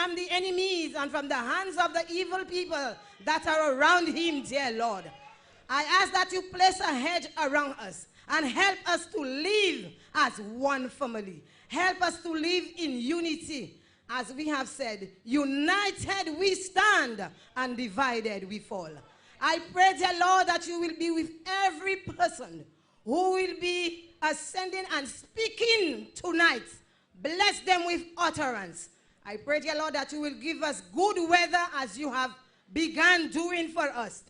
from the enemies and from the hands of the evil people that are around him, dear Lord. I ask that you place a hedge around us and help us to live as one family. Help us to live in unity. As we have said, united we stand and divided we fall. I pray, dear Lord, that you will be with every person who will be ascending and speaking tonight. Bless them with utterance. I pray, dear Lord, that you will give us good weather as you have begun doing for us.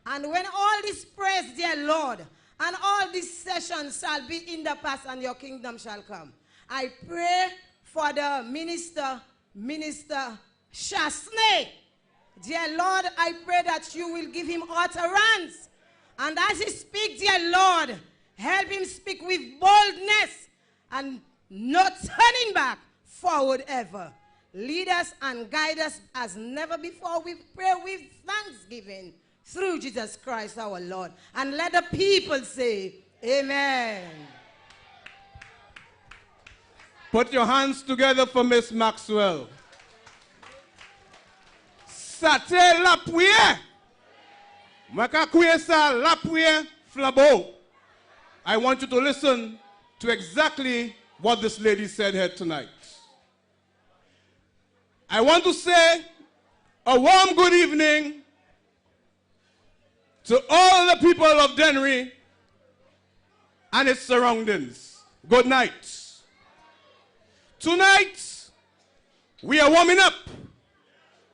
And when all this praise, dear Lord, and all these sessions shall be in the past and your kingdom shall come, I pray for the Minister Shasne. Dear Lord, I pray that you will give him utterance. And as he speaks, dear Lord, help him speak with boldness and no turning back, forward ever. Lead us and guide us as never before. We pray with thanksgiving through Jesus Christ our Lord. And let the people say, amen. Put your hands together for Miss Maxwell. Sate lapouye. Makakuye sa lapouye flabo. I want you to listen to exactly what this lady said here tonight. I want to say a warm good evening to all the people of Dennery and its surroundings. Good night. Tonight, we are warming up.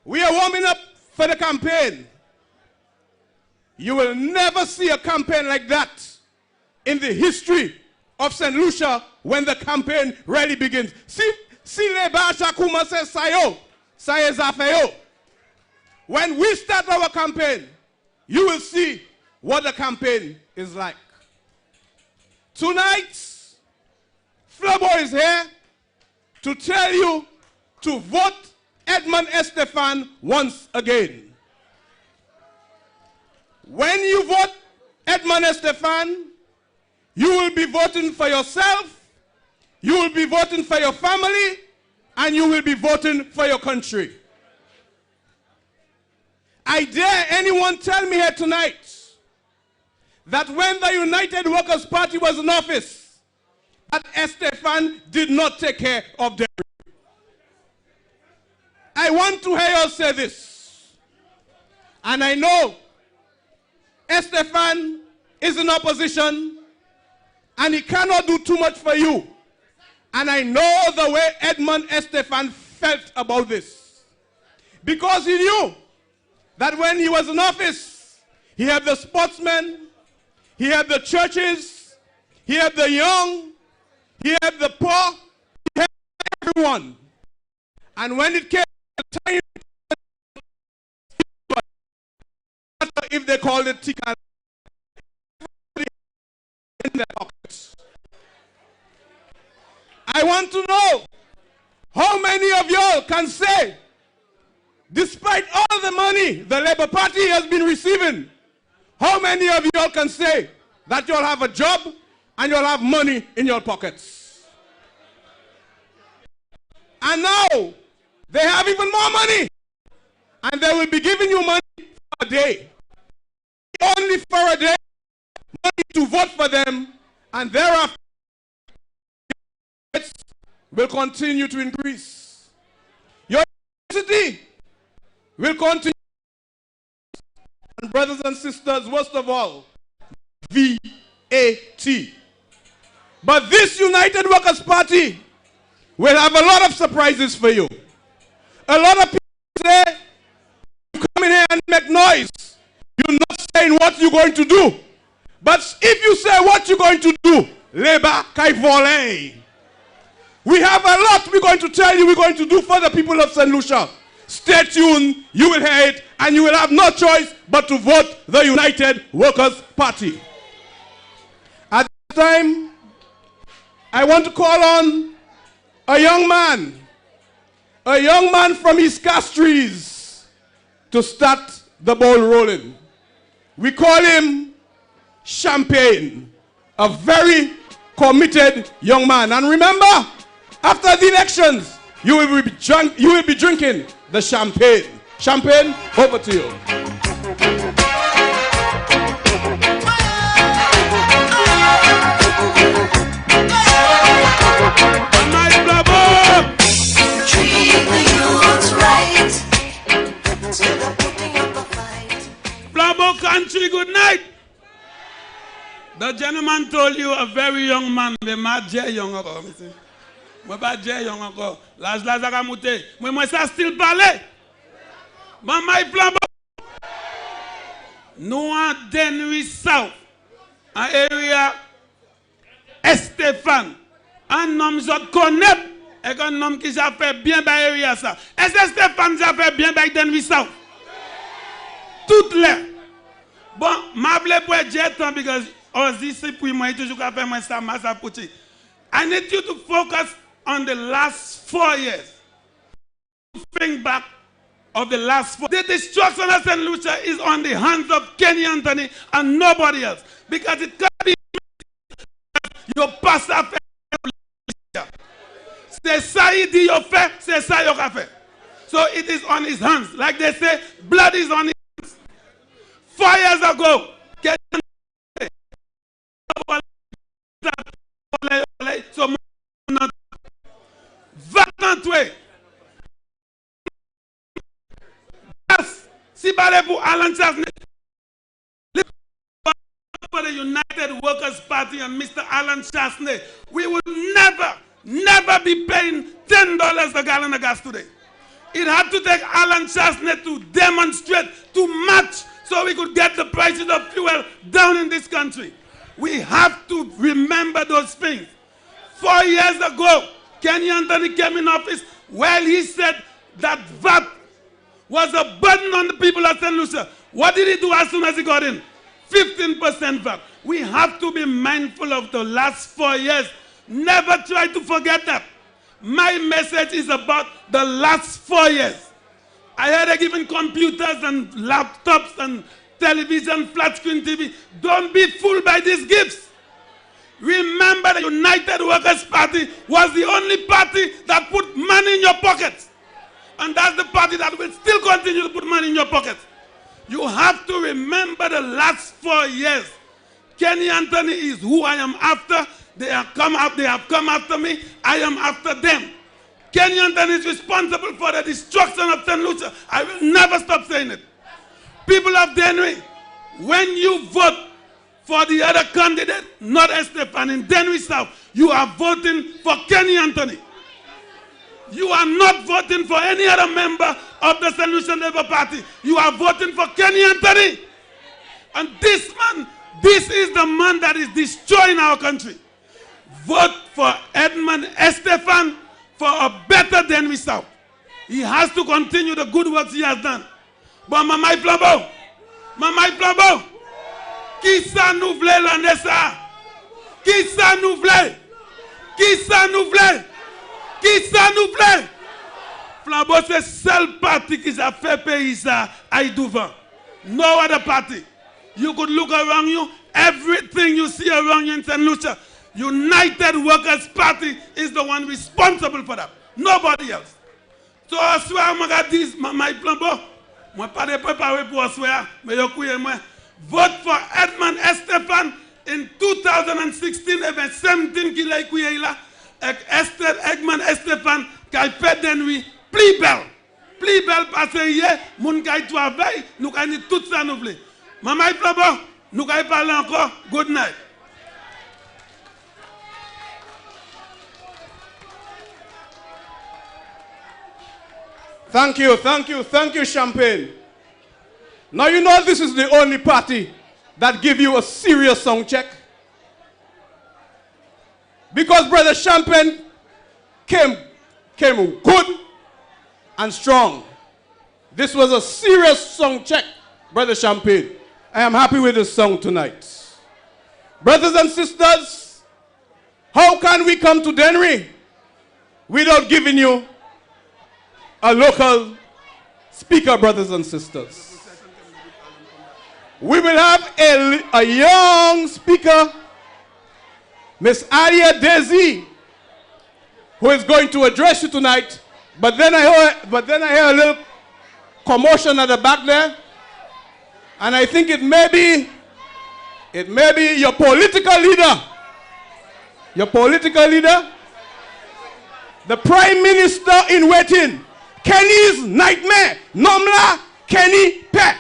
We are warming up for the campaign. You will never see a campaign like that in the history of St. Lucia when the campaign really begins. Si le ba chakuma se sayo, saye zafeyo. When we start our campaign, you will see what the campaign is like. Tonight, Flabo is here to tell you to vote Edmond Estefan once again. When you vote Edmond Estefan, you will be voting for yourself, you will be voting for your family, and you will be voting for your country. I dare anyone tell me here tonight that when the United Workers' Party was in office, that Estefan did not take care of them. I want to hear you say this. And I know Estefan is in opposition and he cannot do too much for you. And I know the way Edmond Estefan felt about this. Because he knew that when he was in office, he had the sportsmen, he had the churches, he had the young, he had the poor, he had everyone. And when it came to time, if they called it tika, in their pockets. I want to know how many of y'all can say, despite all the money the Labour Party has been receiving, how many of y'all can say that you'll have a job and you'll have money in your pockets? And now, they have even more money. And they will be giving you money for a day. Only for a day, money to vote for them, and thereafter, will continue to increase. Your university will continue. And brothers and sisters, worst of all, VAT. But this United Workers' Party will have a lot of surprises for you. A lot of people say, you come in here and make noise. You're not saying what you're going to do. But if you say what you're going to do, Labour kai vole. We have a lot we're going to tell you we're going to do for the people of St. Lucia. Stay tuned, you will hear it, and you will have no choice but to vote the United Workers' Party. At this time, I want to call on a young man from East Castries to start the ball rolling. We call him Champagne, a very committed young man. And remember, after the elections, You will be drunk. You will be drinking the champagne. Champagne, over to you. Treat the youths right till the putting up a fight. Flabo country, good night. The gentleman told you a very young man, the mad young ago. Moi pas dire young encore. L'âge là ça monter. Moi ça style parler. Maman Flabo. Nous en Dennery South, en area Estefan, un homme je connais. Et un homme qui a fait bien dans l'area ça. Est-ce que Stéphane a fait bien dans Dennery South? Toutes les. Bon, je voulais pour dire temps because Ozzy c'est pour moi toujours fait moi ça massa pouti. I need you to focus on the last 4 years. Think back of the last 4. The destruction of St. Lucia is on the hands of Kenny Anthony and nobody else because it can't be your pastor. C'est ça il dit yo fait, c'est ça yo fait. So it is on his hands. Like they say, blood is on his hands. 4 years ago, so vacantoué. Si balé pour Alan Chasney, for the United Workers Party and Mr. Alan Chasney, we would never be paying $10 a gallon of gas today. It had to take Alan Chasney to demonstrate, to match, so we could get the prices of fuel down in this country. We have to remember those things. 4 years ago, Kenny Anthony came in office while he said that VAT was a burden on the people of St. Lucia. What did he do as soon as he got in? 15% VAT. We have to be mindful of the last 4 years. Never try to forget that. My message is about the last 4 years. I heard they're giving computers and laptops and television, flat screen TV. Don't be fooled by these gifts. Remember the United Workers Party was the only party that put money in your pockets. And that's the party that will still continue to put money in your pockets. You have to remember the last 4 years. Kenny Anthony is who I am after. They have come after me. I am after them. Kenny Anthony is responsible for the destruction of St. Lucia. I will never stop saying it. People of Dennery, when you vote for the other candidate, not Estefan, in Dennery South, you are voting for Kenny Anthony. You are not voting for any other member of the St. Lucia Labour Party. You are voting for Kenny Anthony. And this man, this is the man that is destroying our country. Vote for Edmund Estefan for a better Dennery South. He has to continue the good works he has done. But Maman Flabo, qui ça nous voulait l'année ça? Qui ça nous voulait? Qui ça nous voulait? Qui ça nous voulait? Flabo, c'est le seul parti qui a fait pays ça à devant. No other party. You could look around you, everything you see around you in St. Lucia, United Workers Party is the one responsible for that. Nobody else. So I swear, my plan, moi pas de préparé pour swear, mais yo couille moi. Vote for Edmund Estefan in 2016 et 17 qui l'a couillé là. Edmund Estefan qui a fait Dennery plus belle parce que hier moun qui travaille, nous gagne tout ça nous voulons. Maman Flabo, nous allons parler encore. Good night. Thank you, Champagne. Now you know this is the only party that give you a serious sound check. Because Brother Champagne came good and strong. This was a serious song check, Brother Champagne. I am happy with this song tonight. Brothers and sisters, how can we come to Dennery without giving you a local speaker, brothers and sisters? We will have a young speaker, Miss Adia Desi, who is going to address you tonight But then I hear a little commotion at the back there. And I think it may be your political leader. Your political leader. The Prime Minister in waiting. Kenny's nightmare. Nomla Kenny Peck.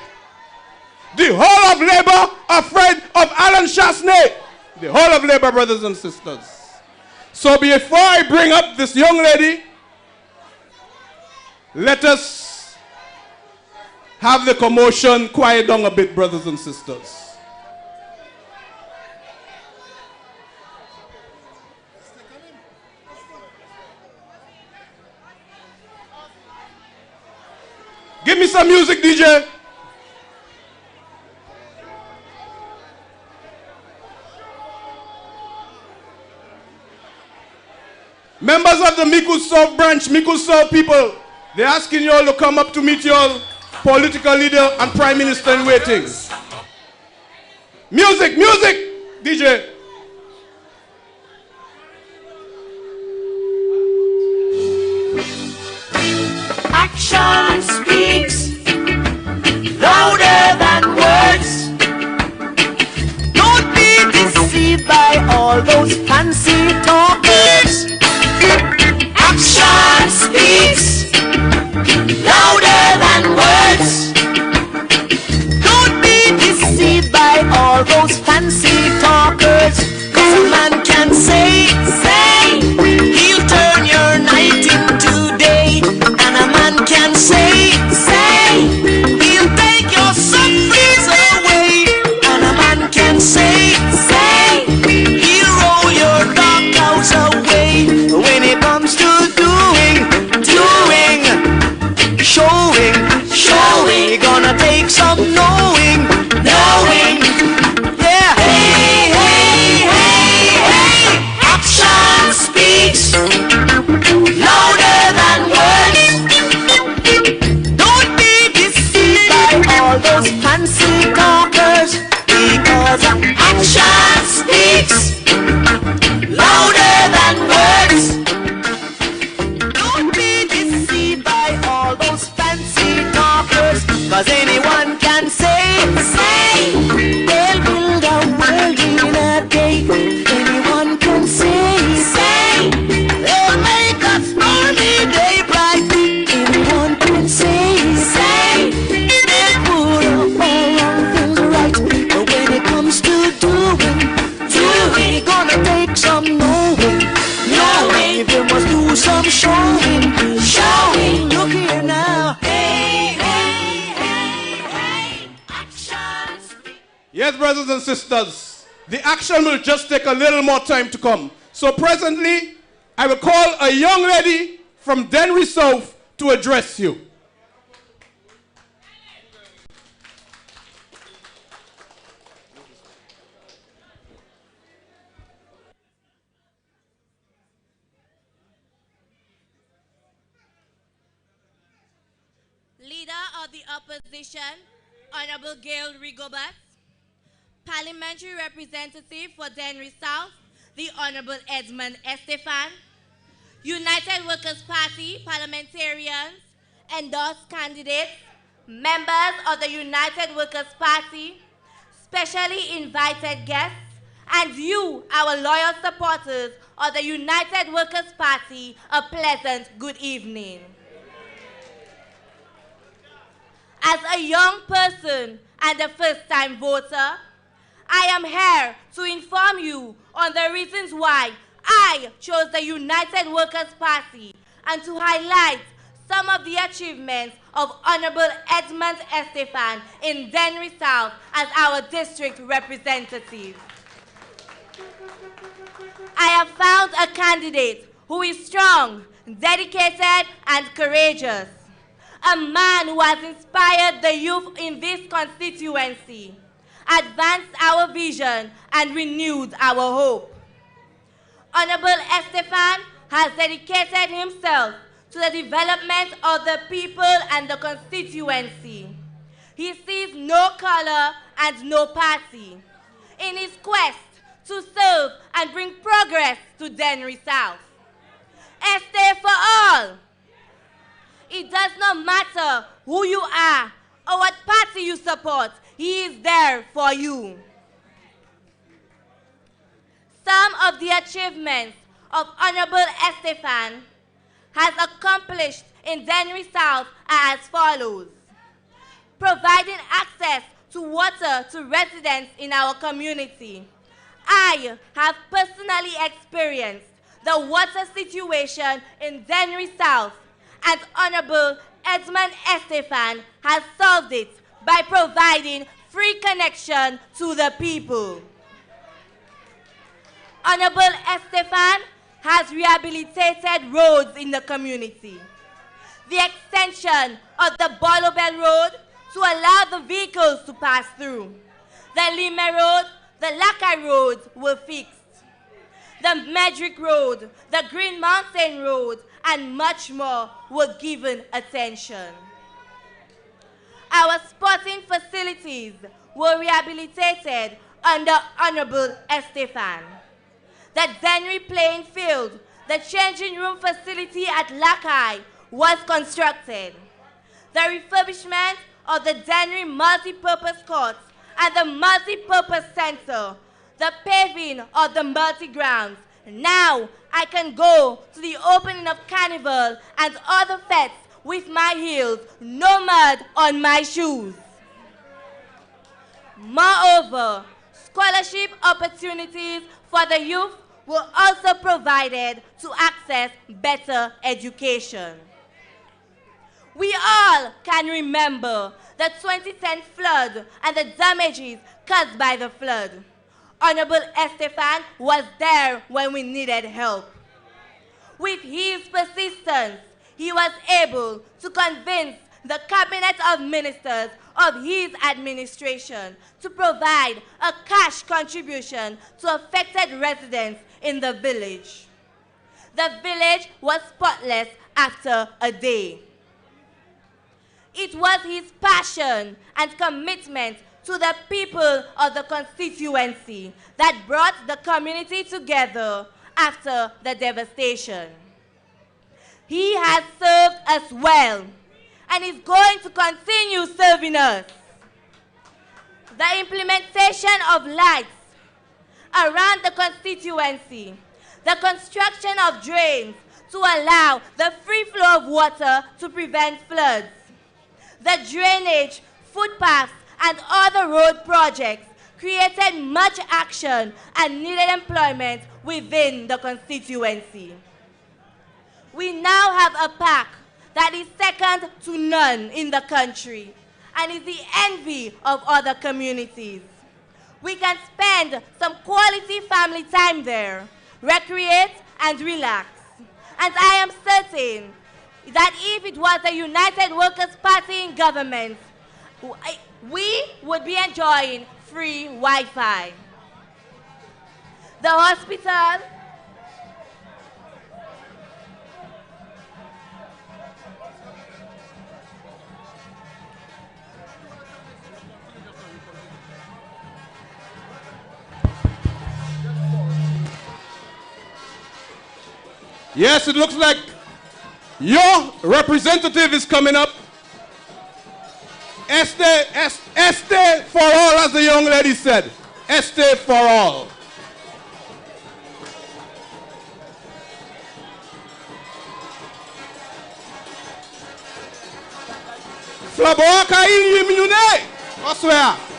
The whole of Labour afraid of Alan Chasney. The whole of Labour, brothers and sisters. So before I bring up this young lady, let us have the commotion quiet down a bit, brothers and sisters. Give me some music, DJ. Members of the Mikusov branch, Mikusov people, they're asking you all to come up to meet your political leader and prime minister in waiting. Music, music, DJ. Action speaks louder than words. Don't be deceived by all those fancy talkers. Action speaks louder than words. Don't be deceived by all those fancy talkers. 'Cause a man can say, he'll turn your night into day. And a man can say, he'll take your sufferings away. And a man can say, he'll roll your dark clouds away. When it comes to showing, gonna take some knowing, yeah. Hey, action speaks louder than words. Don't be deceived by all those fancy talkers, because action speaks louder than words. Don't be deceived by all those fancy talkers, 'cause anyone can say, they'll build a world in a day. Anyone can say, they'll make a stormy day bright. Anyone can say, they'll put up all wrong things right. But when it comes to doing, gonna take some knowing. If you must do some showing. Look here now. Hey, action speaks. Yes, brothers and sisters, the action will just take a little more time to come. So presently, I will call a young lady from Dennery South to address you. Leader of the Opposition, Honorable Gail Rigobus, Parliamentary Representative for Dennery South, the Honorable Edmund Estefan, United Workers' Party parliamentarians, endorsed candidates, members of the United Workers' Party, specially invited guests, and you, our loyal supporters of the United Workers' Party, a pleasant good evening. As a young person and a first-time voter, I am here to inform you on the reasons why I chose the United Workers' Party and to highlight some of the achievements of Honorable Edmund Estefan in Dennery South as our district representative. I have found a candidate who is strong, dedicated, and courageous. A man who has inspired the youth in this constituency, advanced our vision, and renewed our hope. Honorable Estefan has dedicated himself to the development of the people and the constituency. He sees no color and no party in his quest to serve and bring progress to Dennery South. Este for all. It does not matter who you are or what party you support. He is there for you. Some of the achievements of Honorable Estefan has accomplished in Dennery South are as follows. Providing access to water to residents in our community. I have personally experienced the water situation in Dennery South, and Honorable Edmund Estefan has solved it by providing free connection to the people. Honorable Estefan has rehabilitated roads in the community. The extension of the Bolo Bell Road to allow the vehicles to pass through. The Lime Road, the Lakai Road were fixed. The Medrick Road, the Green Mountain Road, and much more were given attention. Our sporting facilities were rehabilitated under Honorable Estefan. The Dennery playing field, the changing room facility at Lakai was constructed. The refurbishment of the Dennery multi-purpose courts and the multi-purpose center, the paving of the multi-grounds. Now I can go to the opening of Carnival and other fetes with my heels, no mud on my shoes. Moreover, scholarship opportunities for the youth were also provided to access better education. We all can remember the 2010 flood and the damages caused by the flood. Honorable Estefan was there when we needed help. With his persistence, he was able to convince the Cabinet of Ministers of his administration to provide a cash contribution to affected residents in the village. The village was spotless after a day. It was his passion and commitment to the people of the constituency that brought the community together after the devastation. He has served us well and is going to continue serving us. The implementation of lights around the constituency, the construction of drains to allow the free flow of water to prevent floods, the drainage, footpaths, and other road projects created much action and needed employment within the constituency. We now have a park that is second to none in the country and is the envy of other communities. We can spend some quality family time there, recreate and relax. And I am certain that if it was a United Workers' Party in government, we would be enjoying free Wi-Fi. The hospital Yes, it looks like your representative is coming up. Este for all, as the young lady said. Este for all. Flaboaka in Yimune. Oswea.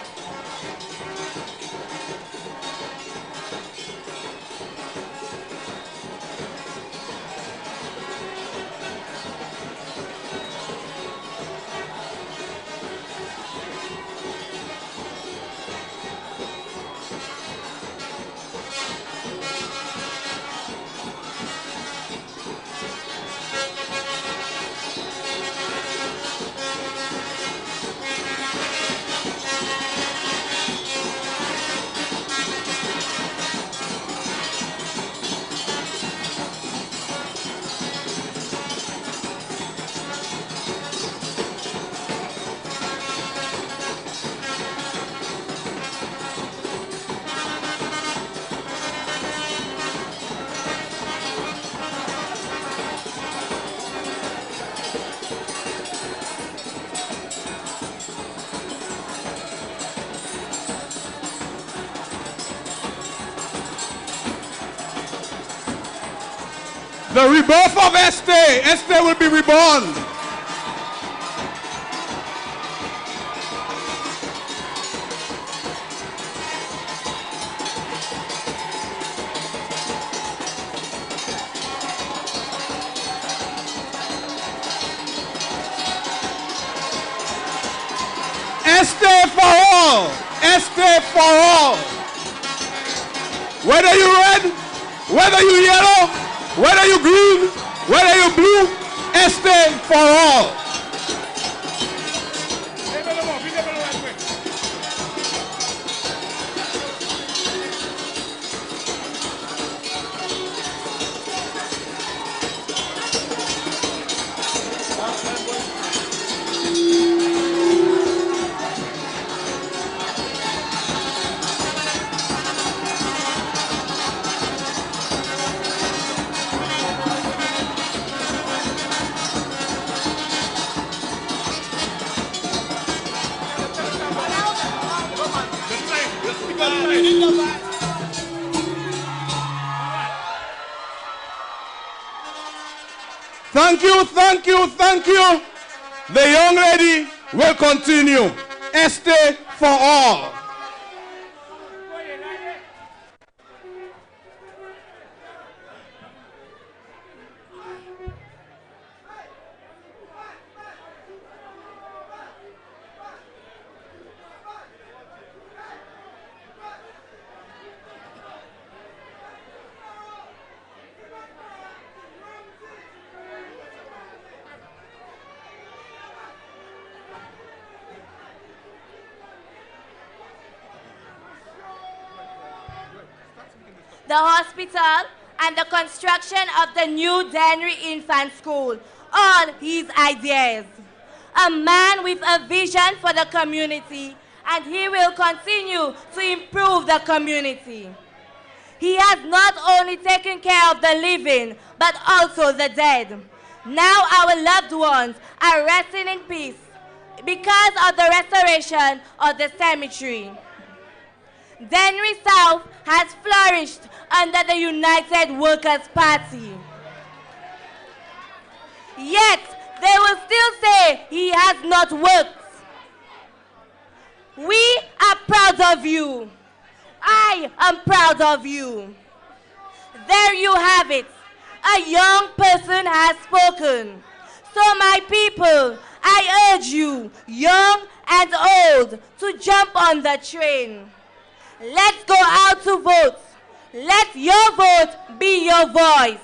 The rebirth of Esther. Esther will be reborn. Esther for all. Esther for all. Whether you red, whether you yellow, whether you green, whether you blue, Esther for all. Thank you, thank you, thank you. The young lady will continue. Esther for all. The hospital, and the construction of the new Dennery Infant School, all his ideas. A man with a vision for the community, and he will continue to improve the community. He has not only taken care of the living, but also the dead. Now our loved ones are resting in peace because of the restoration of the cemetery. Dennery South has flourished under the United Workers' Party. Yet, they will still say he has not worked. We are proud of you. I am proud of you. There you have it. A young person has spoken. So my people, I urge you, young and old, to jump on the train. Let's go out to vote. Let your vote be your voice.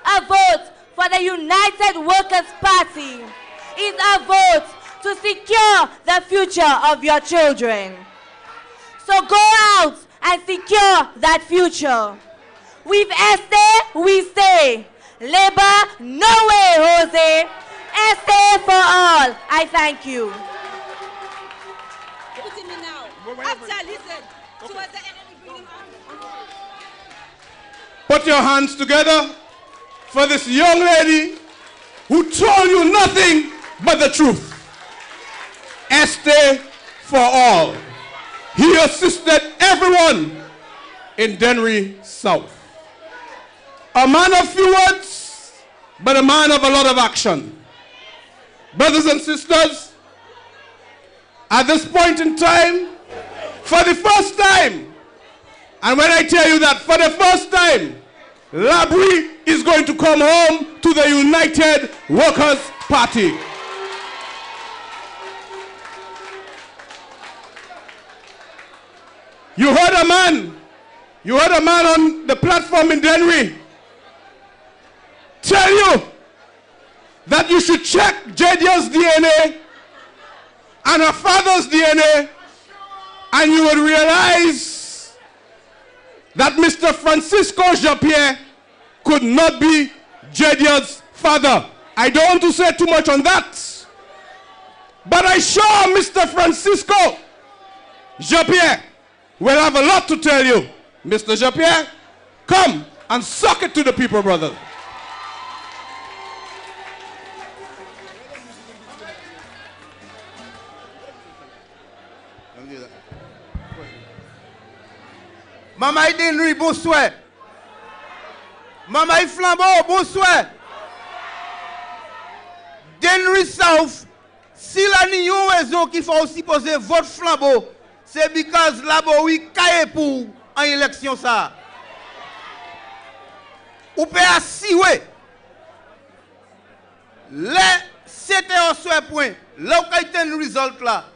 A vote for the United Workers' Party is a vote to secure the future of your children. So go out and secure that future. With Esther, we say, labor, no way, Jose. Esther for all. I thank you. Put him in now. After, listen. Towards the end. Put your hands together for this young lady who told you nothing but the truth. Esther for all. He assisted everyone in Dennery South. A man of few words, but a man of a lot of action. Brothers and sisters, at this point in time, for the first time, and when I tell you that for the first time, Labrie is going to come home to the United Workers' Party. You heard a man on the platform in Dennery tell you that you should check Jadia's DNA and her father's DNA, and you would realize that Mr. Francisco Jean-Pierre could not be Jadia's father. I don't want to say too much on that, but I sure Mr. Francisco Jean-Pierre will have a lot to tell you. Mr. Jean-Pierre, come and suck it to the people, brother. Mama Dennery, bonsoir. Maman Flambeau, bonsoir. Dennery South, si la n'y a raison qu'il faut aussi poser votre flambeau, c'est parce que là-bas, oui, caille pour en élection ça. Ou peut assurer, les c'était au souhait point, local result là,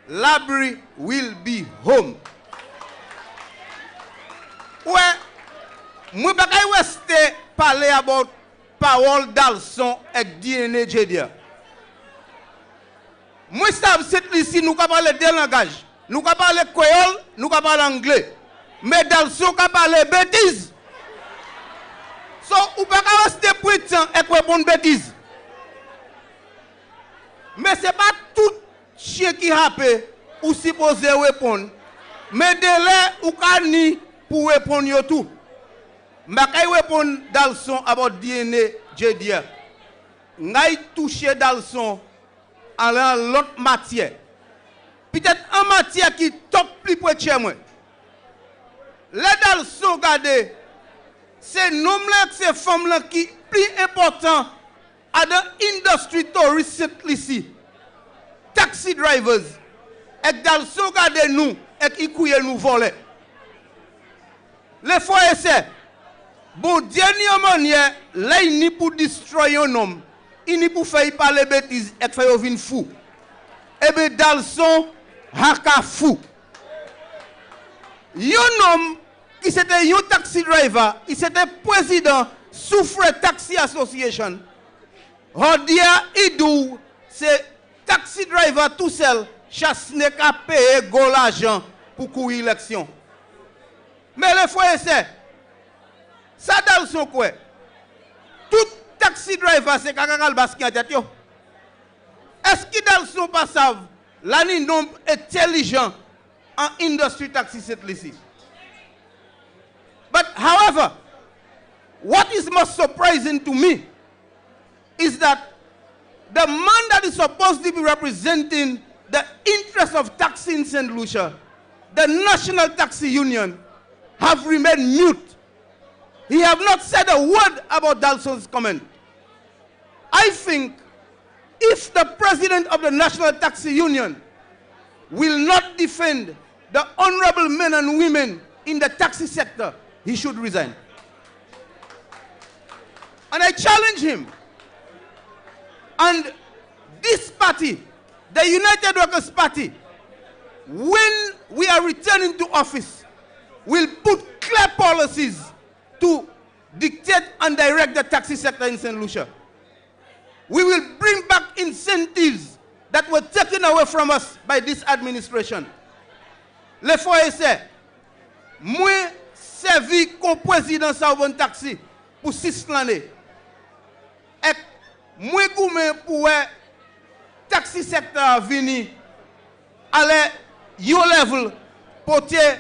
l'abri will be home. Ouais, moi, je ne vais pas rester parler about parole d'Alson et DNA Jedia. Moi, c'est ici, nous pouvons parler deux langages. Nous pouvons parler créole, nous pouvons parler anglais. Mais d'Alson, nous pouvons parler bêtises. So, vous ne pouvez pas rester prétend et répondre bêtises. Mais ce n'est pas tout chien qui happe ou supposé répondre. Mais de là, vous pouvez pour répondre tout. Je vais répondre dans le son about DNA, je dis. Je vais toucher dans le son en l'autre matière. Peut-être en matière qui top plus près de chez moi. Là, dans le son, regardez, c'est nous-là, ces femmes-là qui sont plus importants à l'industrie touristique ici. Taxi drivers. Et dans le son, regardez nous, et qui couillent nous voler. Les foyers, c'est. Bon, dernière manière, là, il n'est pour détruire un homme. Il n'est pour faire parler bêtises et faire venir fou. Eh bien, dans le son, haka fou. Un homme qui était un taxi driver, il était président Souffre Taxi Association. Rodia Idou, c'est taxi driver tout seul, chasse n'est qu'à payer gros l'argent pour courir l'élection. Mais les foyers, c'est. Ça dans son quoi? Tout taxi driver c'est kakakal baskin tête yo. Est-ce qu'il dans son passage là ni nombre intelligent en industrie taxi cette ici? But however, what is most surprising to me is that the man that is supposed to be representing the interests of taxi in St. Lucia, the National Taxi Union, have remained mute. He have not said a word about Dalson's comment. I think if the president of the National Taxi Union will not defend the honorable men and women in the taxi sector, he should resign. And I challenge him. And this party, the United Workers' Party, when we are returning to office, will put clear policies to dictate and direct the taxi sector in St. Lucia. We will bring back incentives that were taken away from us by this administration. Le foyer c'est, moi servi comme président Savon Taxi pour 6 années. Et moi goumé pour taxi secteur venir aller yo level porter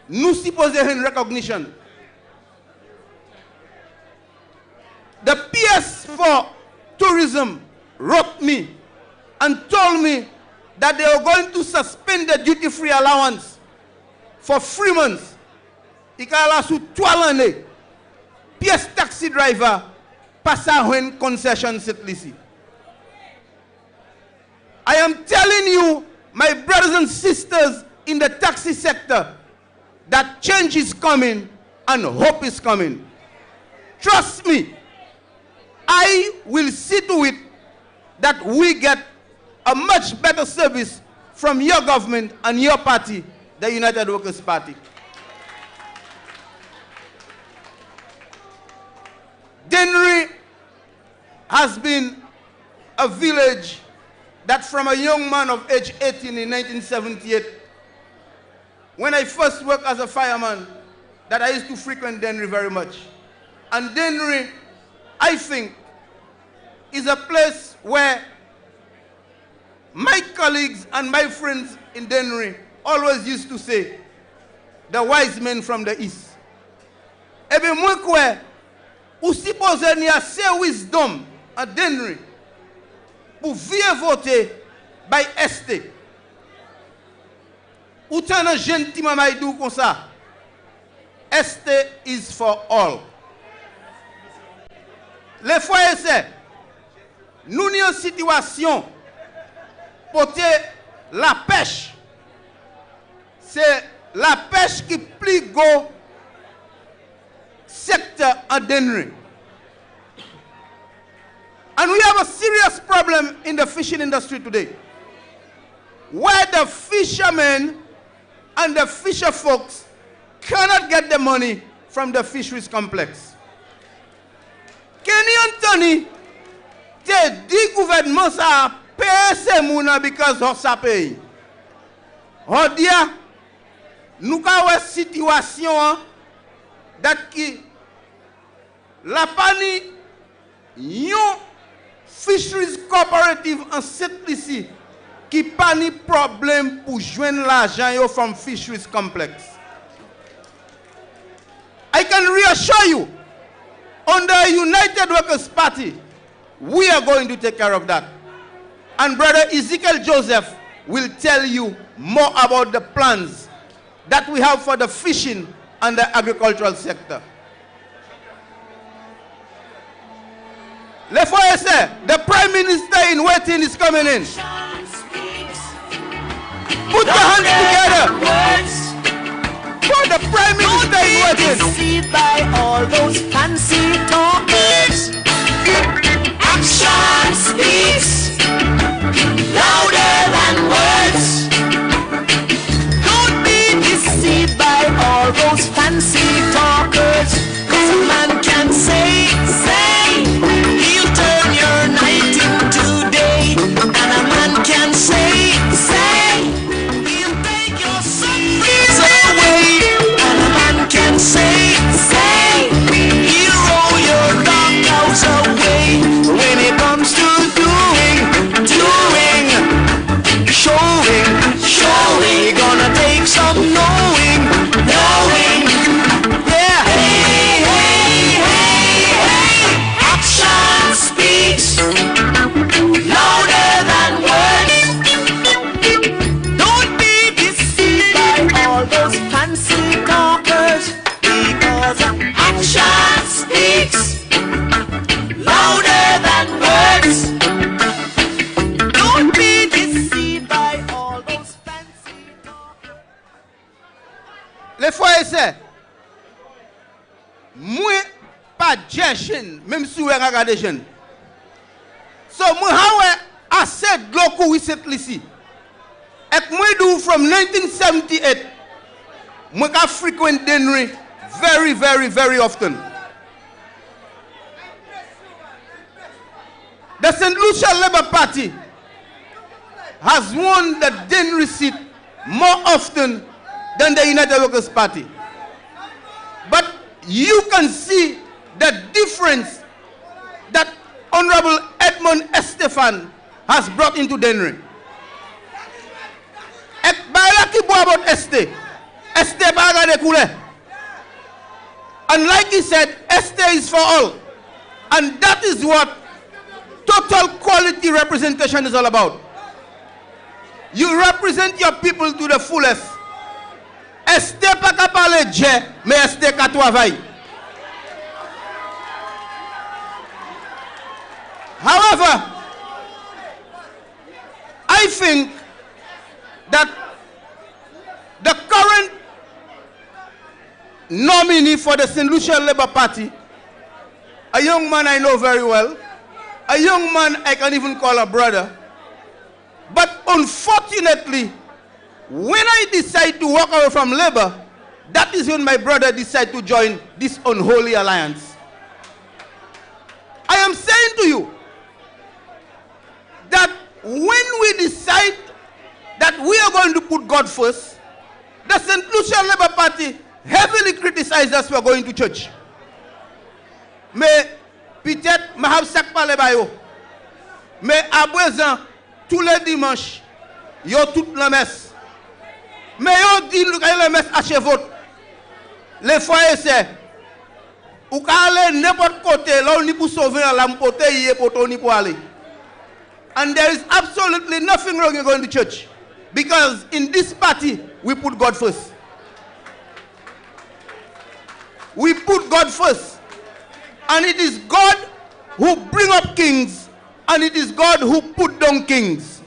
nous supposer une recognition. The PS for Tourism wrote me and told me that they are going to suspend the duty-free allowance for 3 months. Il y a sous 3 années. PS taxi driver passe à une concession cette ici. I am telling you, my brothers and sisters in the taxi sector, that change is coming and hope is coming. Trust me. I will see to it that we get a much better service from your government and your party, the United Workers' Party. Dennery has been a village that from a young man of age 18 in 1978, when I first worked as a fireman, that I used to frequent Dennery very much. And Dennery, I think, is a place where my colleagues and my friends in Dennery always used to say, the wise men from the east. Ebe mwen kwe, ou suppose ni assez wisdom à Dennery pour vieux voter by ST. Ou t'en un jeune ti mamaydou comme ça. ST is for all. les frères et sœurs, nous avons une situation pour la pêche. C'est la pêche qui est plus gros secteur en Dennery. And we have a serious problem in the fishing industry today, where the fishermen and the fisher folks cannot get the money from the fisheries complex. Kenny Anthony, te dit gouvernement ça paye ces mouna because of ça paye. On dit, nous avons une situation qui la pani yon fisheries cooperative en cette ici qui pas ni problème pour joindre l'argent yo from fisheries complex. I can reassure you, under United Workers Party, we are going to take care of that. And Brother Ezekiel Joseph will tell you more about the plans that we have for the fishing and the agricultural sector. Les frères et sœurs, the Prime Minister in waiting is coming in. Put your hands together for the Prime Minister in waiting. Deceived by all those fancy talkers. Action speaks louder than words. Don't be deceived by all those fancy talkers. 'Cause a man can say, he'll turn your night into day. And a man can say, he'll take your sufferings away. And a man can say, he'll roll your dark clouds away. When it comes to showing, gonna take some knowing. Yeah. Hey. Action speaks louder than words. Don't be deceived by all those fancy talkers, because action speaks louder than words. Don't be deceived by all those fancy talkers. Les frères et sœurs, moi pas jeune, même si vous regardez jeune. So moi have assez de l'eau recently ici. Et moi do from 1978, moi I frequent Dennery very often. The St. Lucia Labour Party has won the Dennery seat more often than the United Workers Party. But you can see the difference that Honorable Edmond Estefan has brought into Dennery. About Este baga de couleur. And like he said, Este is for all. And that is what total quality representation is all about. You represent your people to the fullest. Este pas qu'à parler de mais Este qu'à travailler. However, I think that the current nominee for the St. Lucia Labour Party, a young man I know very well, a young man I can even call a brother, but unfortunately, when I decide to walk away from Labour, that is when my brother decided to join this unholy alliance. I am saying to you that when we decide that we are going to put God first, the St. Lucia Labour Party heavily criticized us for going to church. Mais peut-être je have sac parler ba yo. Mais à présent tous les dimanches yo toute la messe. Mais yo dit la messe à chez votre. Les frères et sœurs ou ka aller n'importe côté là on ni pour sauver la m'pote yé poto ni pour aller. And there is absolutely nothing wrong in going to church, because in this party we put God first. We put God first. And it is God who bring up kings, and it is God who put down kings.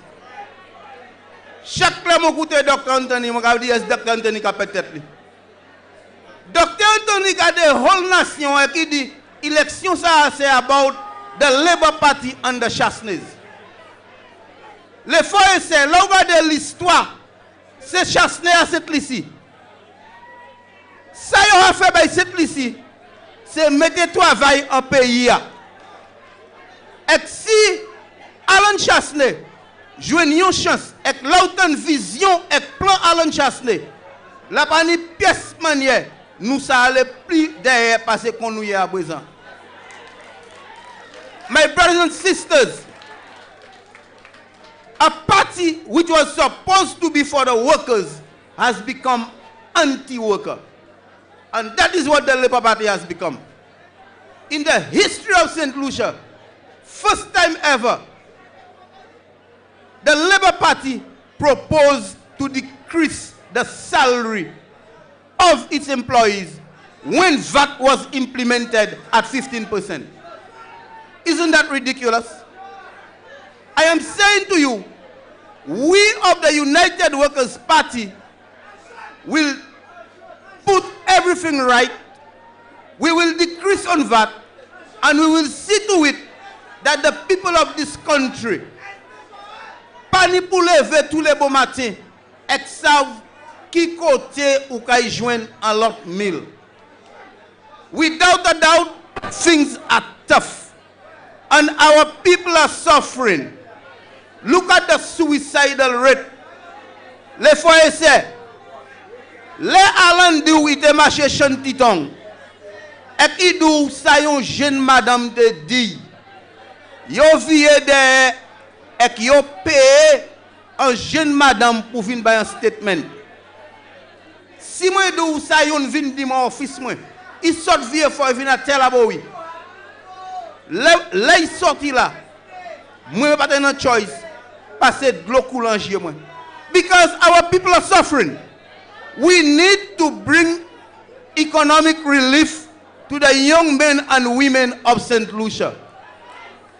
Chaque fois que j'écoute Dr. Anthony, je dis Dr. Anthony qui a peut-être. Dr. Anthony a the whole nation qui dit élection ça c'est about the Labour Party and the Chasnays. Les fois c'est là où regardez l'histoire, c'est Chasnay à cette ici. Ça y a fait by cette ici, c'est mettre travail en pays. Et si Alan Chasnay joue une chance avec l'autre vision et plan Alan Chasnay, la pas ni pièce manière, nous ça allait plus derrière parce qu'on nous y a à présent. My brothers and sisters, a party which was supposed to be for the workers has become anti-worker. And that is what the Labour Party has become. In the history of St. Lucia, first time ever, the Labour Party proposed to decrease the salary of its employees when VAT was implemented at 15%. Isn't that ridiculous? I am saying to you, we of the United Workers' Party will put everything right. We will decrease on VAT, and we will see to it that the people of this country, pani pour lever tous les beaux matins, et savent qui côté ou kay joindre en l'autre mille. Without a doubt, things are tough, and our people are suffering. Look at the suicidal rate. Les foyers c'est, les Alain dit où il te marché chantiton, et qui dit ça yon jeune madame te dit, yo vie de, et yo paye un jeune madame pour venir faire un statement. Si moi dis ça yon vin di mon office moi, il sort vieux faut venir à tel aboui. Là il sorti là, moi pas de choice. Passer de l'eau coulant chez moi. Because our people are suffering. We need to bring economic relief to the young men and women of St. Lucia.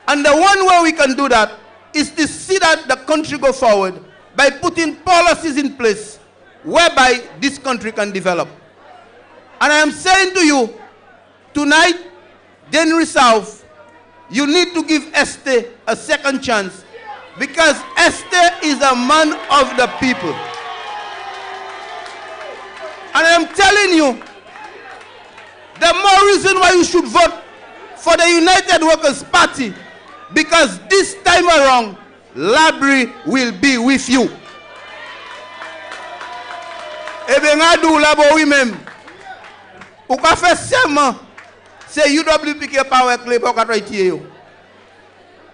And the one way we can do that is to see that the country go forward by putting policies in place whereby this country can develop. And I am saying to you, tonight, Dennery South, you need to give Esther a second chance. Because Esther is a man of the people. And I'm telling you, the more reason why you should vote for the United Workers' Party, because this time around, Labri will be with you. Ebe ngadou labo oui même. Ou ka fait serment, c'est UWP qui pas avec les pour travailler yo.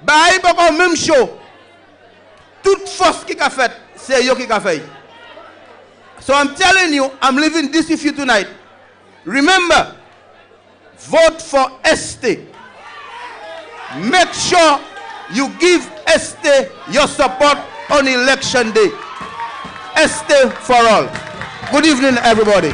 Ba y pas même show. Toute force qui a fait, c'est yo qui a fait. So I'm telling you, I'm leaving this with you tonight. Remember, vote for Esther. Make sure you give Esther your support on election day. Esther for all. Good evening, everybody.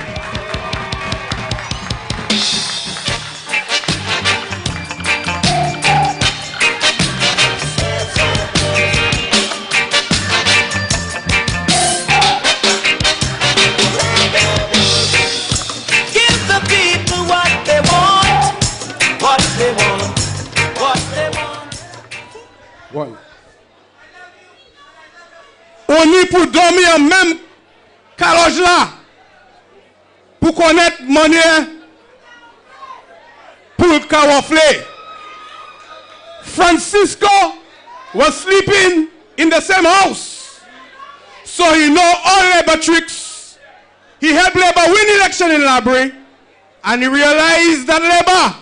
On y pour dormir en même caloge là pour connaître manière pour le camoufler. Francisco was sleeping in the same house, so he know all labor tricks. He helped Labour win election in Labrie, and he realized that Labour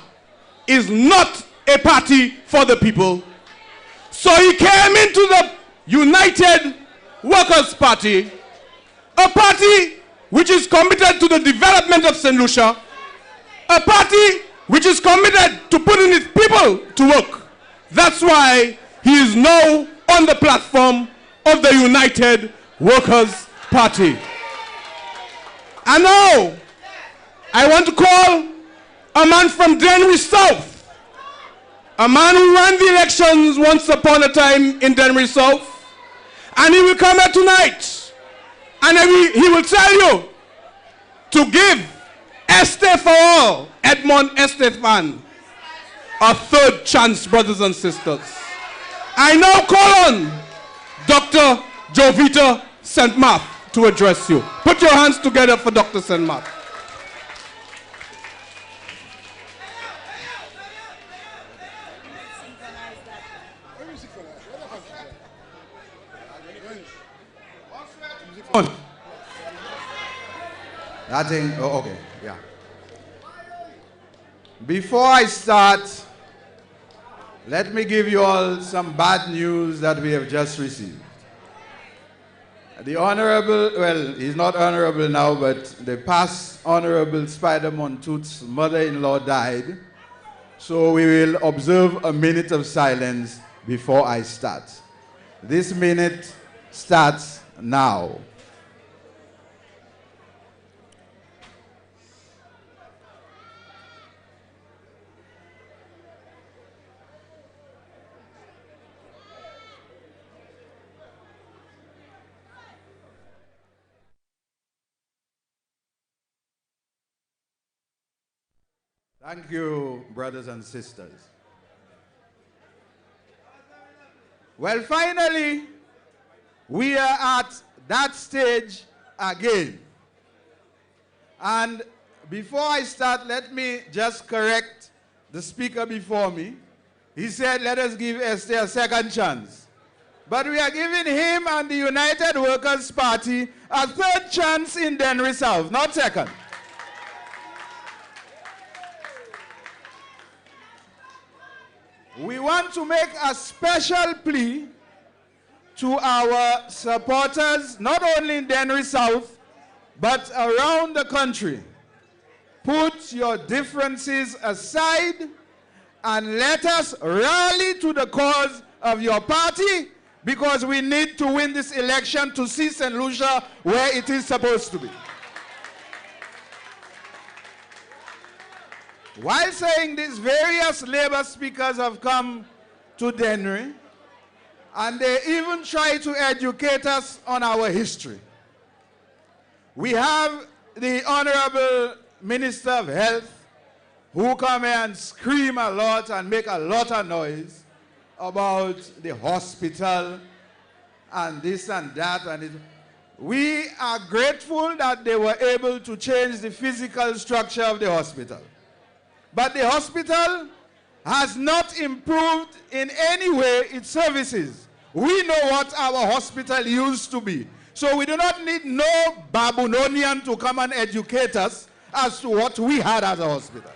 is not a party for the people. So he came into the United Workers' Party, a party which is committed to the development of St. Lucia, a party which is committed to putting its people to work. That's why he is now on the platform of the United Workers' Party. And now, I want to call a man from Dennery South, A man who ran the elections once upon a time in Dennery South. And he will come here tonight. And he will tell you to give Esther for all, Edmond Estefan, a third chance, brothers and sisters. I now call on Dr. Jovita St. Mark to address you. Put your hands together for Dr. St. Mark. That thing, oh, okay, yeah. Before I start, let me give you all some bad news that we have just received. The Honorable, well, he's not honorable now, but the past Honorable Spider Montoot's mother-in-law died. So we will observe a minute of silence before I start. This minute starts now. Thank you, brothers and sisters. Well, finally, we are at that stage again. And before I start, let me just correct the speaker before me. He said, let us give Esther a second chance. But we are giving him and the United Workers' Party a third chance in Dennery South, not second. We want to make a special plea to our supporters, not only in Dennery South, but around the country. Put your differences aside and let us rally to the cause of your party, because we need to win this election to see St. Lucia where it is supposed to be. While saying this, various labor speakers have come to Dennery, and they even try to educate us on our history. We have the Honorable Minister of Health, who come here and scream a lot and make a lot of noise about the hospital and this and that. And we are grateful that they were able to change the physical structure of the hospital. But the hospital has not improved in any way its services. We know what our hospital used to be. So we do not need no Babylonian to come and educate us as to what we had as a hospital.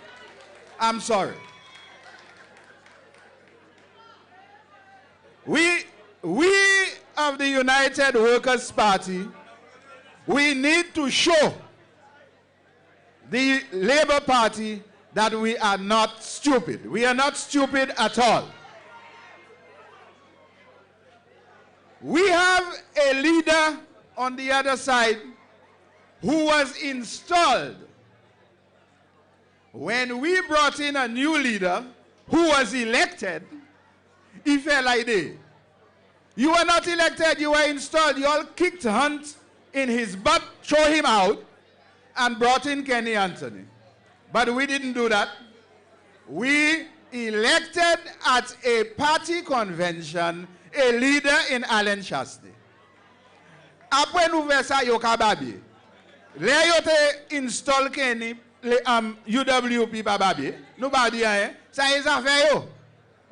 I'm sorry. We of the United Workers' Party, we need to show the Labour Party that we are not stupid. We are not stupid at all. We have a leader on the other side who was installed when we brought in a new leader who was elected. Ife, you were not elected, you were installed. You all kicked Hunt in his butt, throw him out, and brought in Kenny Anthony. But we didn't do that. We elected at a party convention a leader in Alan Shastney. Après nous faire ça, yo kababi. Le yo te install Kenny UWP bababi. Nobody hein. Ça is affaire yo.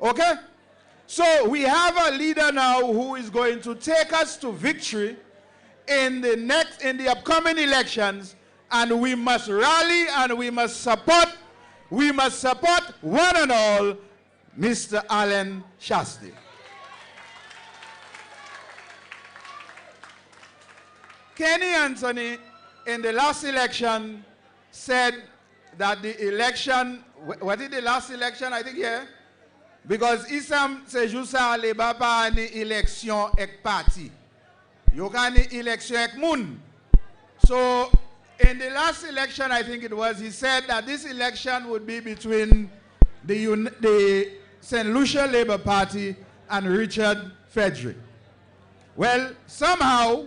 Okay? So we have a leader now who is going to take us to victory in the upcoming elections. And we must rally and we must support one and all Mr. Alan Shastney. Kenny Anthony in the last election said that the election, what is the last election, I think, yeah? Because Isam se jousa le baba ni election ek party. Yo ka ni election ek moun. So in the last election, I think it was, he said that this election would be between the St. Lucia Labour Party and Richard Frederick. Well, somehow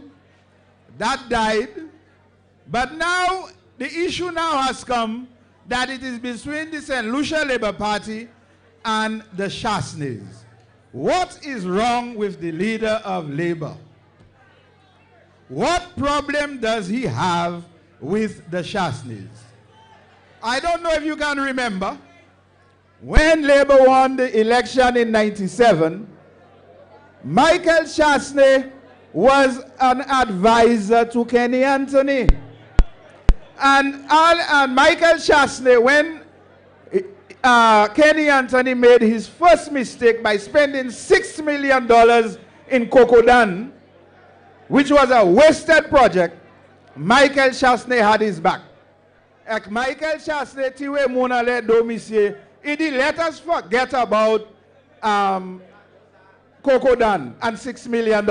that died, but now the issue now has come that it is between the St. Lucia Labour Party and the Shasneys. What is wrong with the leader of Labour? What problem does he have with the Shasneys? I don't know if you can remember, when Labour won the election in '97, Michael Shasney was an advisor to Kenny Anthony. And Michael Shasney, when Kenny Anthony made his first mistake by spending $6 million in Kokodan, which was a wasted project, Michael Shasney had his back. Ek Michael Shasney tiwe munale domisie, idi let us forget about Kokodan and $6 million.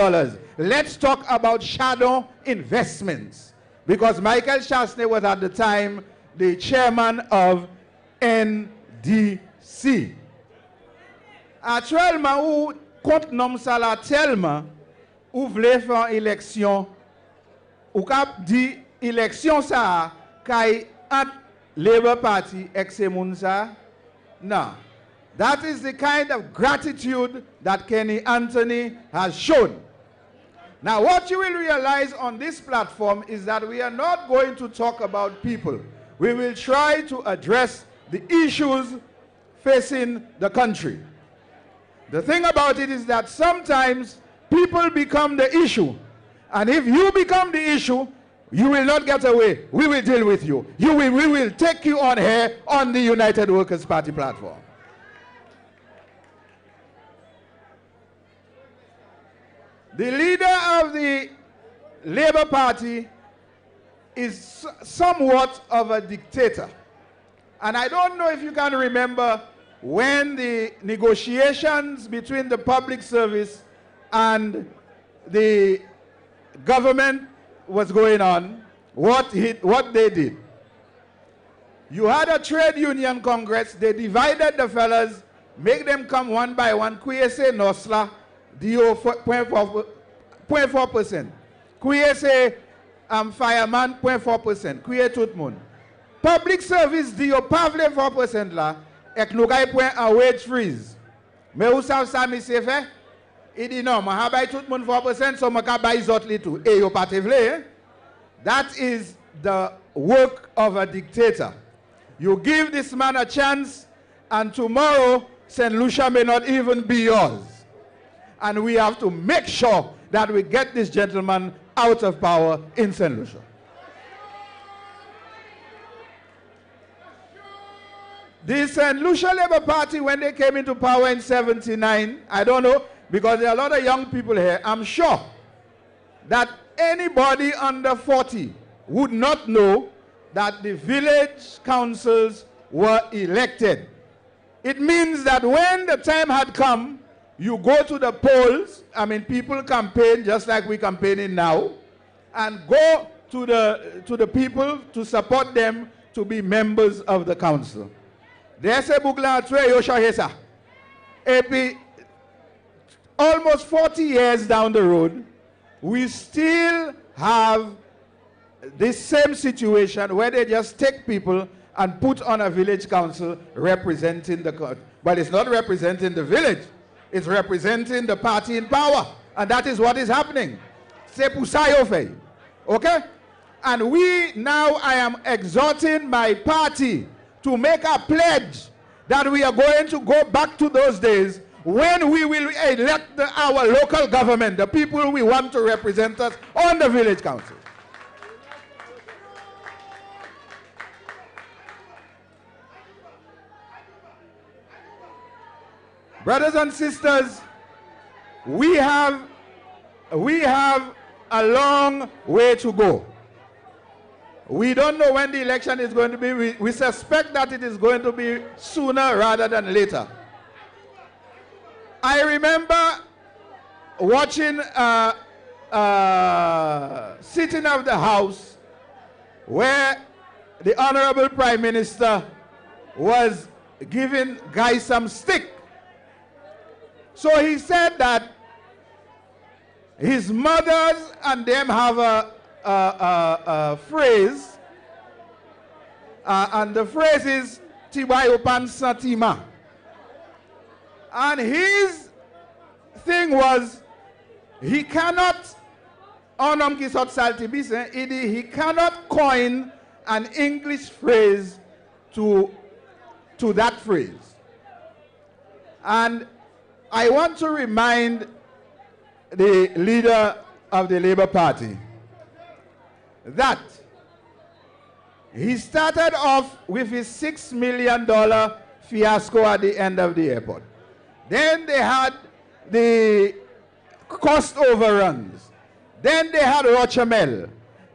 Let's talk about shadow investments. Because Michael Shasney was at the time the chairman of NDC. Actuellement, ou compte nom sala tellement, ou vle faire élection, ou kap di élection sa, kay at Labour Party exe moun sa? No. That is the kind of gratitude that Kenny Anthony has shown. Now, what you will realize on this platform is that we are not going to talk about people. We will try to address the issues facing the country. The thing about it is that sometimes people become the issue. And if you become the issue, you will not get away. We will deal with you. We will take you on here on the United Workers' Party platform. The leader of the Labour Party is somewhat of a dictator. And I don't know if you can remember when the negotiations between the public service and the government was going on, what they did. You had a trade union congress, they divided the fellas, make them come one by one, Kuyese Nosla, Dio 0.4%. Kuye say fireman 0.4%. Kuye tout moun. Public service Dio pavle 4% la, ek nou kay point a wage freeze. Me ou sa mi se fe? I di non, ma ha bay tout moun 4%, so ma ka bay zot li tou. E yo pate vle, eh? That is the work of a dictator. You give this man a chance, and tomorrow, St. Lucia may not even be yours. And we have to make sure that we get this gentleman out of power in St. Lucia. The St. Lucia Labour Party, when they came into power in '79, I don't know, because there are a lot of young people here, I'm sure that anybody under 40 would not know that the village councils were elected. It means that when the time had come, you go to the polls, I mean, people campaign just like we're campaigning now, and go to the people to support them to be members of the council. There's a booklet almost 40 years down the road, we still have this same situation where they just take people and put on a village council representing the country. But it's not representing the village. It's representing the party in power. And that is what is happening. C'est pour ça yo fait. Okay? And I am exhorting my party to make a pledge that we are going to go back to those days when we will elect our local government, the people we want to represent us on the village council. Brothers and sisters, we have a long way to go. We don't know when the election is going to be. We suspect that it is going to be sooner rather than later. I remember watching sitting of the House where the Honorable Prime Minister was giving guys some stick So he said that his mothers and them have a phrase, and the phrase is Tibayopan Satima. And his thing was, he cannot, he cannot coin an English phrase to that phrase. And I want to remind the leader of the Labour Party that he started off with his $6 million fiasco at the end of the airport. Then they had the cost overruns. Then they had Rochamel.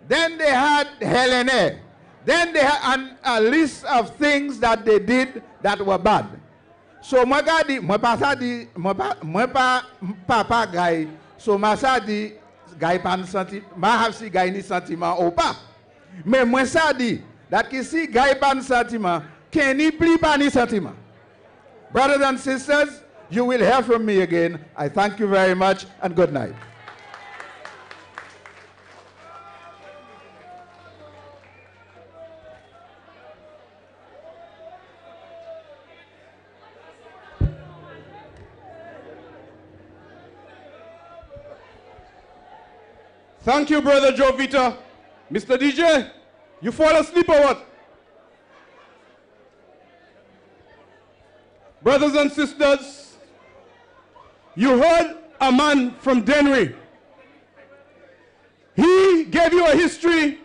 Then they had Helene. Then they had a list of things that they did that were bad. So Magadi, papa guy, so Masadi guy pan santi, mahavsi guy ni santima opa. Me mwesadi that kisi guy pan santima, can he pli pani santima. Brothers and sisters, you will hear from me again. I thank you very much and good night. Thank you, Brother Jovita. Mr. DJ, you fall asleep or what? Brothers and sisters, you heard a man from Dennery. He gave you a history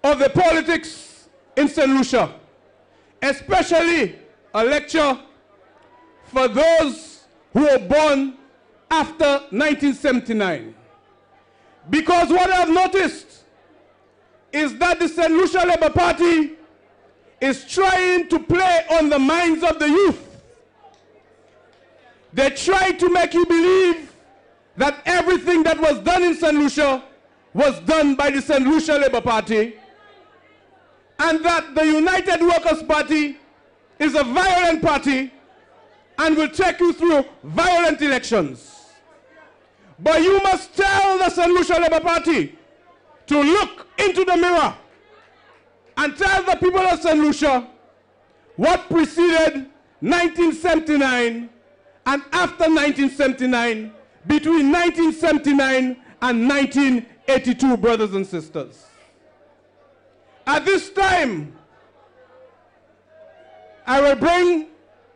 of the politics in St. Lucia, especially a lecture for those who were born after 1979. Because what I've noticed is that the St. Lucia Labour Party is trying to play on the minds of the youth. They try to make you believe that everything that was done in St. Lucia was done by the St. Lucia Labour Party, and that the United Workers' Party is a violent party and will take you through violent elections. But you must tell the St. Lucia Labour Party to look into the mirror and tell the people of St. Lucia what preceded 1979 and after 1979, between 1979 and 1982, brothers and sisters. At this time, I will bring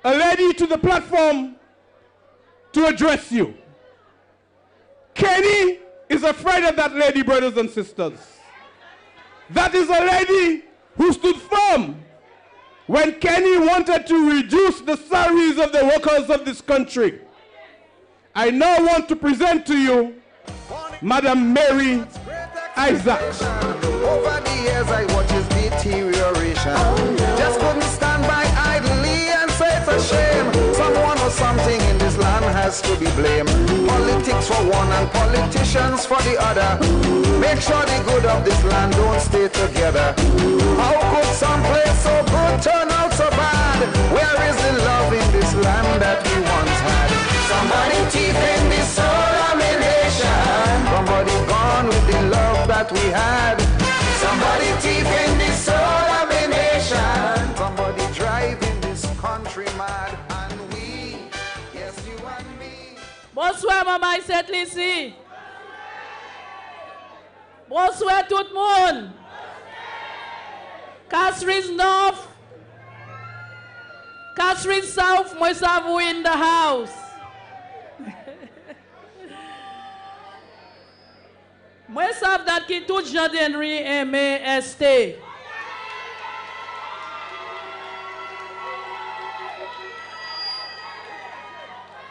a lady to the platform to address you. Kenny is afraid of that lady, brothers and sisters. That is a lady who stood firm when Kenny wanted to reduce the salaries of the workers of this country. I now want to present to you Madam Mary Isaacs. Over the years I watched his deterioration. Just couldn't stand by idly and say it's a shame. Someone or something in this land has to be blamed. Politics for one and politicians for the other. Make sure the good of this land don't stay together. How could some place so good turn out so bad? Where is the love in this land that we once had? Somebody deep in this soul of a nation. Somebody gone with the love that we had. Somebody deep in this soul of a nation. Somebody driving this country mad. And we, yes, you and me. Bonsoir, maman, c'est ici. Bonsoir, tout le monde. Catherine North, Catherine South, moi, savou in the house. Moi, savou that qui tout Jean Dennery aimé ST.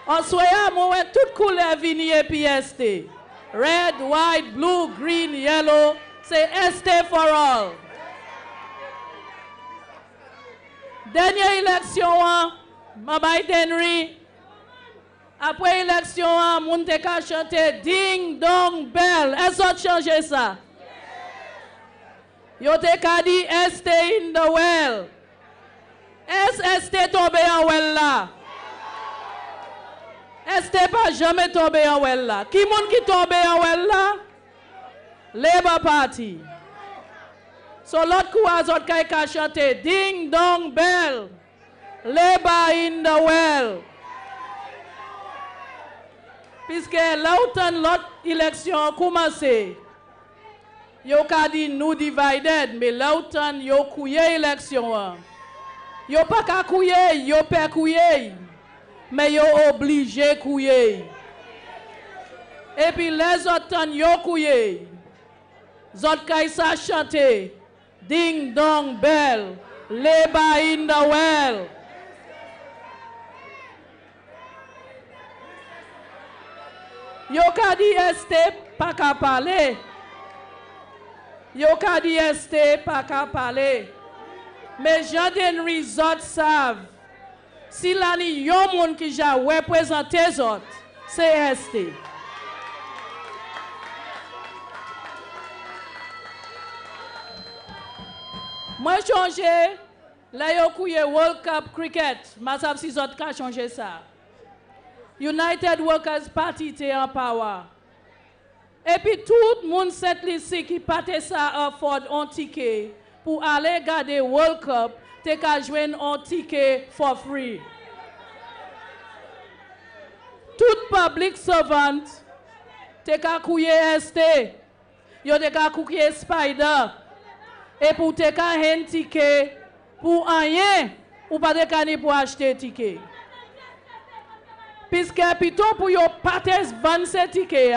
En soya, moi, toute couleur vinier puis ST. Red, white, blue, green, yellow. C'est ST for all. Dernière élection, Mabay Dennery. Après l'élection, moun te ka chante Ding Dong Bell. Est-ce que changé ça? Yo te ka di stay in the well. Est-ce ST tombé en well là? Este pas jamais tombé en well là. Qui moun qui tombé en well là? Labour Party. So l'autre courage autre kay ka chanter ding dong bell. Labour in the well. Puisque l'automne l'autre élection commencé. Yo ka di nous divided mais l'automne yo kouye élection. Yo pas ka kouye, yo pas kouye. Mais yo obligé kouye. Et puis les autres yo kouye. Zot kay sa chanter ding dong bell, labor in the well. Yo ka di este pa ka pale. Yo ka di este pa ka pale. Mais Jean Dennery zot savent. Si la ni yon moun ki ja représente zot, c'est este. Moi changé, la yo kouye World Cup cricket, ma sav si zot ka changé ça. United Workers Party te en power. Et puis tout moun set lisi qui pate ça afford un ticket pour aller garder World Cup, te ka jwen un ticket for free. Tout public servant te ka kouye este, yo te ka kouye spider. Et pour te ka hen ticket, pour rien, ou pas de ka ni pour acheter ticket. Puisque piton pour yo pates vendre ce ticket,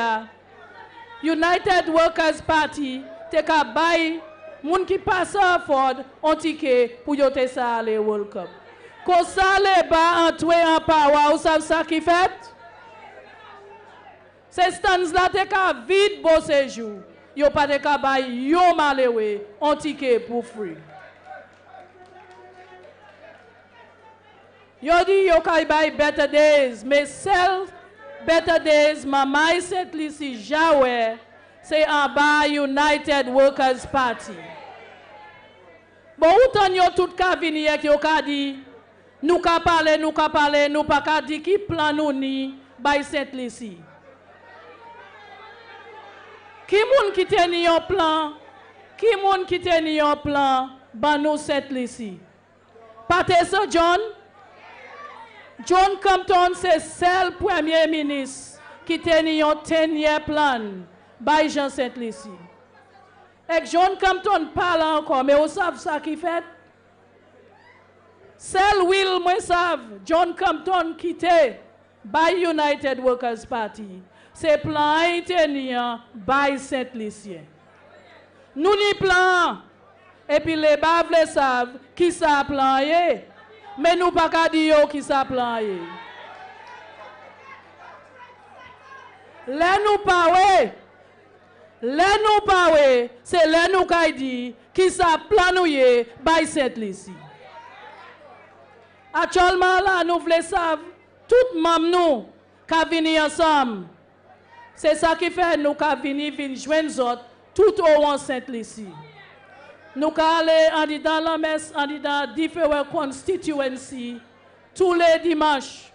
United Workers Party, te ka bay, moun ki passe afford, un ticket pour yo te sa ale World Cup. Ko sa le ba entwe en power, ou sav sa ki fait? Se stands la te ka vide beau séjour. Yo pas de ka bay yo malewe un ticket pour free. Yo di yo ka bay better days, mais celle better days mamay set lisi jawe c'est en bas United Workers Party. Bon outan yo tout ka vini ek yo ka di nous ka parler, nous pas ka di ki plan nou ni bay set lisi. Qui moun qui te ni yon plan? Qui moun qui te ni yon plan? Ban nou set lisi. Pate so John? John Compton c'est seul premier ministre qui te ni yon 10-year plan. Bay Jean set lisi. Et John Compton parle encore, mais vous savez ça qui fait? Seul will moi savent John Compton quitte by United Workers Party. C'est plan haïtien by Saint-Lucien. Nous ni plan. Et puis les baves savent qui ça plan yé. Mais nous pas qu'à dire qui ça plan yé. Les nous pas ouais. Les nous pas ouais. C'est les nous qui dit qui ça plan yé by Saint-Lucien. Actuellement là nous voulons savoir tout mam nous qui venir ensemble. C'est ça qui fait nous ka venir joindre zot tout au Saint-Lucie. Nous ka aller en dans la messe en dans différentes constituencies tous les dimanches.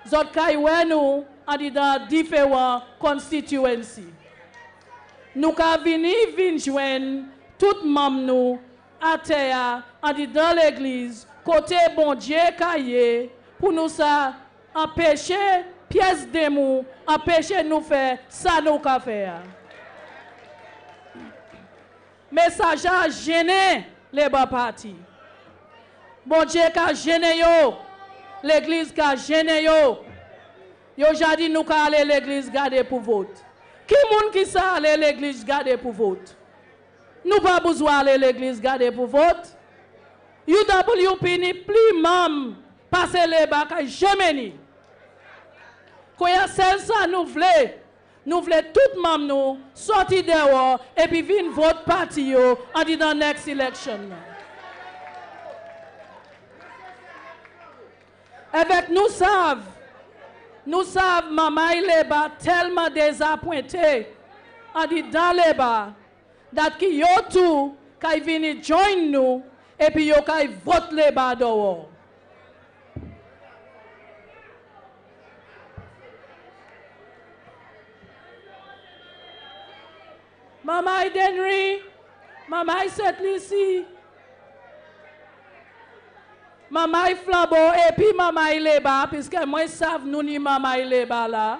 Zot ka ouais nous en dans différentes constituencies. Nous ka venir joindre tout membre nous à terre en dans l'église côté bon Dieu caillé pour nous ça empêcher pièce de mou, empêcher nous faire ça nous ka faire. Mais ça a gêné les bas partis. Bon Dieu ka gêné yo, l'église ka gêné yo. Yo jadi nous ka aller l'église garder pour vote. Qui moun qui ça aller l'église garder pour vote? Nous pas besoin aller l'église garder pour vote. UWP ni plus mam passer les bas ka jamais ni. Quand il y a celle ça nous voulons tout mam nous sortir dehors et puis venir vote parti yo en dit dans next election. Avec nous savent maman il est tellement désappointé en dit dans les bas dat ki yo tout kay vini join nous et puis yo kay vote les bas dehors. Maman Dennery, Maman Saint-Lucie, Maman Flambeau, et puis Maman Leba, puisque moi savent nous ni Maman Leba là.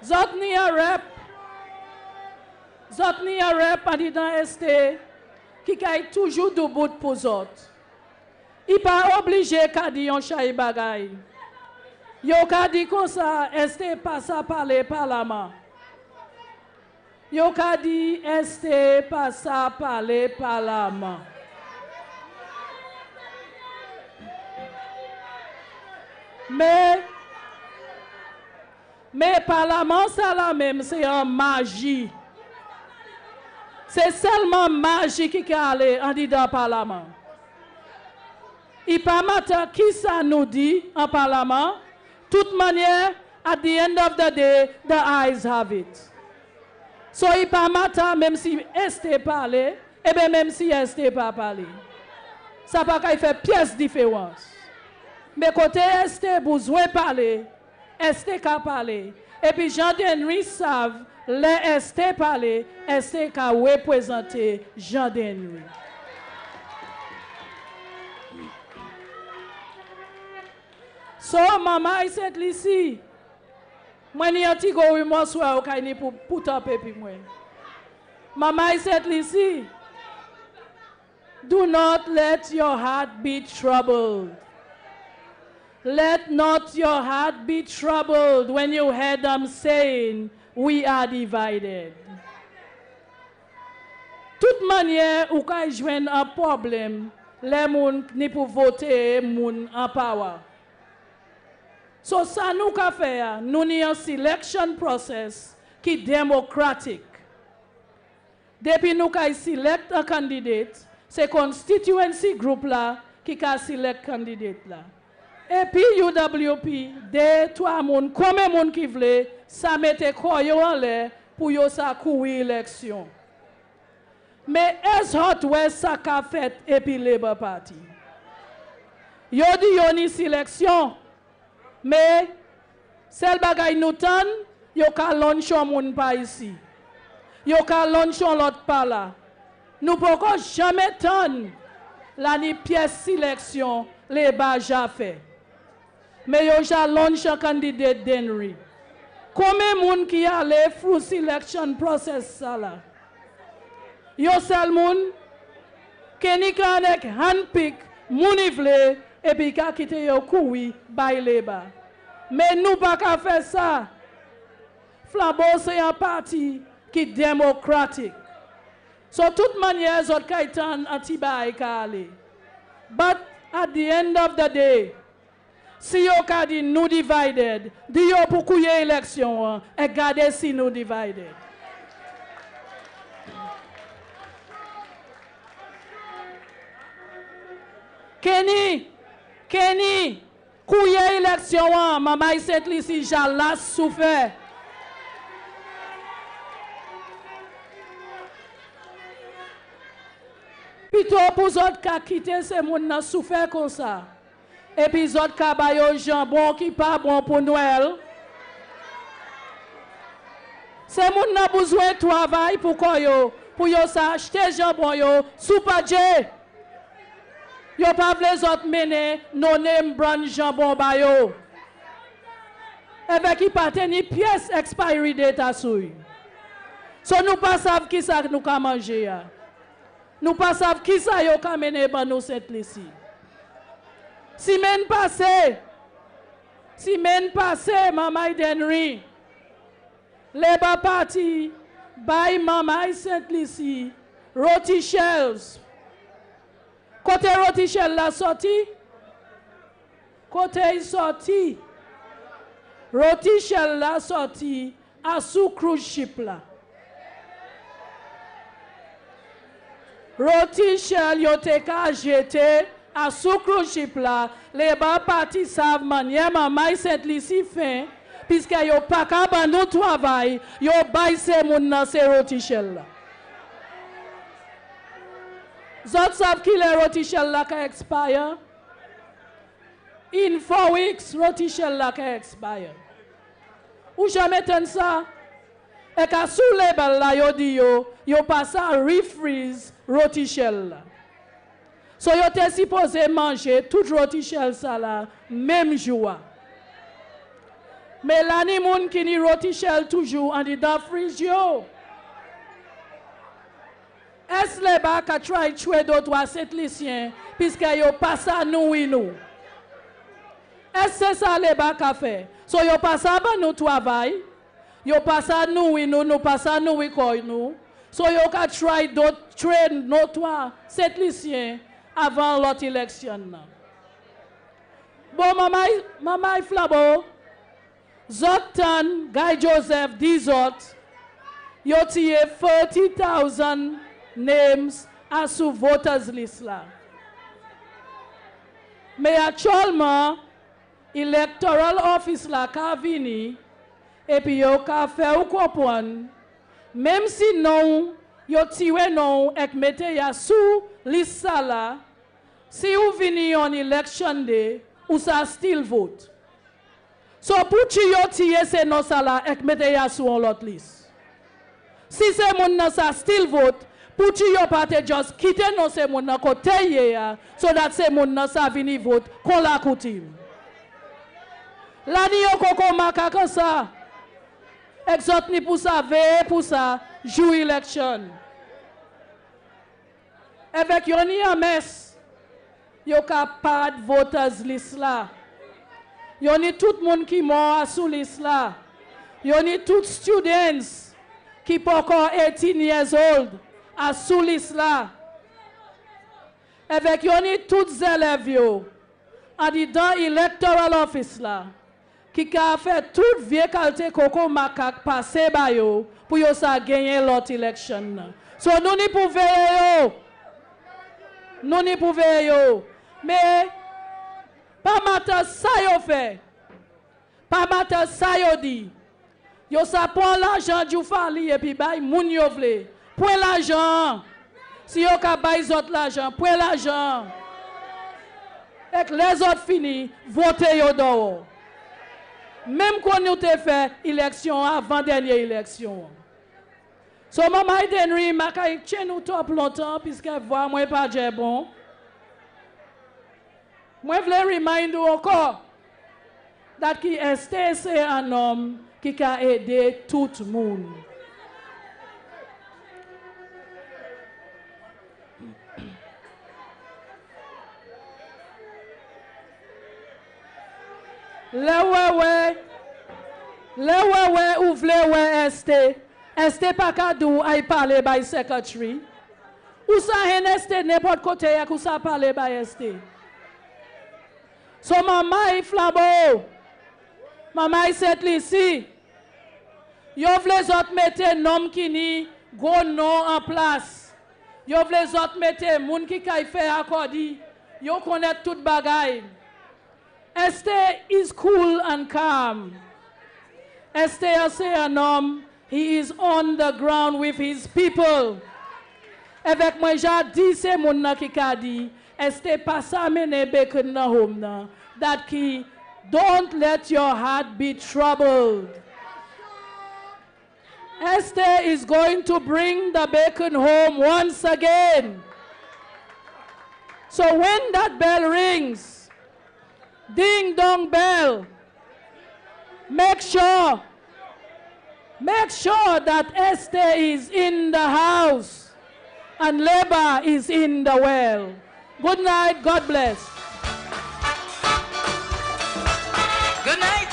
Zot ni a rep a dit dans ST qui kay toujours de bout pour zot. Il pas obligé qu'à dire yon chay bagay. Yo ka dit comme ça ST passe à parler parlement. Yo ka dit ST passe à parler parlement. Mais parlement ça la même c'est en magie. C'est seulement magie qui est allé en dit dans le parlement. Il pas matter qui ça nous dit en parlement. Toute manière, at the end of the day, the eyes have it. So il pas matter même si ST parle, et bien même si ST pas parler. Ça pas qu'il fait pièce différence. Mais côté ST besoin parler, ST ka parler. Et puis Jean Dennery savent les ST parler, ST ka représenter Jean Dennery. So maman Saint-Lucie, moi ni anti go moi soir ka ni pour put up et puis moi. Maman Saint-Lucie, do not let your heart be troubled. Let not your heart be troubled when you hear them saying, we are divided. Toute manière ou ka joindre un problème, les moun ni pour voter moun en power. So ça nous ka faire, nous ni un selection process qui démocratique. Depuis nous ka select un candidate, c'est constituency group là qui ka select candidate là. Et puis UWP, des trois moun, combien moun qui vle, ça mette quoi yo en l'air pour yo sa courir élection. Mais est-ce hot west ça ka fait et puis Labour Party? Yo di yo ni sélection, mais celle bagay nou tan, yo ka lanchon moun pa ici. Yo ka lanchon l'autre pa là. Nous pourquoi jamais tan la ni pièce sélection les baja fait. Mais yo challenge un candidat Dennery. Combien moun qui allé through selection process ça là? Yo seul moun Kenny Kanek handpick mouni vle et puis ka kite yo koui by Labour. Mais nous pas ka faire ça. Flambeau c'est un parti qui est démocratique. So toute manière zot kaitan anti-bay ka ale. But at the end of the day, si yo ka di nous divided, di yo pour kouye élection, et gade si nous divided. Kenny, kouye élection, maman Saint-Lucie, j'alla souffert. Plutôt pour autres qui quitté ces moun nan souffert comme ça. Et puis autres qui bayo jambon qui pas bon pour Noël. Ces moun nan besoin de travail pour quoi yo? Pour yo s'acheter jambon yo sous padje. Yo pas les autres mener non brand jambon bayo. Avec qui pas ni pièce expiry date à souille. So nous pas savent qui ça nous ka manger. Nous pas savons qui ça yo ka mené ban nous cette ici. Semaine passée, Maman Dennery, Labour Party, by Maman Saint-Lucie, roti shells. Côté roti shell la sorti, côté sorti, roti shell la sorti à sous cruise ship là. Roti shell yo te ka jeté à sous cruise ship là, les bas partis savent manière Maman Saint-Lucie fin, puisque yo pas ka ban nou travail, yo bay se moun nan se roti shell là. Zot savent qui les roti shell là ka expire? In 4 weeks, Rotichel la ka expire. Ou jamais ten ça? Et ka sous label la yo di yo passe à refreeze Rotichel la. So yo te supposé manger tout Rotichel ça là même jour. Mais l'année moun qui ni Rotichel toujours en dedans freeze yo. Est-ce les bas ka try tuer d'autres Saint-Lucien puisque yo passe à nous et nous. Est-ce que ça les bas ka fait? So yo passe à nous travail. Yo passe à nous et nous passe à nous et quoi nous. So yo ka try d'autres train notre Saint-Lucien avant l'autre élection. Bon maman Flabo Zotan Guy Joseph Dizot yo tiye 40,000 names à sous voters list là. Mais actuellement electoral office la ka vini et puis yo ka fait ou comprendre même si non yo tiwe non ek mette ya sous list là si ou vini on election day ou sa still vote. So pour ti yo tiye se non ça là ek mette ya sous on l'autre list. Si c'est moun nan sa still vote pour ti yo pas te just quitter non c'est moun nan côté ya so that c'est moun nan sa vini vote kon la coutume. La ni yo koko maka comme ça. Exot ni pour ça veille pour ça jou election. Avec yon ni en messe yo ka pad voters list là. Yon ni tout moun qui mort sous list là. Yon ni tout students qui pas encore 18 years old à sous list là. Avec yon ni tout élèves yo en dedans electoral office là. Qui a fait toute vieille qualité coco macaque passer ba yo pour yo sa gagner l'autre élection. So nous ni pour veiller yo. Nous ni pour veiller yo. Mais pas matin ça yo fait. Pas matin ça yo dit. Yo sa prend l'argent du fali et puis bay moun yo vle. Point l'argent. Si yo ka bay autres l'argent, point l'argent. Et les autres fini, votez yo dehors. Même quand nous avons fait élection avant dernière élection. So maman Dennery m'a tient nous top longtemps puisque voix moi pas déjà bon. Moi voulais reminder encore that qui est c'est un homme qui a aidé tout le monde. Le ou vle ouais ST pas kadou ay parler by secretary. Ou ça hen ST n'importe côté ya ou ça parler by ST. So maman Flabo. Maman Saint-Lucie. Yo vle zot mette nom ki ni go nom en place. Yo vle zot mette moun ki kay fait accordi. Yo connaît tout bagay. Esther is cool and calm. Esther c'est un homme, he is on the ground with his people. Avec moi j'ai dit c'est mon nan qui a dit, Esther pas ça mene bacon na home na. That key, don't let your heart be troubled. Esther is going to bring the bacon home once again. So when that bell rings, ding dong bell. Make sure that Esther is in the house and labor is in the well. Good night. God bless. Good night.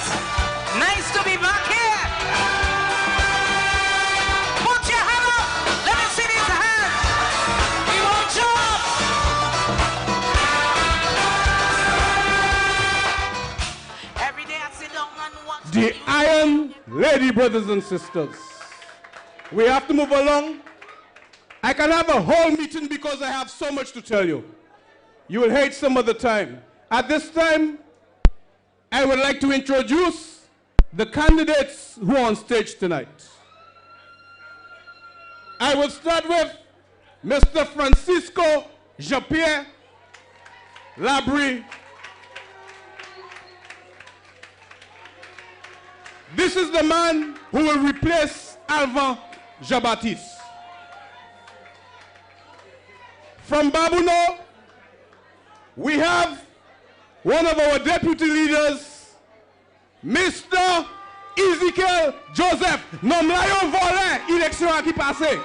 Nice to be back here. Put your hand up. Let me see these hands. We want jobs. Every day I sit down and watch The Iron Lady, brothers and sisters. We have to move along. I can have a whole meeting because I have so much to tell you. You will hate some other time. At this time, I would like to introduce the candidates who are on stage tonight. I will start with Mr. Francisco Jean-Pierre Labrie, This is the man who will replace Alvan Jean-Baptiste. From Babuno, we have one of our deputy leaders, Mr. Ezekiel Joseph. Nom la yo volé, élection a qui passe.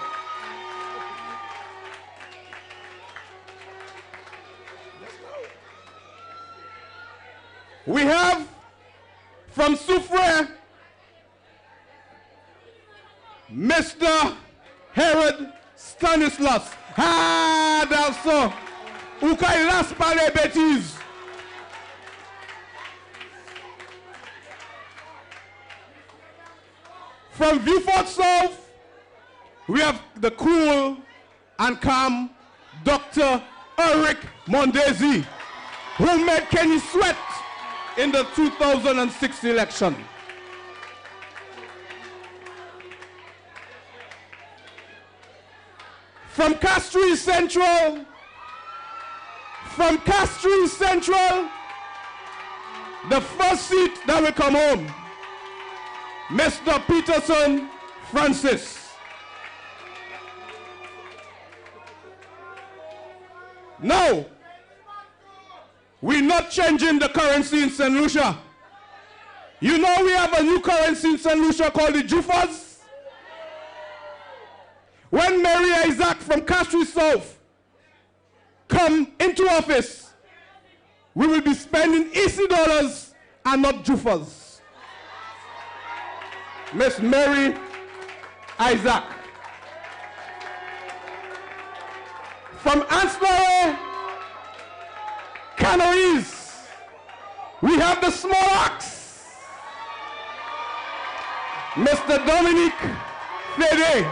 We have from Soufrière, Mr. Herod Stanislas. Ah, Dalson, ou kay las pa les bêtises. From Vieux-Fort South, we have the cool and calm Dr. Eric Mondesi, who made Kenny sweat in the 2006 election. From Castries Central, the first seat that will come home, Mr. Peterson Francis. No, we're not changing the currency in St. Lucia. You know we have a new currency in St. Lucia called the Jufas. When Mary Isaac from Castries South come into office, we will be spending EC dollars and not Jufas. Miss Mary Isaac. From Ansbury, Canaries, we have the small axe, Mr. Dominic Fede.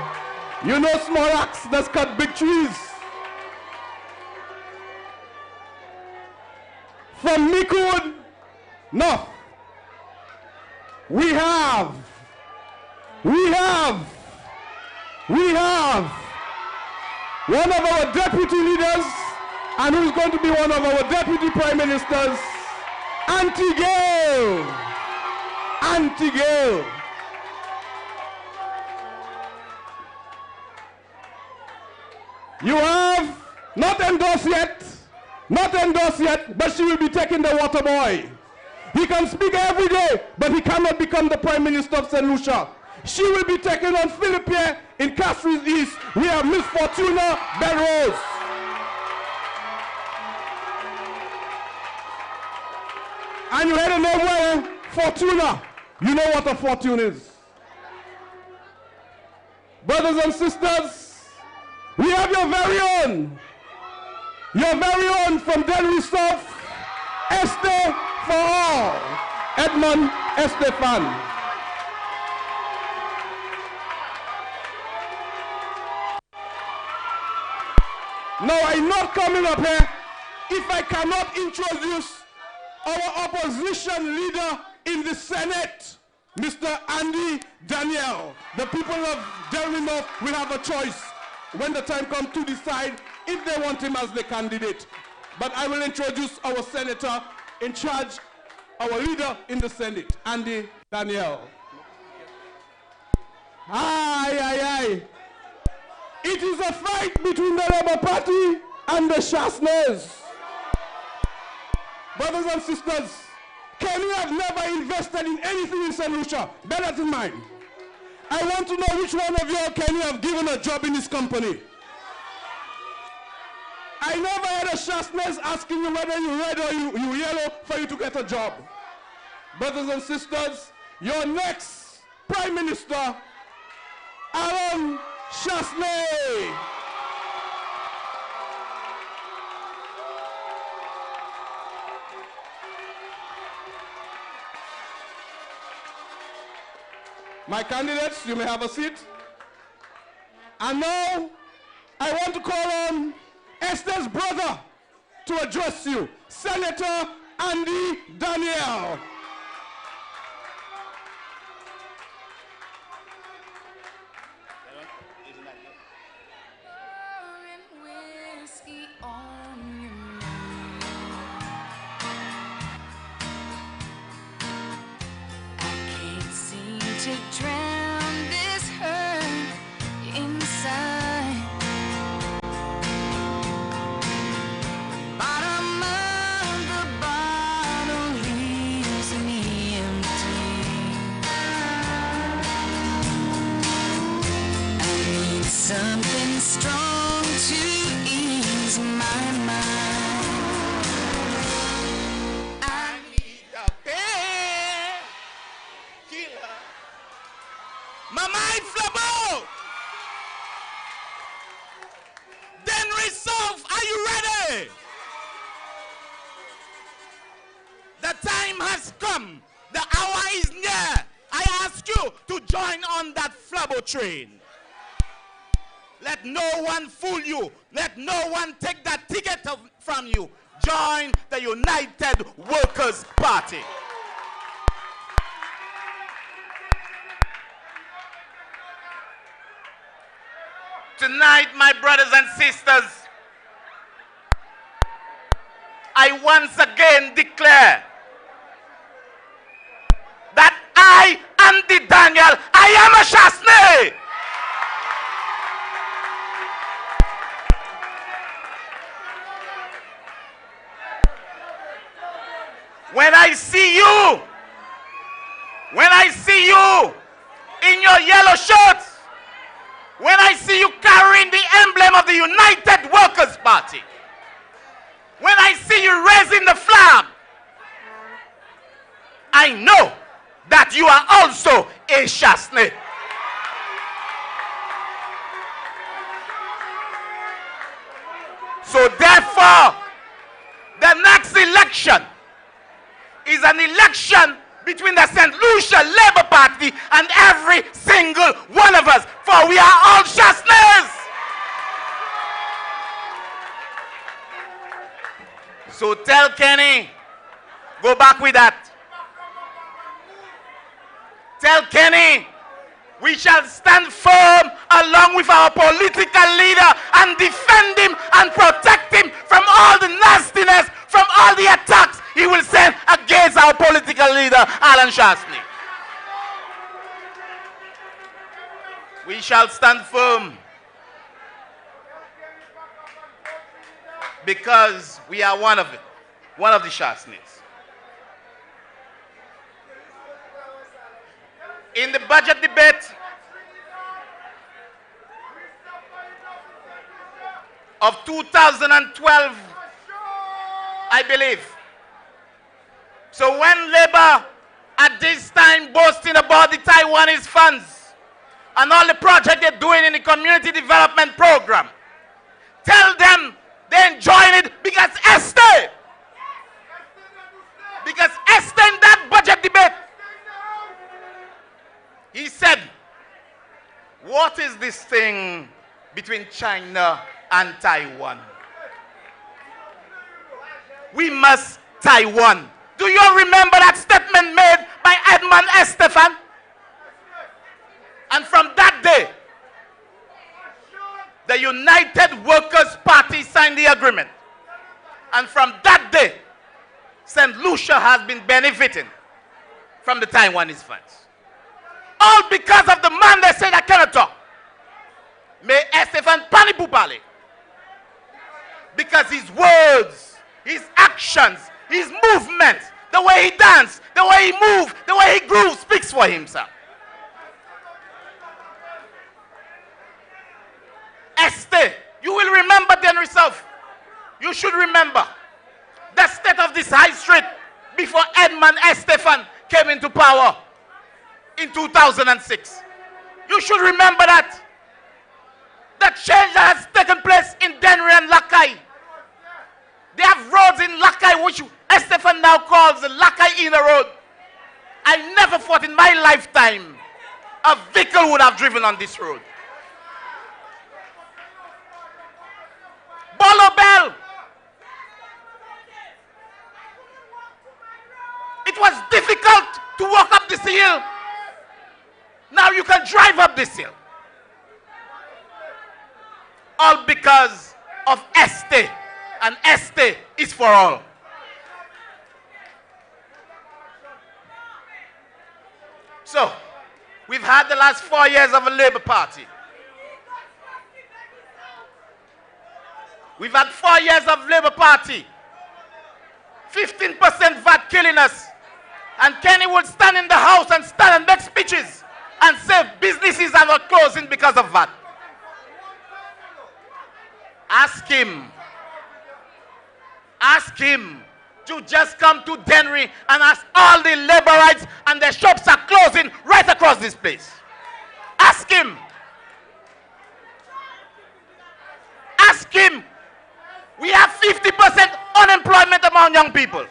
You know small axe that's cut big trees. From Mikwood North, we have one of our deputy leaders, and who's going to be one of our deputy prime ministers, Auntie Gail. You have not endorsed yet, but she will be taking the water boy. He can speak every day, but he cannot become the prime minister of St. Lucia. She will be taking on Philippe in Castries East. We have Miss Fortuna Belrose. And you heard the name well, Fortuna. You know what a fortune is. Brothers and sisters, we have your very own from Dennery South, Esther for all, Edmond Estefan. Now I'm not coming up here if I cannot introduce our opposition leader in the Senate, Mr. Andy Daniel. The people of Dennery North will have a choice when the time comes to decide if they want him as the candidate. But I will introduce our senator in charge, our leader in the Senate, Andy Daniel. Aye. It is a fight between the Labour Party and the Chasnays. Brothers and sisters, Kenny have never invested in anything in St. Lucia. Bear that in mind. I want to know which one of you Kenny have given a job in his company. I never had a Chasnays asking you whether you're red or you yellow for you to get a job. Brothers and sisters, your next Prime Minister, Alan Chasnay. My candidates, you may have a seat. And now, I want to call on Esther's brother to address you, Senator Andy Daniel. Can't see to drown this hurt inside. Bottom of the bottle leaves me empty. I need something strong to ease my mind. I need a painkiller. My mind flabo. Dennery South, are you ready? The time has come. The hour is near. I ask you to join on that flabo train. Let no one fool you. Let no one take that ticket from you. Join the United Workers' Party. Tonight, my brothers and sisters, I once again declare that I, Andy Daniel, I am a Shasney. When I see you in your yellow shirts, when I see you carrying the emblem of the United Workers' Party, when I see you raising the flag, I know that you are also a Shasney. So therefore, the next election is an election between the St. Lucia Labour Party and every single one of us, for we are all Shasneys. So tell Kenny, go back with that. Tell Kenny, we shall stand firm along with our political leader and defend him and protect him from all the nastiness, from all the attacks he will send against our political leader, Alan Shasney. We shall stand firm because we are one of the Shasneys. In the budget debate of 2012, I believe. So when Labour at this time boasting about the Taiwanese funds and all the projects they're doing in the community development program, tell them they join it because Esther in that budget debate, he said, what is this thing between China and Taiwan? We must Taiwan. Do you remember that statement made by Edmund Estefan? And from that day, the United Workers' Party signed the agreement. And from that day, St. Lucia has been benefiting from the Taiwanese funds. All because of the man they said I cannot talk. May Estefan Panipupale. Because his words, his actions, his movement, the way he danced, the way he moved, the way he grew speaks for himself. Esther, you will remember Dennery South. You should remember the state of this high street before Edmund Estefan came into power in 2006. You should remember that. The change that has taken place in Dennery and Lakai. They have roads in Lakai which Estefan now calls the Lakai Inner Road. I never thought in my lifetime a vehicle would have driven on this road. Bolo Bell. It was difficult to walk up this hill. Now you can drive up this hill. All because of Este. And Este is for all. So, we've had the last 4 years of a Labour Party. We've had 4 years of Labour Party. 15% VAT killing us. And Kenny would stand in the house and stand and make speeches and say businesses are not closing because of VAT. Ask him to just come to Dennery and ask all the laborites and their shops are closing right across this place. Ask him. Ask him. We have 50% unemployment among young people.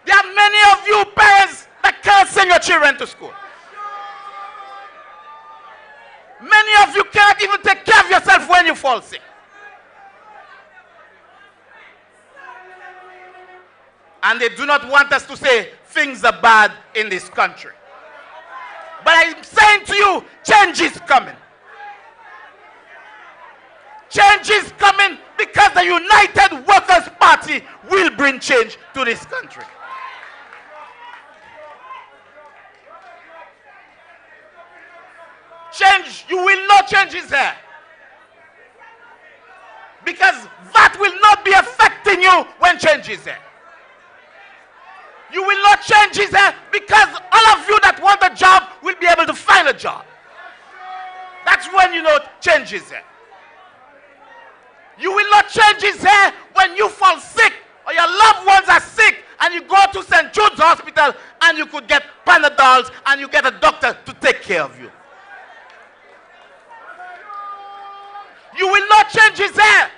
There are many of you parents that can't send your children to school. Many of you can't even take care of yourself when you fall sick. And they do not want us to say things are bad in this country. But I'm saying to you, change is coming. Change is coming because the United Workers' Party will bring change to this country. Change, you will not change his hair. Because that will not be affecting you when change is there. You will not change his hair because all of you that want a job will be able to find a job. That's when you know change is there. You will not change his hair when you fall sick or your loved ones are sick and you go to St. Jude's Hospital and you could get Panadols and you get a doctor to take care of you. You will not change his hair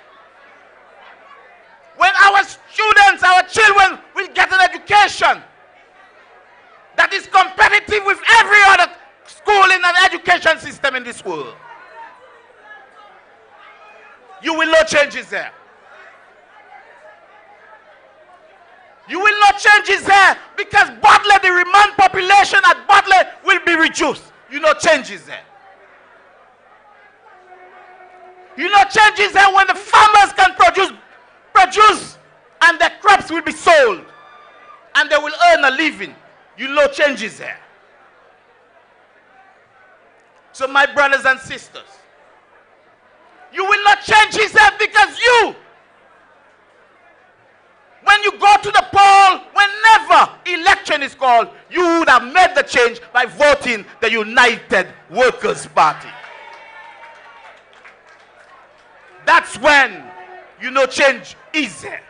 when our students, our children will get an education that is competitive with every other school in an education system in this world. You will not change his hair. You will not change his hair because Butler, the remand population at Butler will be reduced. You will not change his hair. You will not change his hair when the farmers can produce and their crops will be sold and they will earn a living. You will not change his hair. So my brothers and sisters, you will not change his hair because you, when you go to the poll, whenever election is called, you would have made the change by voting the United Workers' Party. That's when you know change is there.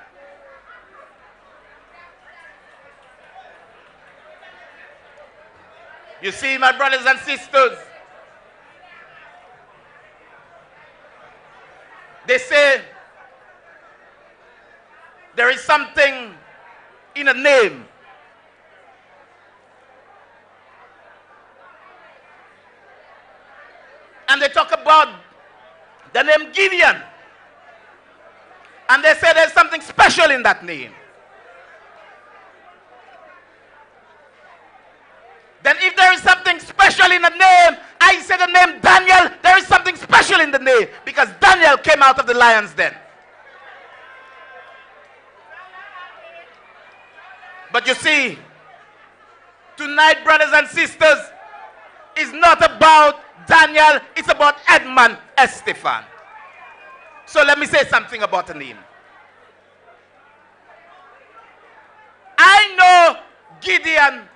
You see, my brothers and sisters, they say there is something in a name. And they talk about the name Gideon. And they say there's something special in that name. Then if there is something special in the name, I say the name Daniel, there is something special in the name because Daniel came out of the lion's den. But you see, tonight, brothers and sisters, is not about Daniel, it's about Edmund Estefan. So let me say something about the name. I know Gideon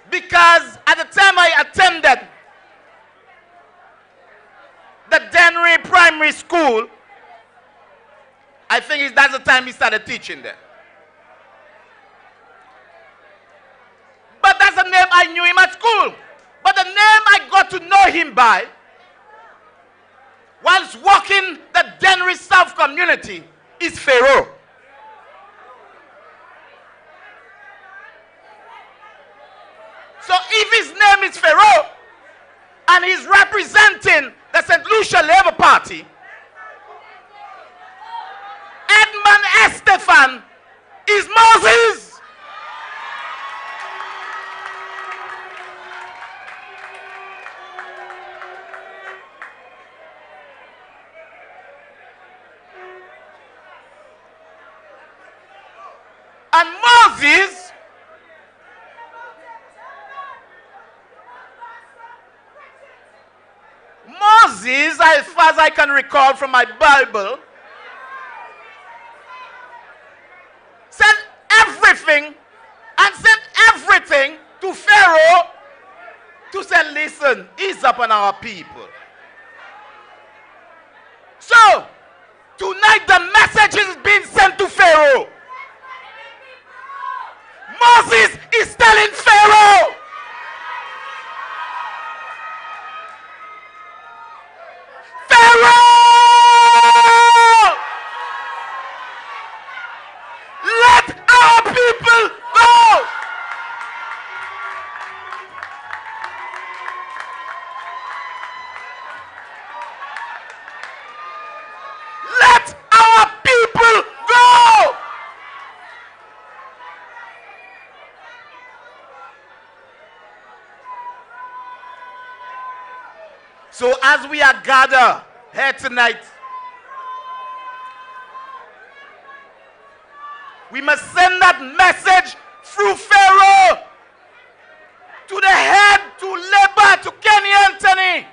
because at the time I attended the Dennery Primary School, I think that's the time he started teaching there. But that's the name I knew him at school. But the name I got to know him by, whilst walking the Dennery South community, is Pharaoh. So if his name is Pharaoh, and he's representing the St. Lucia Labour Party, Edmund Estefan is Moses. And Moses I can recall from my Bible, sent everything and sent everything to Pharaoh to say, listen, ease up on our people. So, tonight the message is being sent to Pharaoh. Moses is telling Pharaoh, let our people go. Let our people go. So as we are gathered here tonight, we must send that message through Pharaoh to the head, to Labour, to Kenny Anthony.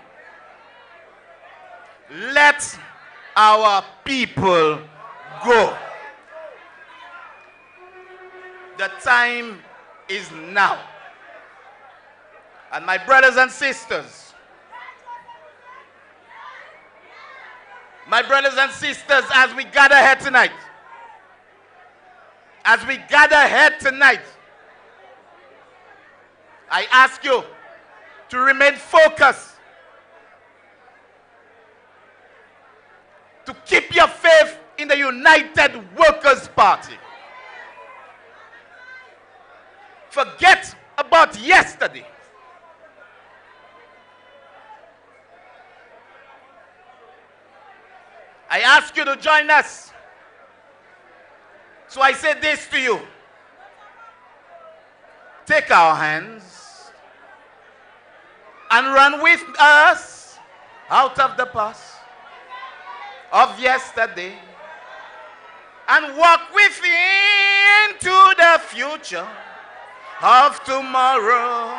Let our people go. The time is now. And my brothers and sisters, as we gather here tonight, I ask you to remain focused, to keep your faith in the United Workers' Party. Forget about yesterday. I ask you to join us. So I say this to you. Take our hands and run with us out of the past of yesterday and walk with me into the future of tomorrow.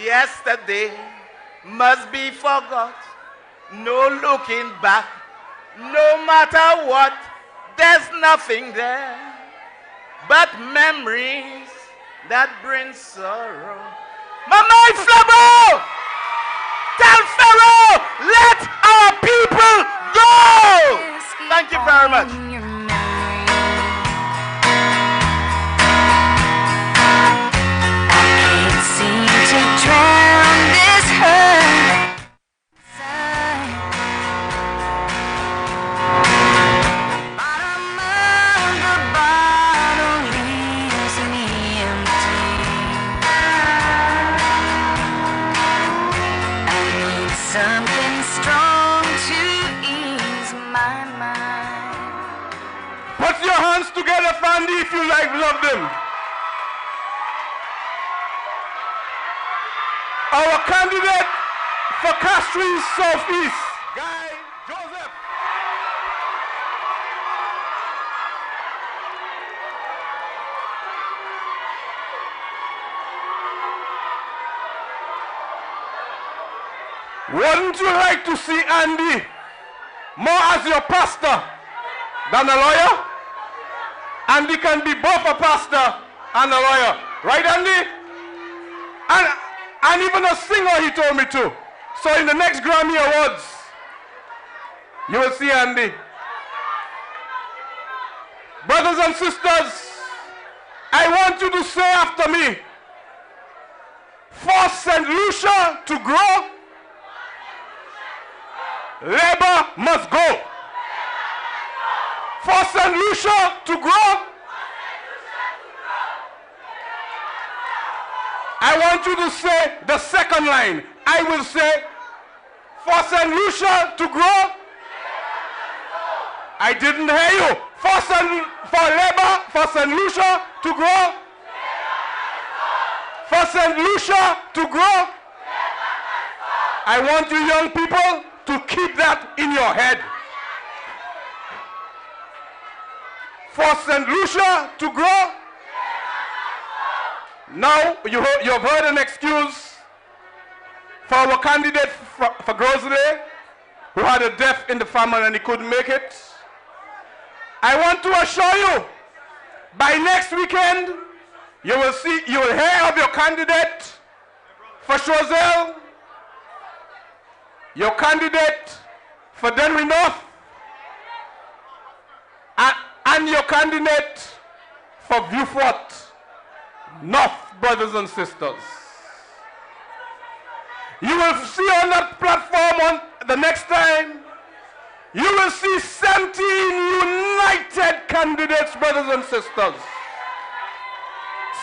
Yesterday must be forgot. No looking back. No matter what, there's nothing there but memories that bring sorrow. Mama Flabo! Tell Pharaoh, let our people go! Thank you very much. Together, Fandy, if you like, love them. Our candidate for Castries Southeast, Guy Joseph. Wouldn't you like to see Andy more as your pastor than a lawyer? Andy can be both a pastor and a lawyer. Right, Andy? And even a singer, he told me to. So in the next Grammy Awards, you will see Andy. Brothers and sisters, I want you to say after me, for St. Lucia to grow, Labour must go. For St. Lucia to grow, I want you to say the second line. I will say, for St. Lucia to grow, I didn't hear you. For Labour, for St. Lucia to grow, for St. Lucia to grow, I want you young people to keep that in your head. For St. Lucia to grow. Now you have heard an excuse for our candidate for Grosley, who had a death in the family and he couldn't make it. I want to assure you, by next weekend, you will hear of your candidate for Choiseul, your candidate for Dennery North, and your candidate for Beaufort North, brothers and sisters. You will see on that platform on the next time, you will see 17 united candidates, brothers and sisters.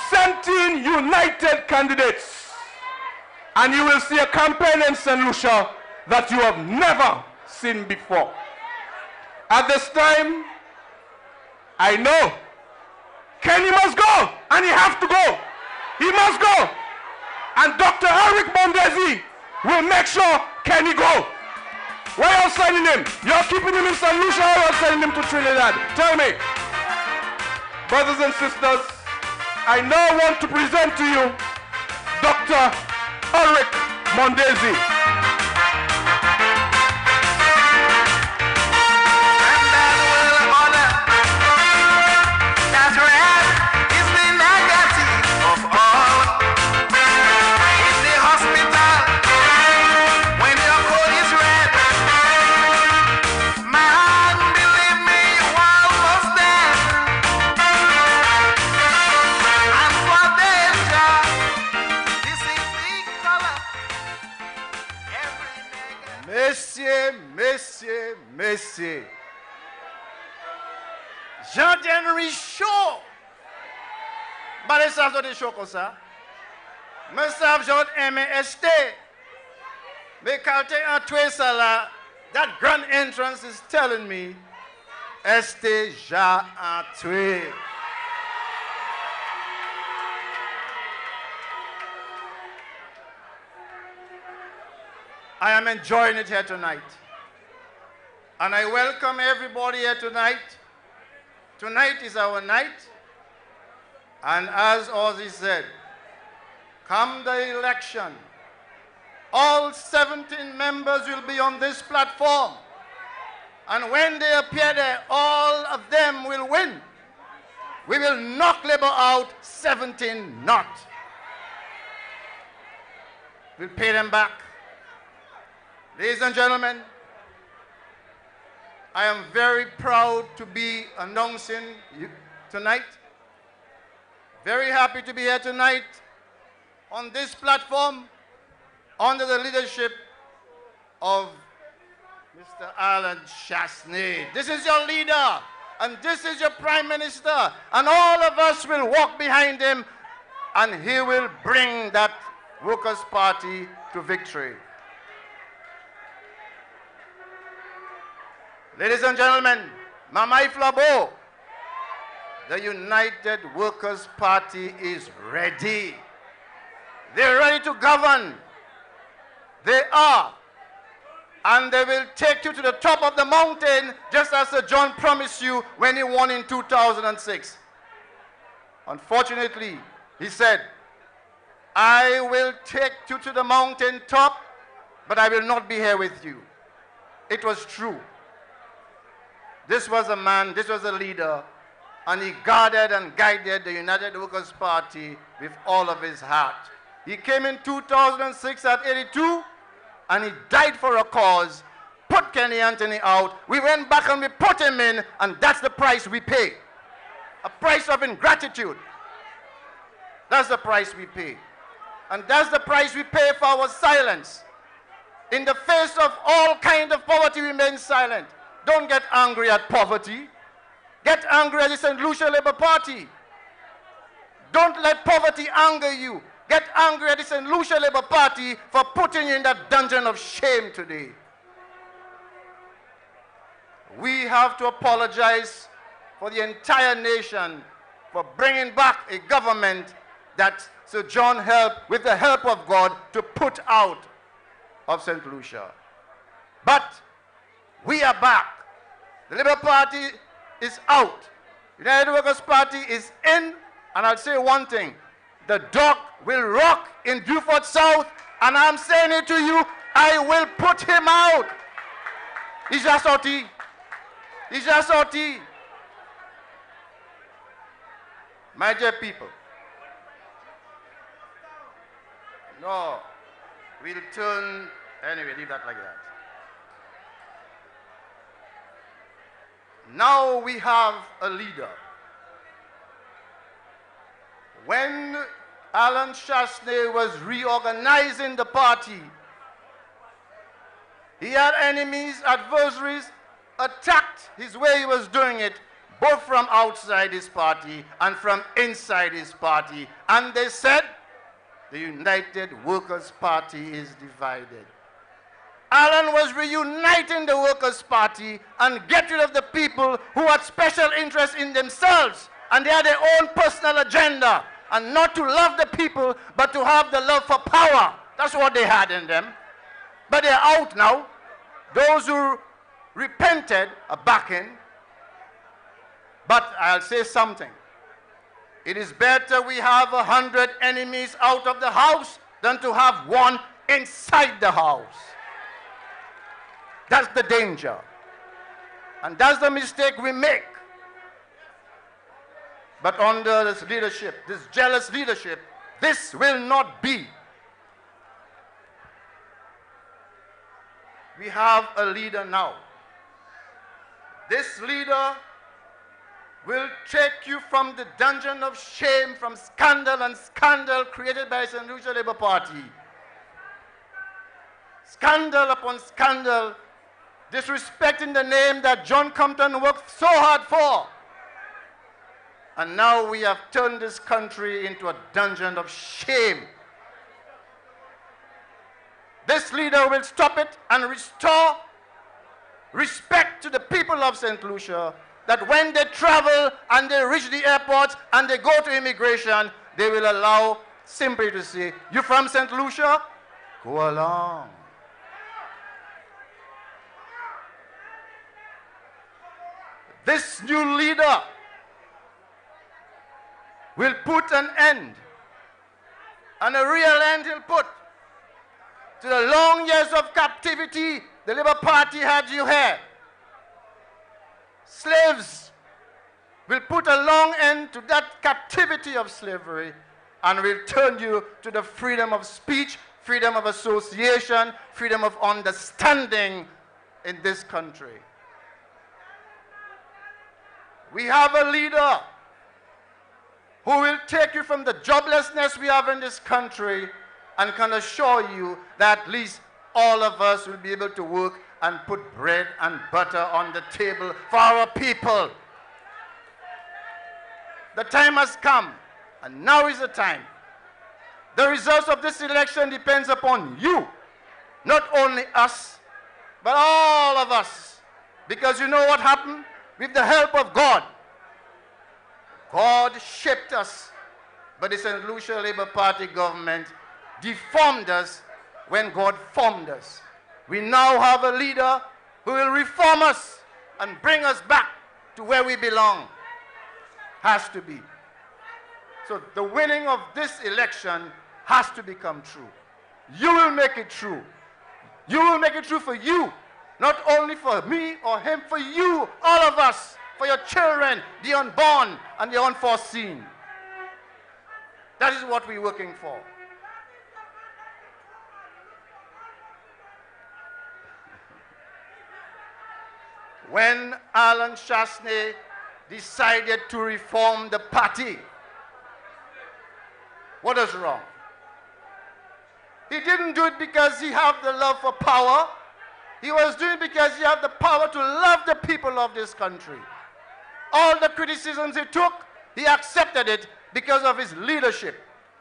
17 united candidates. And you will see a campaign in St. Lucia that you have never seen before. At this time, I know Kenny must go, and he has to go. He must go. And Dr. Eric Mondesi will make sure Kenny go. Why are you sending him? You're keeping him in St. Lucia or you're sending him to Trinidad? Tell me. Brothers and sisters, I now want to present to you Dr. Eric Mondesi. Messieurs, Jean Dennery chaud. Bah les savent des chaud comme ça. Me savent Jean aimé ST. Mais quand tu entres ça là, that grand entrance is telling me ST ja entré. I am enjoying it here tonight. And I welcome everybody here tonight. Tonight is our night. And as Ozzy said, come the election, all 17 members will be on this platform. And when they appear there, all of them will win. We will knock Labour out 17 not. We'll pay them back. Ladies and gentlemen, I am very proud to be announcing tonight. Very happy to be here tonight on this platform under the leadership of Mr. Alan Chasney. This is your leader and this is your Prime Minister, and all of us will walk behind him and he will bring that Workers' Party to victory. Ladies and gentlemen, Mamai Flabo, the United Workers' Party is ready. They're ready to govern. They are. And they will take you to the top of the mountain, just as Sir John promised you when he won in 2006. Unfortunately, he said, I will take you to the mountain top, but I will not be here with you. It was true. This was a man, this was a leader, and he guarded and guided the United Workers' Party with all of his heart. He came in 2006 at 82, and he died for a cause, put Kenny Anthony out. We went back and we put him in, and that's the price we pay. A price of ingratitude. That's the price we pay. And that's the price we pay for our silence. In the face of all kinds of poverty, we remain silent. Don't get angry at poverty. Get angry at the St. Lucia Labour Party. Don't let poverty anger you. Get angry at the St. Lucia Labour Party for putting you in that dungeon of shame today. We have to apologize for the entire nation for bringing back a government that Sir John helped, with the help of God, to put out of St. Lucia. But we are back. The Labour Party is out. The United Workers' Party is in, and I'll say one thing. The dog will rock in Beaufort South, And I'm saying it to you, I will put him out. He's just sorti. He's just sorti. My dear people. No. We'll turn, anyway, leave that like that. Now we have a leader. When Alan Chasney was reorganizing the party, he had enemies, adversaries, attacked his way he was doing it, both from outside his party and from inside his party. And they said, the United Workers' Party is divided. Alan was reuniting the Workers' Party and get rid of the people who had special interest in themselves and they had their own personal agenda, and not to love the people but to have the love for power. That's what they had in them. But they're out now. Those who repented are back in. But I'll say something. It is better we have 100 enemies out of the house than to have one inside the house. That's the danger. And that's the mistake we make. But under this leadership, this jealous leadership, this will not be. We have a leader now. This leader will take you from the dungeon of shame, from scandal and scandal created by the St. Lucia Labour Party. Scandal upon scandal, disrespecting the name that John Compton worked so hard for. And now we have turned this country into a dungeon of shame. This leader will stop it and restore respect to the people of St. Lucia, that when they travel and they reach the airport and they go to immigration, they will allow simply to say, "You from St. Lucia? Go along." This new leader will put an end, and a real end he'll put, to the long years of captivity the Labour Party had you here. Slaves will put a long end to that captivity of slavery and will turn you to the freedom of speech, freedom of association, freedom of understanding in this country. We have a leader who will take you from the joblessness we have in this country and can assure you that at least all of us will be able to work and put bread and butter on the table for our people. The time has come, and now is the time. The results of this election depends upon you, not only us, but all of us. Because you know what happened? With the help of God, God shaped us, but the St. Lucia Labour Party government deformed us when God formed us. We now have a leader who will reform us and bring us back to where we belong. Has to be. So the winning of this election has to become true. You will make it true. You will make it true for you. Not only for me or him, for you, all of us, for your children, the unborn and the unforeseen. That is what we're working for. When Alan Chasney decided to reform the party, what is wrong? He didn't do it because he had the love for power. He was doing it because he had the power to love the people of this country. All the criticisms he took, he accepted it because of his leadership.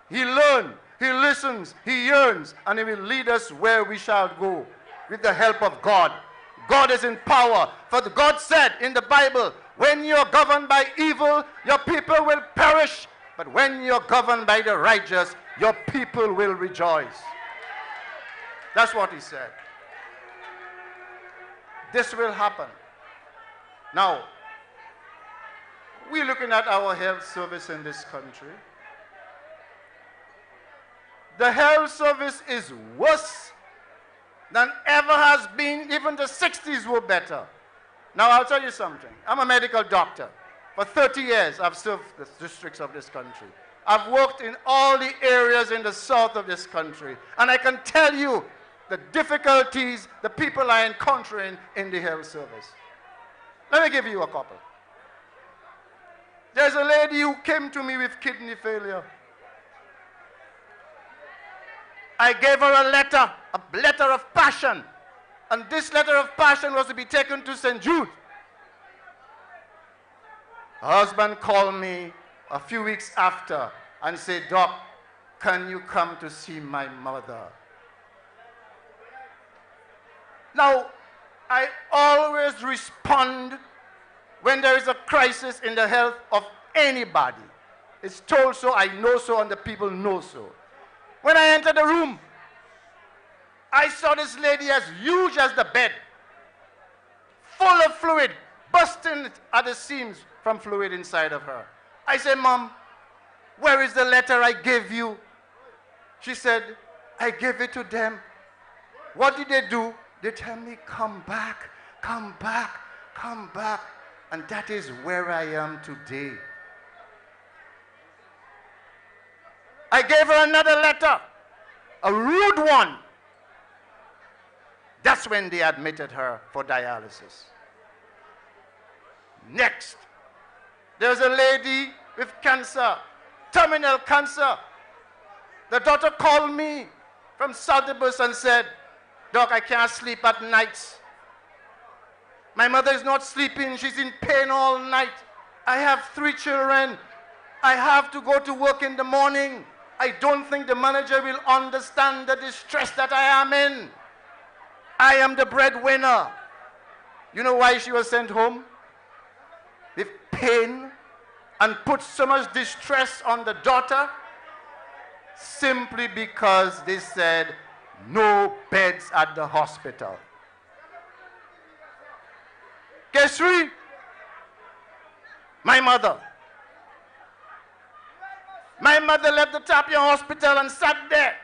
He learned, he listens, he yearns, and he will lead us where we shall go with the help of God. God is in power. For God said in the Bible, when you're governed by evil, your people will perish. But when you're governed by the righteous, your people will rejoice. That's what he said. This will happen. Now, we're looking at our health service in this country. The health service is worse than ever has been. Even the 60s were better. Now, I'll tell you something. I'm a medical doctor. For 30 years, I've served the districts of this country. I've worked in all the areas in the south of this country. And I can tell you the difficulties the people are encountering in the health service. Let me give you a couple. There's a lady who came to me with kidney failure. I gave her a letter of passion. And this letter of passion was to be taken to St. Jude. Her husband called me a few weeks after and said, Doc, can you come to see my mother? Now, I always respond when there is a crisis in the health of anybody. It's told so, I know so, and the people know so. When I entered the room, I saw this lady as huge as the bed, full of fluid, busting at the seams from fluid inside of her. I said, Mom, where is the letter I gave you? She said, I gave it to them. What did they do? They tell me, come back, come back, come back. And that is where I am today. I gave her another letter, a rude one. That's when they admitted her for dialysis. Next, there's a lady with cancer, terminal cancer. The doctor called me from Saltibus and said, Doc, I can't sleep at nights. My mother is not sleeping. She's in pain all night. I have 3 children. I have to go to work in the morning. I don't think the manager will understand the distress that I am in. I am the breadwinner. You know why she was sent home? With pain and put so much distress on the daughter? Simply because they said no beds at the hospital. Case 3, my mother. My mother left the Tapia hospital and sat there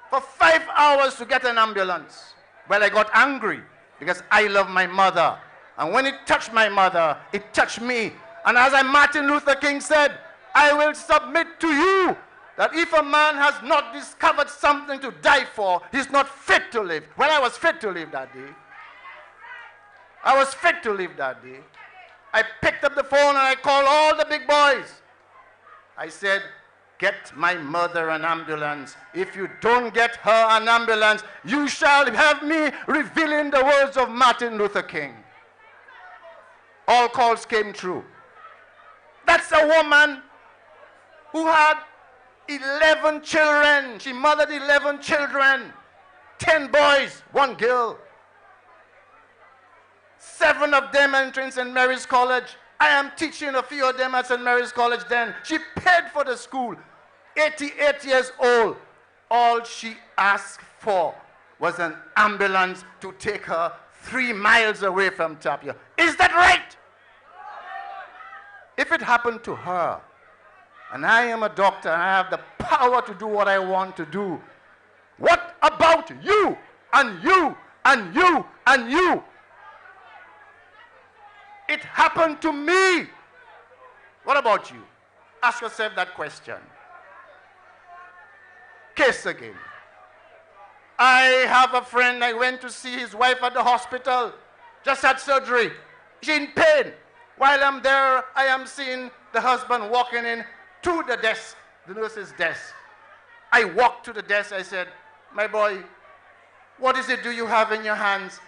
for 5 hours to get an ambulance. Well, I got angry because I love my mother. And when it touched my mother, it touched me. And as Martin Luther King said, I will submit to you that if a man has not discovered something to die for, he's not fit to live. Well, I was fit to live that day. I was fit to live that day. I picked up the phone and I called all the big boys. I said, get my mother an ambulance. If you don't get her an ambulance, you shall have me revealing the words of Martin Luther King. All calls came true. That's a woman who had 11 children. She mothered 11 children. 10 boys, 1 girl. 7 of them entering St. Mary's College. I am teaching a few of them at St. Mary's College then. She paid for the school. 88 years old. All she asked for was an ambulance to take her 3 miles away from Tapia. Is that right? If it happened to her, and I am a doctor and I have the power to do what I want to do, what about you and you and you and you? It happened to me. What about you? Ask yourself that question. Case again. I have a friend, I went to see his wife at the hospital, just had surgery. She's in pain. While I'm there, I am seeing the husband walking in to the desk, the nurse's desk. I walked to the desk, I said, my boy, what is it do you have in your hands?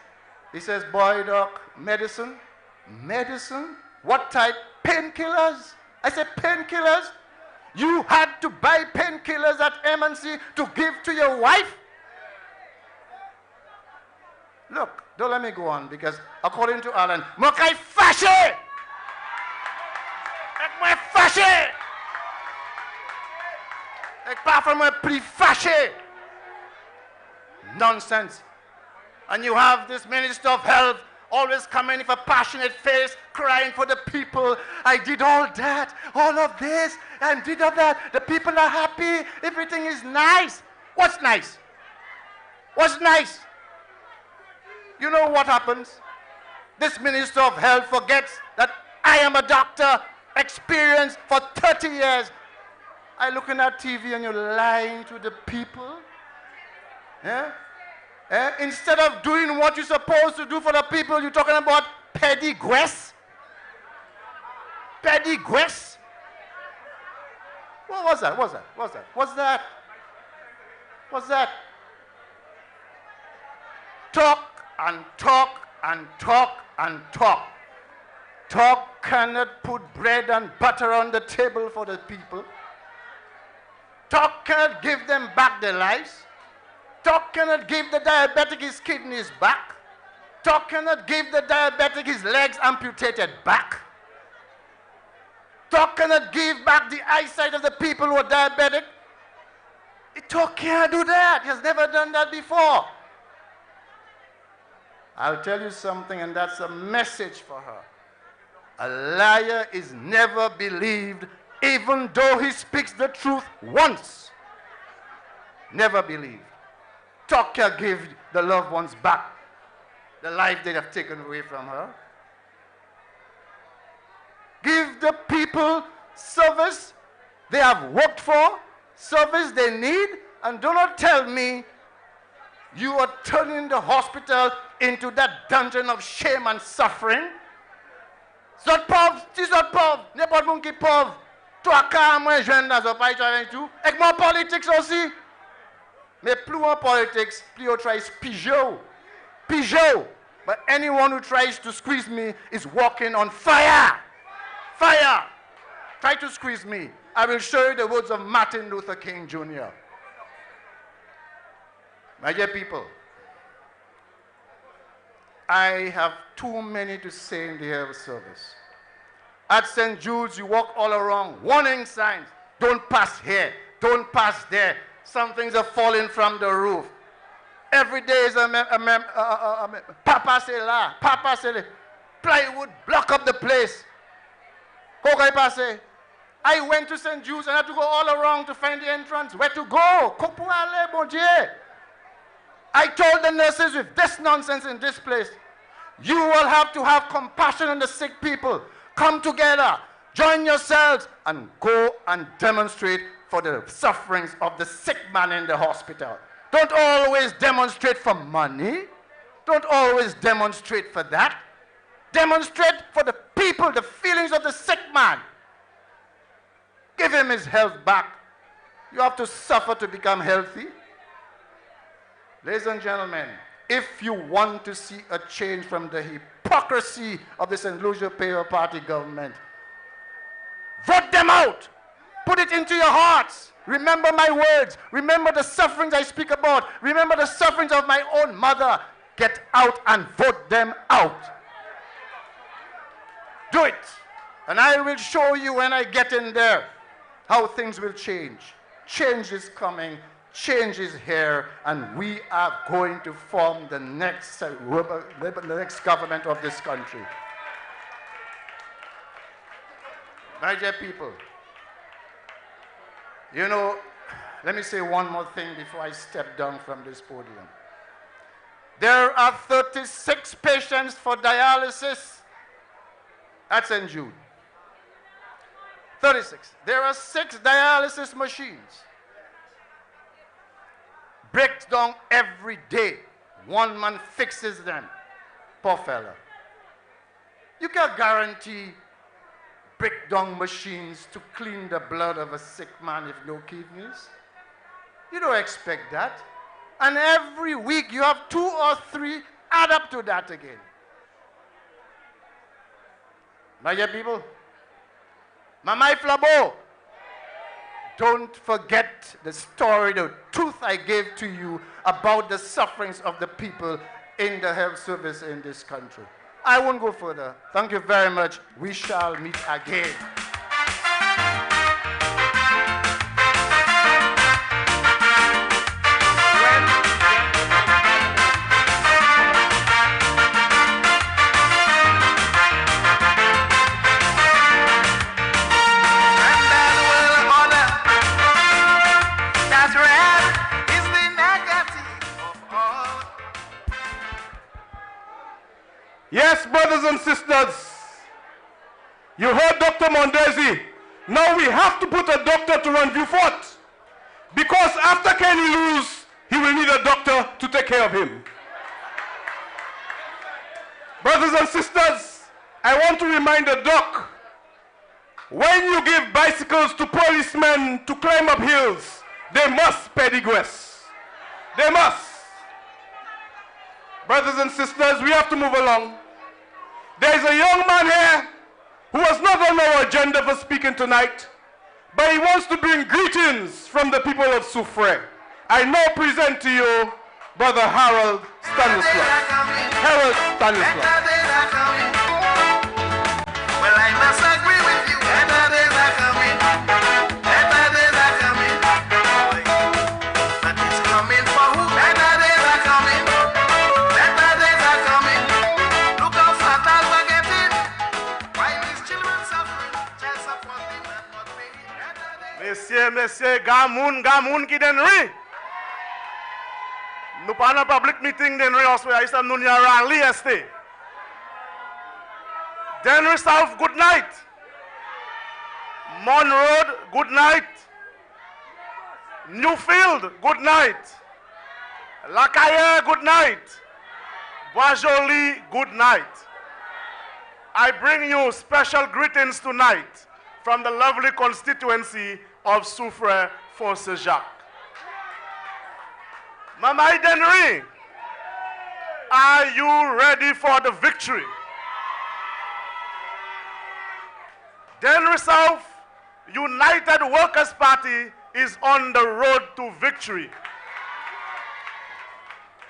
He says, boy, doc, medicine. Medicine? What type? Painkillers. I said, painkillers? You had to buy painkillers at M&C to give to your wife? Look, don't let me go on because according to Alan, Mokai Fashe! My Fashe! Apart from a pre-Fashe! Nonsense. And you have this Minister of Health always coming with a passionate face, crying for the people. I did all that, all of this, and did all that. The people are happy. Everything is nice. What's nice? What's nice? You know what happens? This Minister of Health forgets that I am a doctor, experienced for 30 years. I looking at TV and you're lying to the people. Yeah? Instead of doing what you're supposed to do for the people, you're talking about pedigress. Pedigress. What was that? What's that? What's that? What's that? What's that? Talk and talk and talk and talk. Talk cannot put bread and butter on the table for the people. Talk cannot give them back their lives. Talk cannot give the diabetic his kidneys back. Talk cannot give the diabetic his legs amputated back. Talk cannot give back the eyesight of the people who are diabetic. Talk can't do that. He has never done that before. I'll tell you something, and that's a message for her. A liar is never believed, even though he speaks the truth once. Never believed. Talk can give the loved ones back the life they have taken away from her. Give the people service they have worked for, service they need, and do not tell me you are turning the hospital into that dungeon of shame and suffering. Zot pauvre, si zot pauvre, n'importe moun ki pauvre, toi ka moins jeune dans un pays avec tout, avec mon politics aussi. Mais plus en politics, plus on tries Peugeot. Peugeot. But anyone who tries to squeeze me is walking on fire. Fire. Try to squeeze me. I will show you the words of Martin Luther King Jr. My dear people, I have too many to say in the health service. At St. Jude's, you walk all around, warning signs. Don't pass here. Don't pass there. Some things are falling from the roof. Every day is Papa c'est là, Papa c'est là. Plywood block up the place. I went to St. Jude's and I had to go all around to find the entrance. Where to go? I told the nurses, with this nonsense in this place, you will have to have compassion on the sick people. Come together, join yourselves, and go and demonstrate for the sufferings of the sick man in the hospital. Don't always demonstrate for money. Don't always demonstrate for that. Demonstrate for the people, the feelings of the sick man. Give him his health back. You have to suffer to become healthy. Ladies and gentlemen, if you want to see a change from the hypocrisy of the St. UWP Party government, vote them out. Put it into your hearts. Remember my words. Remember the sufferings I speak about. Remember the sufferings of my own mother. Get out and vote them out. Do it. And I will show you when I get in there how things will change. Change is coming. Change is here. And we are going to form the next government of this country. My dear people, you know, let me say one more thing before I step down from this podium. There are 36 patients for dialysis at St. Jude. 36. There are 6 dialysis machines. Breaks down every day. One man fixes them. Poor fella. You can guarantee breakdown machines to clean the blood of a sick man with no kidneys? You don't expect that. And every week you have 2 or 3 add up to that again. My dear people, Mamai Flabo, don't forget the story, the truth I gave to you about the sufferings of the people in the health service in this country. I won't go further. Thank you very much. We shall meet again. That's right. Is You heard Dr. Mondesi. Now we have to put a doctor to run Beaufort. Because after Kenny lose, he will need a doctor to take care of him. Brothers and sisters, I want to remind the doc, when you give bicycles to policemen to climb up hills, they must pay digress. They must. Brothers and sisters, we have to move along. There is a young man here who was not on our agenda for speaking tonight, but he wants to bring greetings from the people of Soufrière. I now present to you Brother Harold Stanislaus. Harold Stanislaus. Well, I must agree with you. Better days are coming. Better days are coming. But it's coming for who? Better days are coming. Better days are coming. Look how fat we're getting. Why these children suffering? Child support them not paying. Messieurs, Gamoun qui Dennery. Nous parlons public meeting Dennery also. I said nous n'y a rally yesterday. Dennery South, good night. Mon Road, good night. Newfield, good night. La Caille, good night. Bois-Joli, good night. I bring you special greetings tonight from the lovely constituency of Soufrière Fort Saint-Jacques. Mama Dennery, are you ready for the victory? Dennery South United Workers' Party is on the road to victory.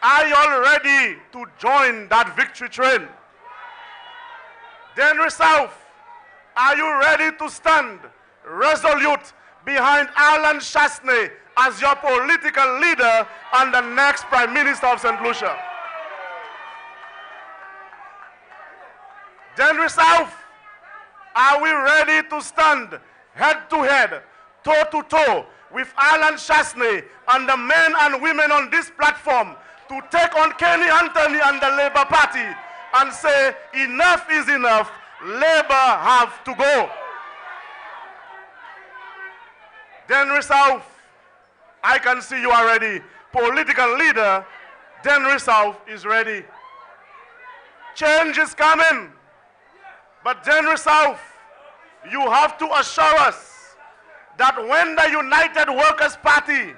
Are you all ready to join that victory train? Dennery South, are you ready to stand resolute behind Alan Chasney as your political leader and the next Prime Minister of St. Lucia? Dennery South, are we ready to stand head to head, toe to toe with Alan Chasney and the men and women on this platform to take on Kenny Anthony and the Labour Party and say enough is enough, Labour have to go? Dennery South, I can see you are ready. Political leader, Dennery South is ready. Change is coming. But Dennery South, you have to assure us that when the United Workers' Party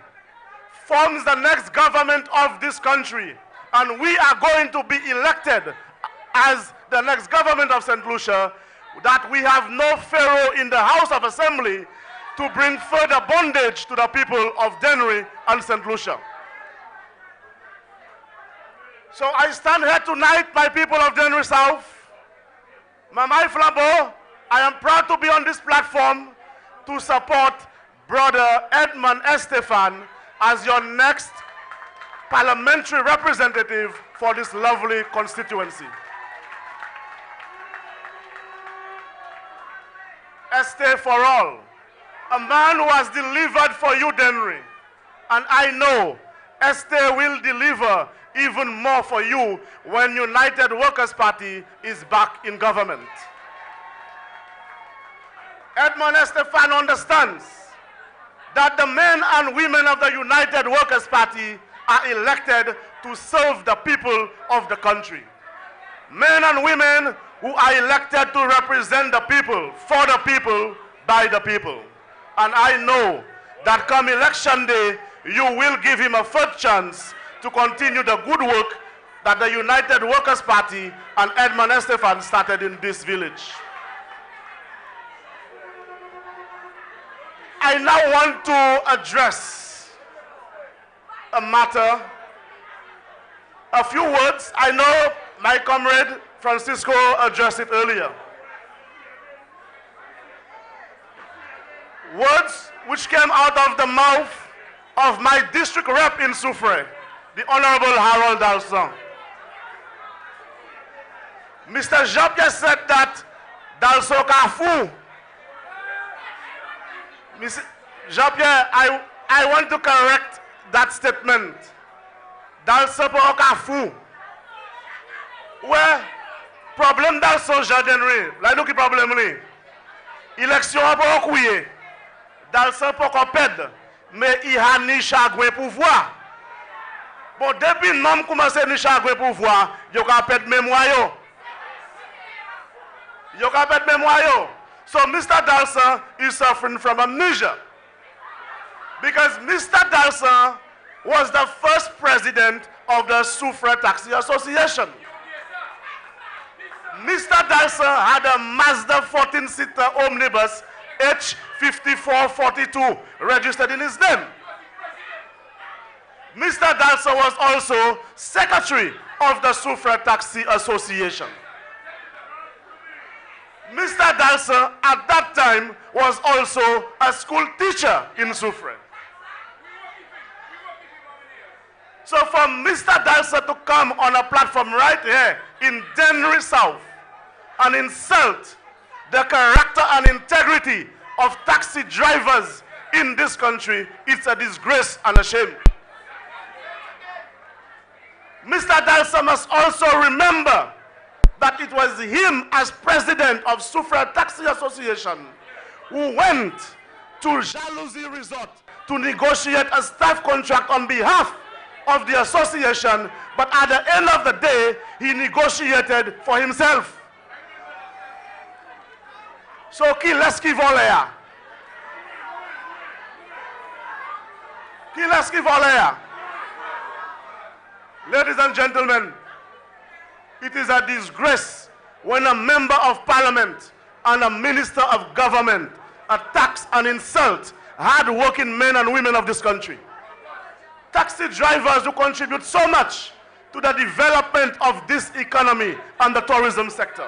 forms the next government of this country, and we are going to be elected as the next government of St. Lucia, that we have no pharaoh in the House of Assembly to bring further bondage to the people of Dennery and St. Lucia. So I stand here tonight, my people of Dennery South. Mamai Flambeau, I am proud to be on this platform to support Brother Edmond Estefan as your next parliamentary representative for this lovely constituency. Este for all, a man who has delivered for you, Dennery, and I know Este will deliver even more for you when United Workers' Party is back in government. Edmond Estefan understands that the men and women of the United Workers' Party are elected to serve the people of the country. Men and women who are elected to represent the people, for the people, by the people. And I know that come election day, you will give him a third chance to continue the good work that the United Workers' Party and Edmond Estefan started in this village. I now want to address a matter, a few words. I know my comrade Francisco addressed it earlier. Words which came out of the mouth of my district rep in Soufrière, the Honorable Harold Dalson. Mr. Jean-Pierre said that Dalson Kafou. Mr. Jean-Pierre, I want to correct that statement. Dalson Kafou. Where problem Dalson Dennery, la nou ki problem li. Élection a pas couillé. Dalsan pas qu'on pède, mais il a ni chagrin pouvoir. Bon, depuis l'homme commence à ni chagrin pouvoir, il a pède mémoire. Il a pède mémoire. So Mr. Dalsan is suffering from amnesia. Because Mr. Dalsan was the first president of the Soufrière Taxi Association. Mr. Dalsan had a Mazda 14-seater omnibus H5442 registered in his name. Mr. Dalsan was also secretary of the Soufrière Taxi Association. Mr. Dalsan at that time was also a school teacher in Soufrière. So for Mr. Dalsan to come on a platform right here in Dennery South and insult the character and integrity of taxi drivers in this country, it's a disgrace and a shame. Mr. Dalsan must also remember that it was him as president of Soufrière Taxi Association who went to Jalousie Resort to negotiate a staff contract on behalf of the association, but at the end of the day, he negotiated for himself. So, qui laisse qui vole? Qui laisse qui vole? Ladies and gentlemen, it is a disgrace when a member of parliament and a minister of government attacks and insults hard-working men and women of this country. Taxi drivers who contribute so much to the development of this economy and the tourism sector.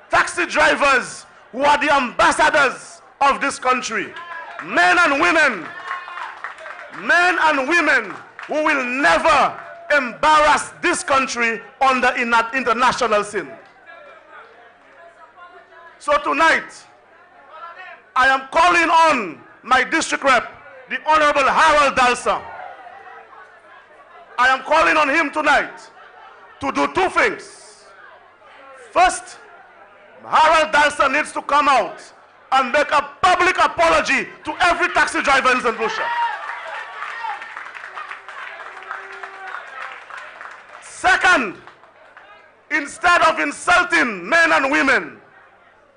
Taxi drivers who are the ambassadors of this country. Men and women who will never embarrass this country on the international scene. So tonight, I am calling on my district rep, the Honorable Harold Dalsan. I am calling on him tonight to do two things. First, Harold Dalsan needs to come out and make a public apology to every taxi driver in St. Lucia. Second, instead of insulting men and women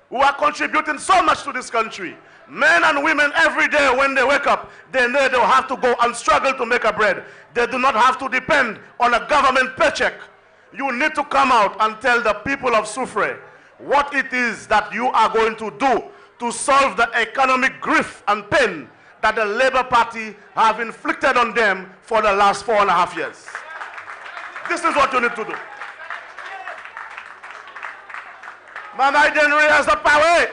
who are contributing so much to this country, men and women every day when they wake up, they know they'll have to go and struggle to make a bread. They do not have to depend on a government paycheck. You need to come out and tell the people of Soufrière what it is that you are going to do to solve the economic grief and pain that the Labour Party have inflicted on them for the last 4.5 years. This is what you need to do. My Dennery has the power.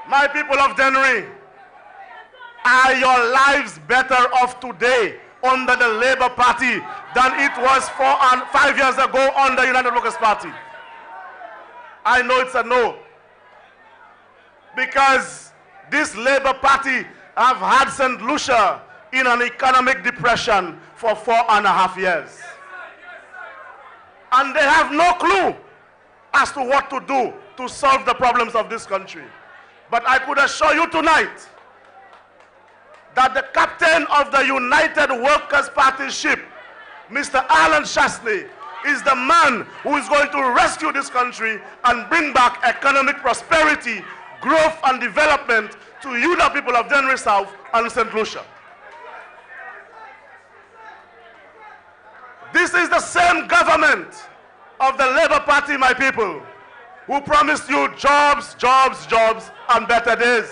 My people of Dennery, are your lives better off today under the Labour Party than it was 4 and 5 years ago under the United Workers' Party? I know it's a no. Because this Labour Party have had St. Lucia in an economic depression for 4.5 years. And they have no clue as to what to do to solve the problems of this country. But I could assure you tonight that the captain of the United Workers' Party ship, Mr. Alan Shasley, is the man who is going to rescue this country and bring back economic prosperity, growth and development to you, the people of Dennery South and St. Lucia. This is the same government of the Labour Party, my people, who promised you jobs, jobs, jobs, and better days.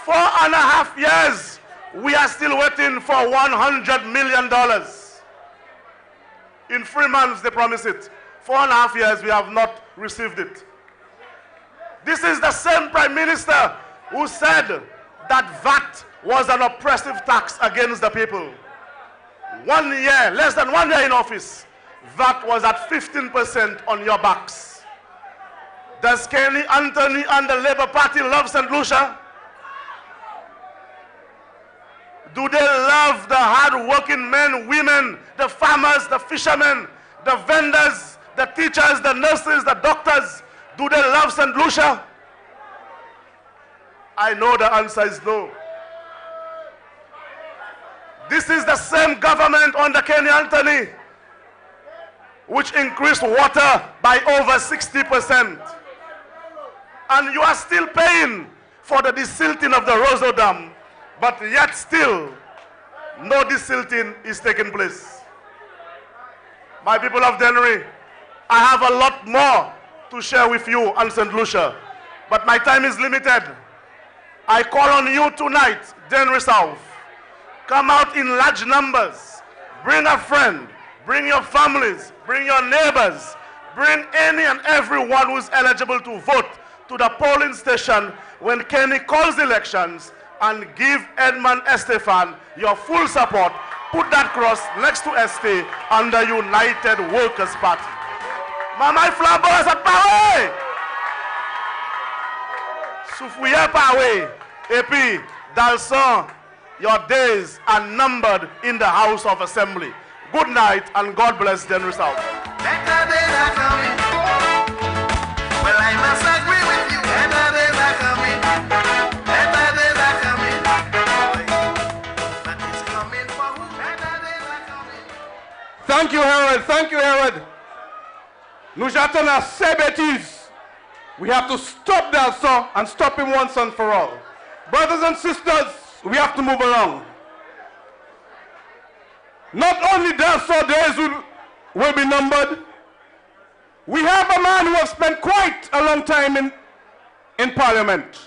4.5 years, we are still waiting for $100 million. In 3 months, they promised it. 4.5 years, we have not received it. This is the same Prime Minister who said that VAT was an oppressive tax against the people. 1 year, less than 1 year in office, VAT was at 15% on your backs. Does Kenny Anthony and the Labour Party love St. Lucia? Do they love the hard-working men, women, the farmers, the fishermen, the vendors, the teachers, the nurses, the doctors, do they love St. Lucia? I know the answer is no. This is the same government under Kenny Anthony which increased water by over 60%. And you are still paying for the desilting of the Roseau Dam, but yet still no desilting is taking place. My people of Dennery, I have a lot more to share with you on St. Lucia, but my time is limited. I call on you tonight, Dennery South. Come out in large numbers. Bring a friend. Bring your families. Bring your neighbors. Bring any and everyone who is eligible to vote to the polling station when Kenny calls elections, and give Edmund Estefan your full support. Put that cross next to ST under United Workers' Party. Mama Flabos at Pawe! Soufouye Pawe, Epi, Dalson, your days are numbered in the House of Assembly. Good night and God bless Dennery South. Better days are coming. Well, I must agree with you. Better days are coming. Better days are coming. But it's coming for who? Better days are coming. Thank you, Herod. Thank you, Herod. Nous j'attends à ces bêtises. We have to stop Dalson and stop him once and for all. Brothers and sisters, we have to move along. Not only Dalson days will be numbered, we have a man who has spent quite a long time in Parliament.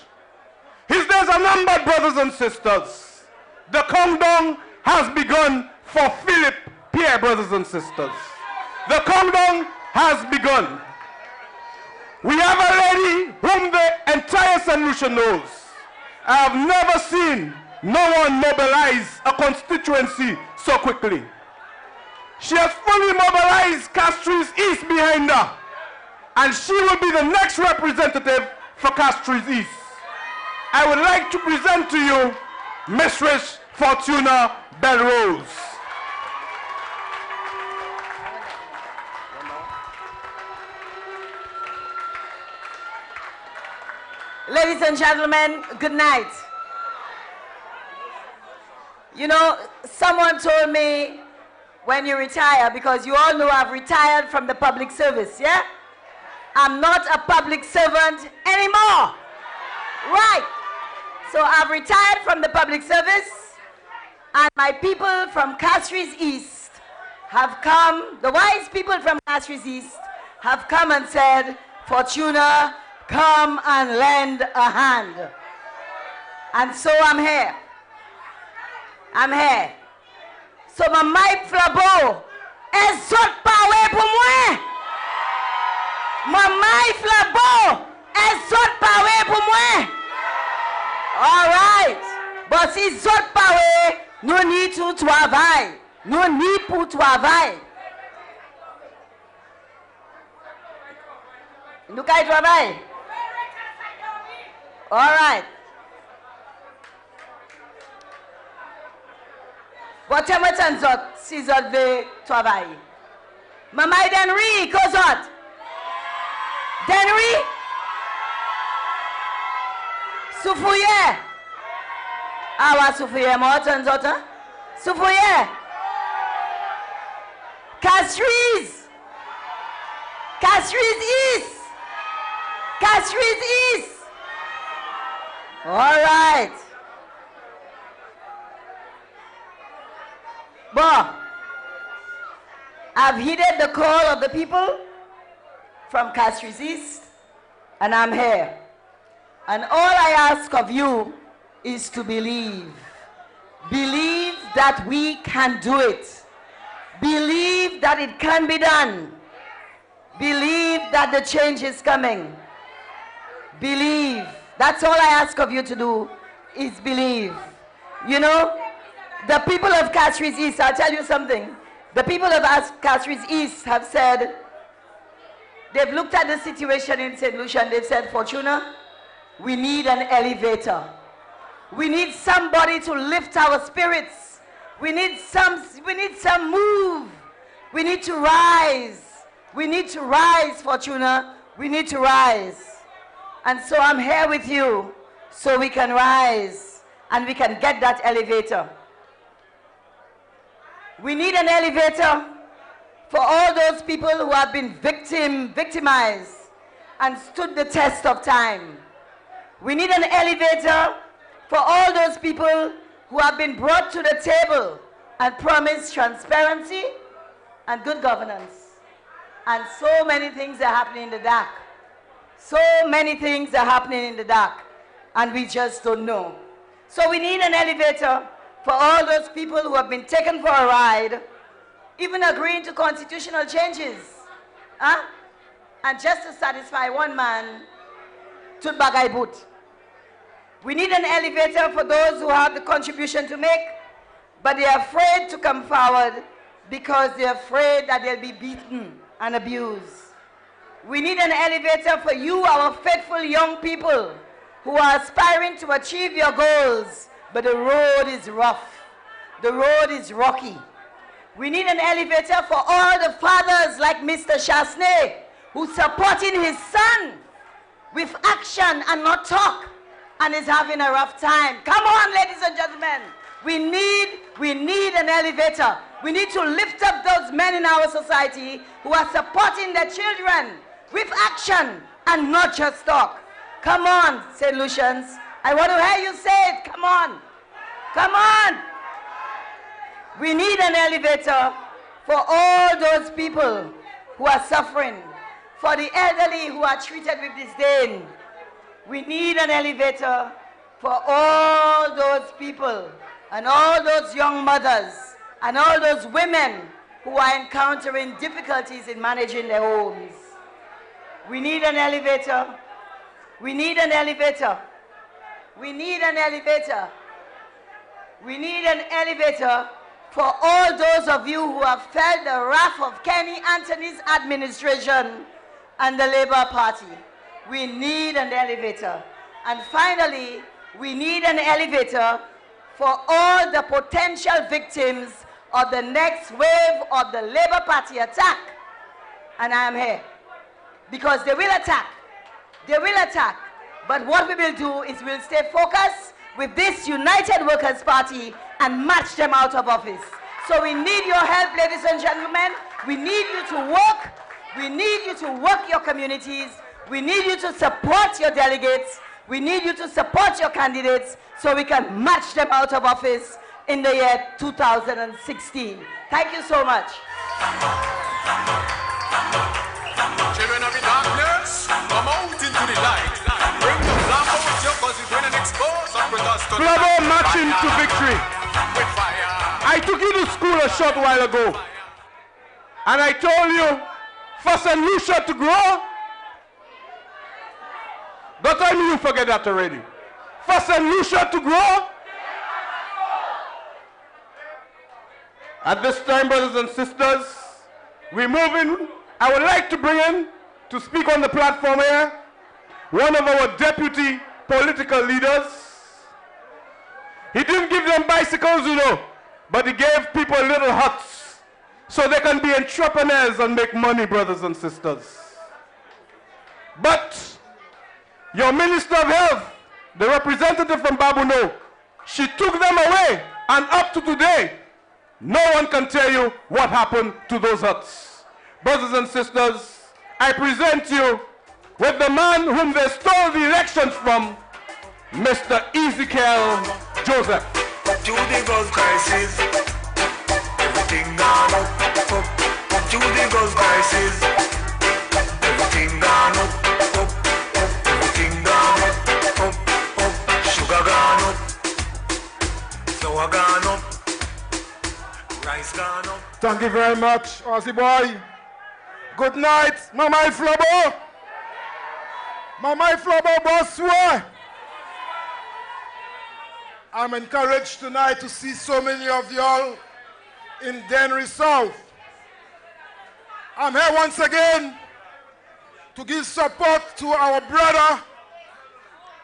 His days are numbered, brothers and sisters. The countdown has begun for Philip Pierre, brothers and sisters. The countdown has begun. We have a lady whom the entire St. Lucia knows. I have never seen no one mobilize a constituency so quickly. She has fully mobilized Castries East behind her, and she will be the next representative for Castries East. I would like to present to you Mistress Fortuna Belrose. Ladies and gentlemen, good night. You know, someone told me when you retire, because you all know I've retired from the public service, yeah? I'm not a public servant anymore. Right. So I've retired from the public service, and my people from Castries East have come, the wise people from Castries East have come and said, Fortuna, come and lend a hand. And so I'm here. I'm here. So ma Mike Flabo, elle saute pas ouais pour moi. Ma Mike Flabo, elle saute pas ouais pour moi. All right. But si saute pas ouais, nous need to travail. Nous need pour travail. Nous kay travail. All right. Votre médecin zot, si zot veut travailler. Maman Dennery, kozot. Dennery? Soufouye. Ah ouais, Soufouye, moi, t'en zot, hein? Soufouye. Castries. Castries East. Castries East. All right. Bon, I've heeded the call of the people from Castries East, and I'm here. And all I ask of you is to believe. Believe that we can do it. Believe that it can be done. Believe that the change is coming. Believe. That's all I ask of you to do, is believe. You know, the people of Castries East, I'll tell you something. The people of Castries East have said, they've looked at the situation in St. Lucia and they've said, Fortuna, we need an elevator. We need somebody to lift our spirits. We need some move. We need to rise. We need to rise, Fortuna. We need to rise. And so I'm here with you so we can rise and we can get that elevator. We need an elevator for all those people who have been victimized and stood the test of time. We need an elevator for all those people who have been brought to the table and promised transparency and good governance. And so many things are happening in the dark. So many things are happening in the dark, and we just don't know. So we need an elevator for all those people who have been taken for a ride, even agreeing to constitutional changes. Huh? And just to satisfy one man, to bagay boot. We need an elevator for those who have the contribution to make, but they are afraid to come forward because they're afraid that they'll be beaten and abused. We need an elevator for you, our faithful young people, who are aspiring to achieve your goals, but the road is rough. The road is rocky. We need an elevator for all the fathers like Mr. Chasney, who's supporting his son with action and not talk, and is having a rough time. Come on, ladies and gentlemen. We need an elevator. We need to lift up those men in our society who are supporting their children with action and not just talk. Come on, St. Lucians. I want to hear you say it. Come on. Come on. We need an elevator for all those people who are suffering, for the elderly who are treated with disdain. We need an elevator for all those people and all those young mothers and all those women who are encountering difficulties in managing their homes. We need an elevator. We need an elevator. We need an elevator. We need an elevator for all those of you who have felt the wrath of Kenny Anthony's administration and the Labour Party. We need an elevator. And finally, we need an elevator for all the potential victims of the next wave of the Labour Party attack. And I am here. Because they will attack. They will attack. But what we will do is we'll stay focused with this United Workers' Party and march them out of office. So we need your help, ladies and gentlemen. We need you to work. We need you to work your communities. We need you to support your delegates. We need you to support your candidates so we can march them out of office in the year 2016. Thank you so much. Children of the darkness, come out into the light. Bring the lamp out your cause when an expose and bring us to the Global marching to victory. with fire. I took you to school a short while ago, and I told you for St. Lucia to grow. Don't tell me you forget that already. For St. Lucia to grow. At this time, brothers and sisters, we're moving. I would like to bring in to speak on the platform here one of our deputy political leaders. He didn't give them bicycles, you know, but he gave people little huts so they can be entrepreneurs and make money, brothers and sisters. But your Minister of Health, the representative from Babuno, she took them away, and up to today, no one can tell you what happened to those huts. Brothers and sisters, I present you with the man whom they stole the elections from, Mr. Ezekiel Joseph. To the gold crisis, everything gone up. To the gold crisis, everything gone up. Everything gone up. Sugar gone up, flour gone up, rice gone up. Thank you very much, Aussie boy. Good night, Mama Flobo. Mama Flobo, bonsoir. I'm encouraged tonight to see so many of y'all in Dennery South. I'm here once again to give support to our brother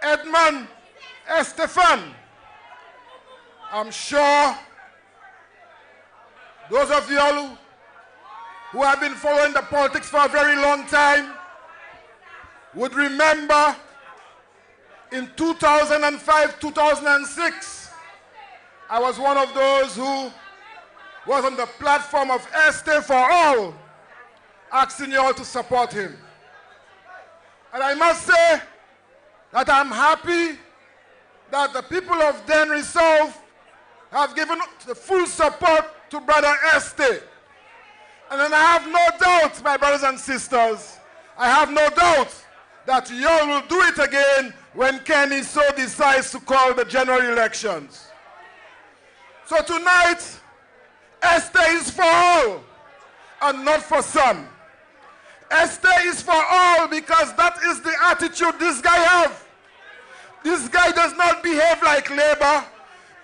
Edmund Estefan. I'm sure those of y'all who have been following the politics for a very long time would remember in 2005, 2006, I was one of those who was on the platform of Esther for All, asking you all to support him. And I must say that I'm happy that the people of Dennery South have given the full support to Brother Esther. And then I have no doubt, my brothers and sisters, I have no doubt that you all will do it again when Kenny so decides to call the general elections. So tonight, Esther is for all and not for some. Esther is for all because that is the attitude this guy has. This guy does not behave like Labour,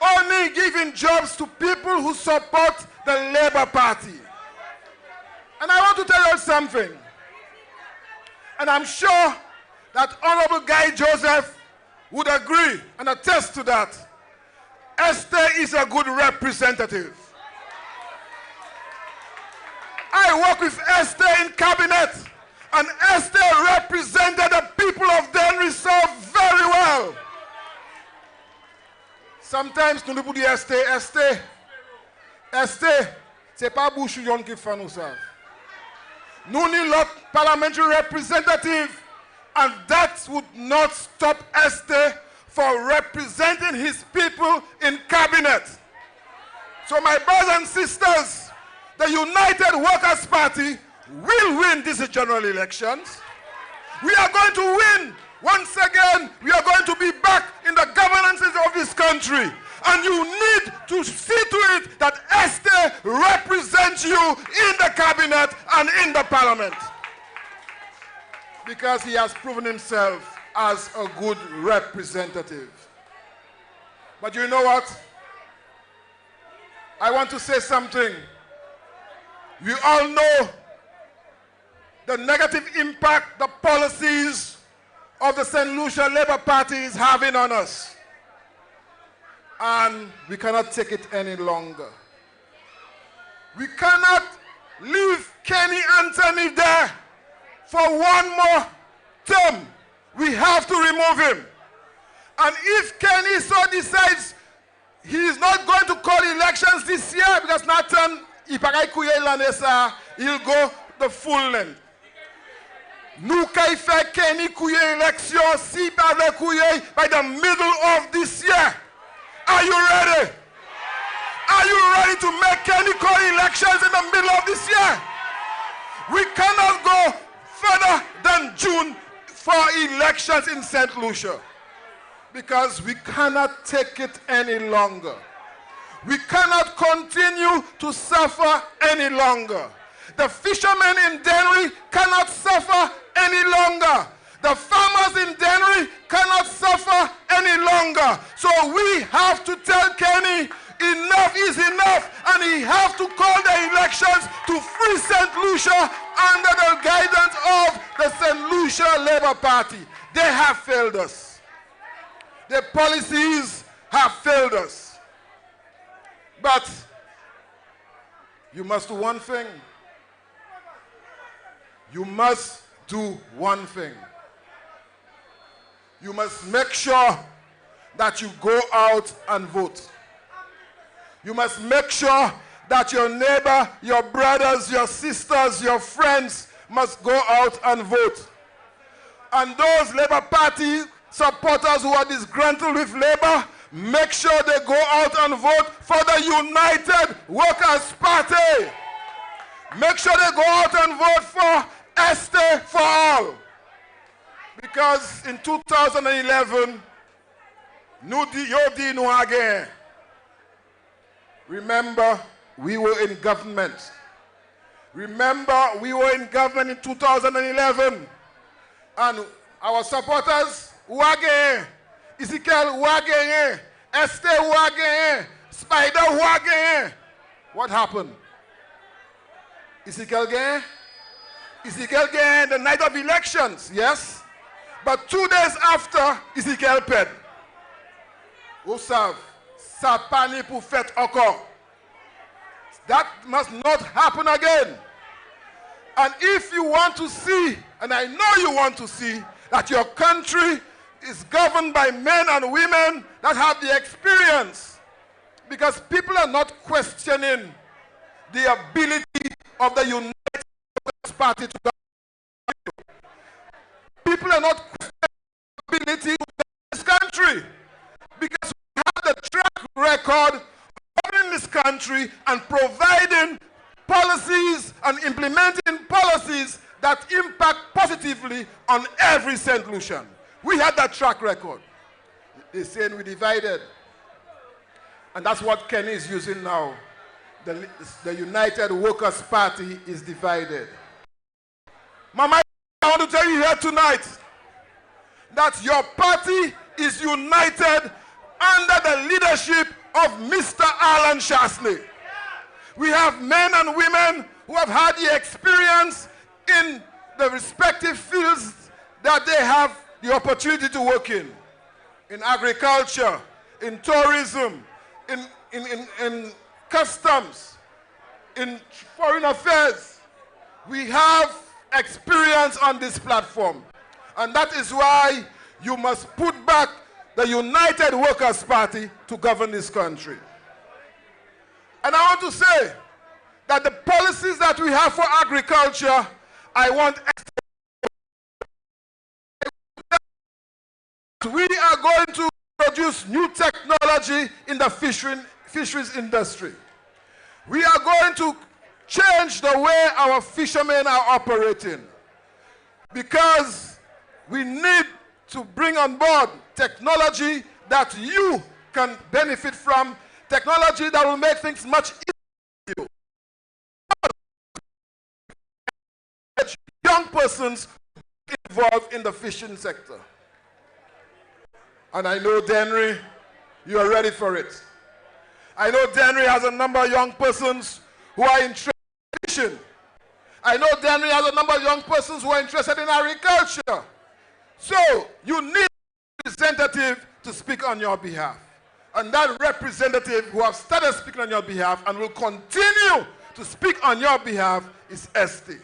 only giving jobs to people who support the Labour Party. And I want to tell you something, and I'm sure that Honorable Guy Joseph would agree and attest to that. Esther is a good representative. I work with Esther in cabinet, and Esther represented the people of Dennery South very well. Sometimes nous nous disons Esther, c'est pas Bouchillon qui fait nous ça. Nous need lot parliamentary representative, and that would not stop Esther for representing his people in cabinet. So my brothers and sisters, the United Workers' Party will win these general elections. We are going to win. Once again, we are going to be back in the governances of this country. And you need to see to it that Esther represents you in the cabinet and in the parliament. Because he has proven himself as a good representative. But you know what? I want to say something. We all know the negative impact the policies of the St. Lucia Labour Party is having on us. And we cannot take it any longer. We cannot leave Kenny Anthony there for one more term. We have to remove him. And if Kenny so decides he is not going to call elections this year because Nathan he'll go the full length. Nous kay fait Kenny kouye election si par le kouye by the middle of this year. Are you ready? Are you ready to make Kenny call elections in the middle of this year? We cannot go further than June for elections in St. Lucia because we cannot take it any longer. We cannot continue to suffer any longer. The fishermen in Dennery cannot suffer any longer. The farmers in Dennery cannot suffer any longer. So we have to tell Kenny enough is enough, and he has to call the elections to free St. Lucia under the guidance of the St. Lucia Labour Party. They have failed us. Their policies have failed us. But you must do one thing. You must do one thing. You must make sure that you go out and vote. You must make sure that your neighbor, your brothers, your sisters, your friends must go out and vote. And those Labour Party supporters who are disgruntled with Labour, make sure they go out and vote for the United Workers' Party. Make sure they go out and vote for Esther for All. Because in 2011, remember, we were in government. Remember, we were in government in 2011. And our supporters, Wage, Ezekiel Wage, Esther Wage, Spider Wage. What happened? Ezekiel Gain? Ezekiel Gain the night of elections, yes? But 2 days after, Ezekiel paid. Vous savez, ça pas ni pour faire encore. That must not happen again. And if you want to see, and I know you want to see, that your country is governed by men and women that have the experience, because people are not questioning the ability of the United Workers' Party to govern. People are not questioning the ability to govern this country, because we have the track record of governing this country and providing policies and implementing policies that impact positively on every St. Lucian. We had that track record. They're saying we divided. And that's what Kenny is using now. The United Workers' Party is divided. Mama, I want to tell you here tonight that your party is united under the leadership of Mr. Alan Shasney. We have men and women who have had the experience in the respective fields that they have the opportunity to work in agriculture, in tourism, in customs, in foreign affairs. We have experience on this platform. And that is why you must put back the United Workers' Party to govern this country. And I want to say that the policies that we have for agriculture, I want we are going to produce new technology in the fisheries industry. We are going to change the way our fishermen are operating, because we need to bring on board technology that you can benefit from, technology that will make things much easier for you. Young persons involved in the fishing sector. And I know, Dennery, you are ready for it. I know Dennery has a number of young persons who are interested in fishing. I know Dennery has a number of young persons who are interested in agriculture. So you need a representative to speak on your behalf. And that representative who have started speaking on your behalf and will continue to speak on your behalf is Esty.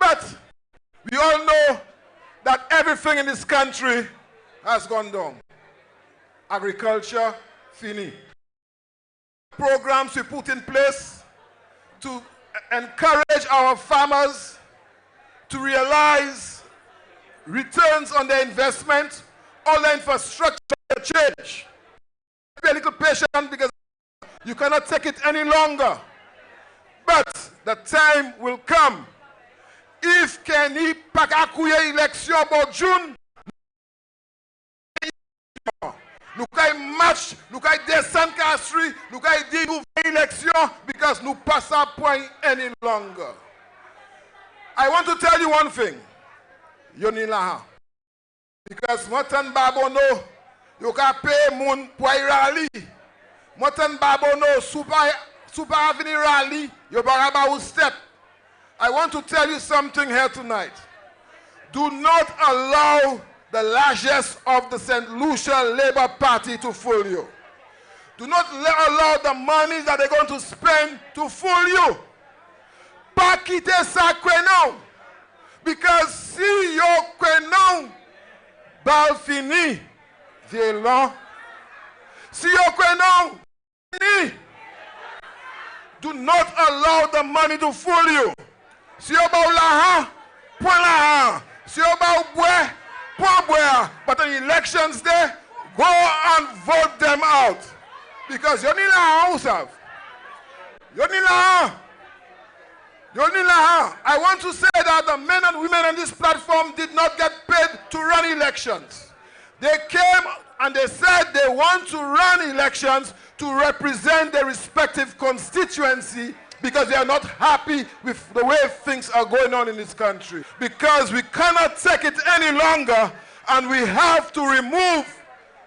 But we all know that everything in this country has gone down. Agriculture, fini. Programs we put in place to encourage our farmers to realize returns on their investment, all the infrastructure change. Be a little patient, because you cannot take it any longer. But the time will come. If Kenny Pakakuye election about June, nous kay match, nous kay descend Castry, nous kay di nouvelle élection, because nous pass our point any longer. I want to tell you one thing. Yonilaha. Because Motan Babono, you can pay moun pour rally. Motan Babono, super avenue rally, you baraba will step. I want to tell you something here tonight. Do not allow the largesse of the St. Lucia Labour Party to fool you. Do not allow the money that they're going to spend to fool you. Pas quitter ça kwenon. Because si yo kwenon, bal fini, violent. Si yo kwenon, fini. Do not allow the money to fool you. Si yo ba ou la point la si yo ba ou bois, point bois. But on elections day, go and vote them out. Because you need la ou sav. You need la I want to say that the men and women on this platform did not get paid to run elections. They came and they said they want to run elections to represent their respective constituency, because they are not happy with the way things are going on in this country. Because we cannot take it any longer, and we have to remove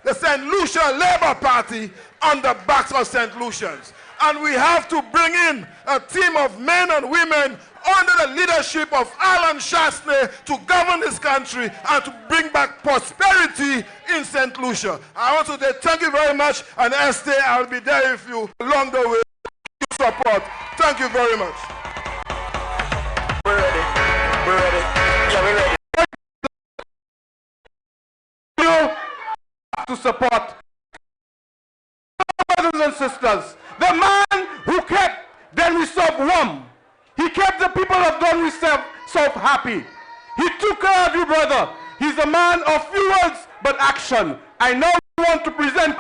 the St. Lucia Labour Party on the backs of St. Lucians. And we have to bring in a team of men and women under the leadership of Alan Shasney to govern this country and to bring back prosperity in St. Lucia. I want to say thank you very much, and Esther, I'll be there with you along the way. Support. Thank you very much. support. Brothers and sisters, the man who kept Dennery South warm, he kept the people of Dennery South happy. He took care of you, brother. He's a man of few words but action. I now want to present.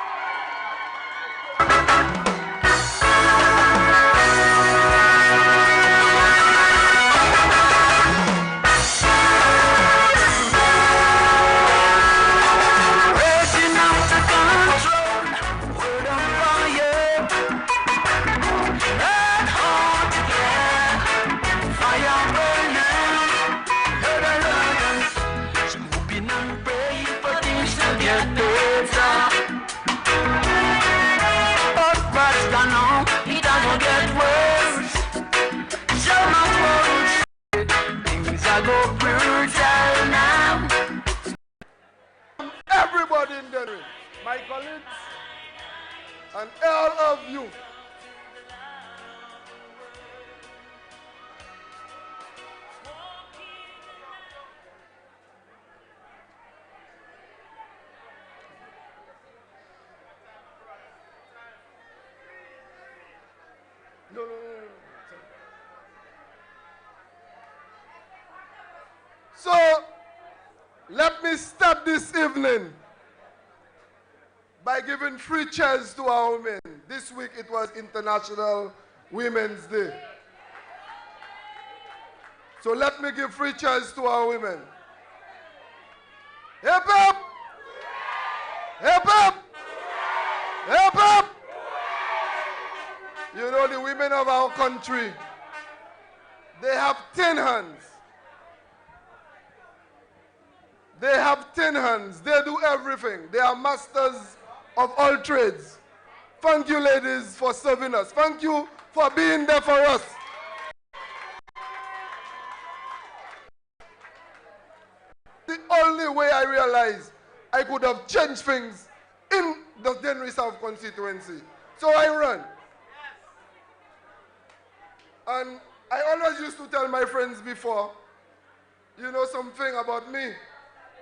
Everybody in Dennery, my colleagues, and all of you. No. So, let me start this evening by giving free chairs to our women. This week it was International Women's Day. So let me give free chairs to our women. Hip hop! Hip hop! Hip hop! You know, the women of our country, they have 10 hands. They have 10 hands. They do everything. They are masters of all trades. Thank you, ladies, for serving us. Thank you for being there for us. The only way I realized I could have changed things in the Dennery South constituency. So I ran. And I always used to tell my friends before, you know something about me,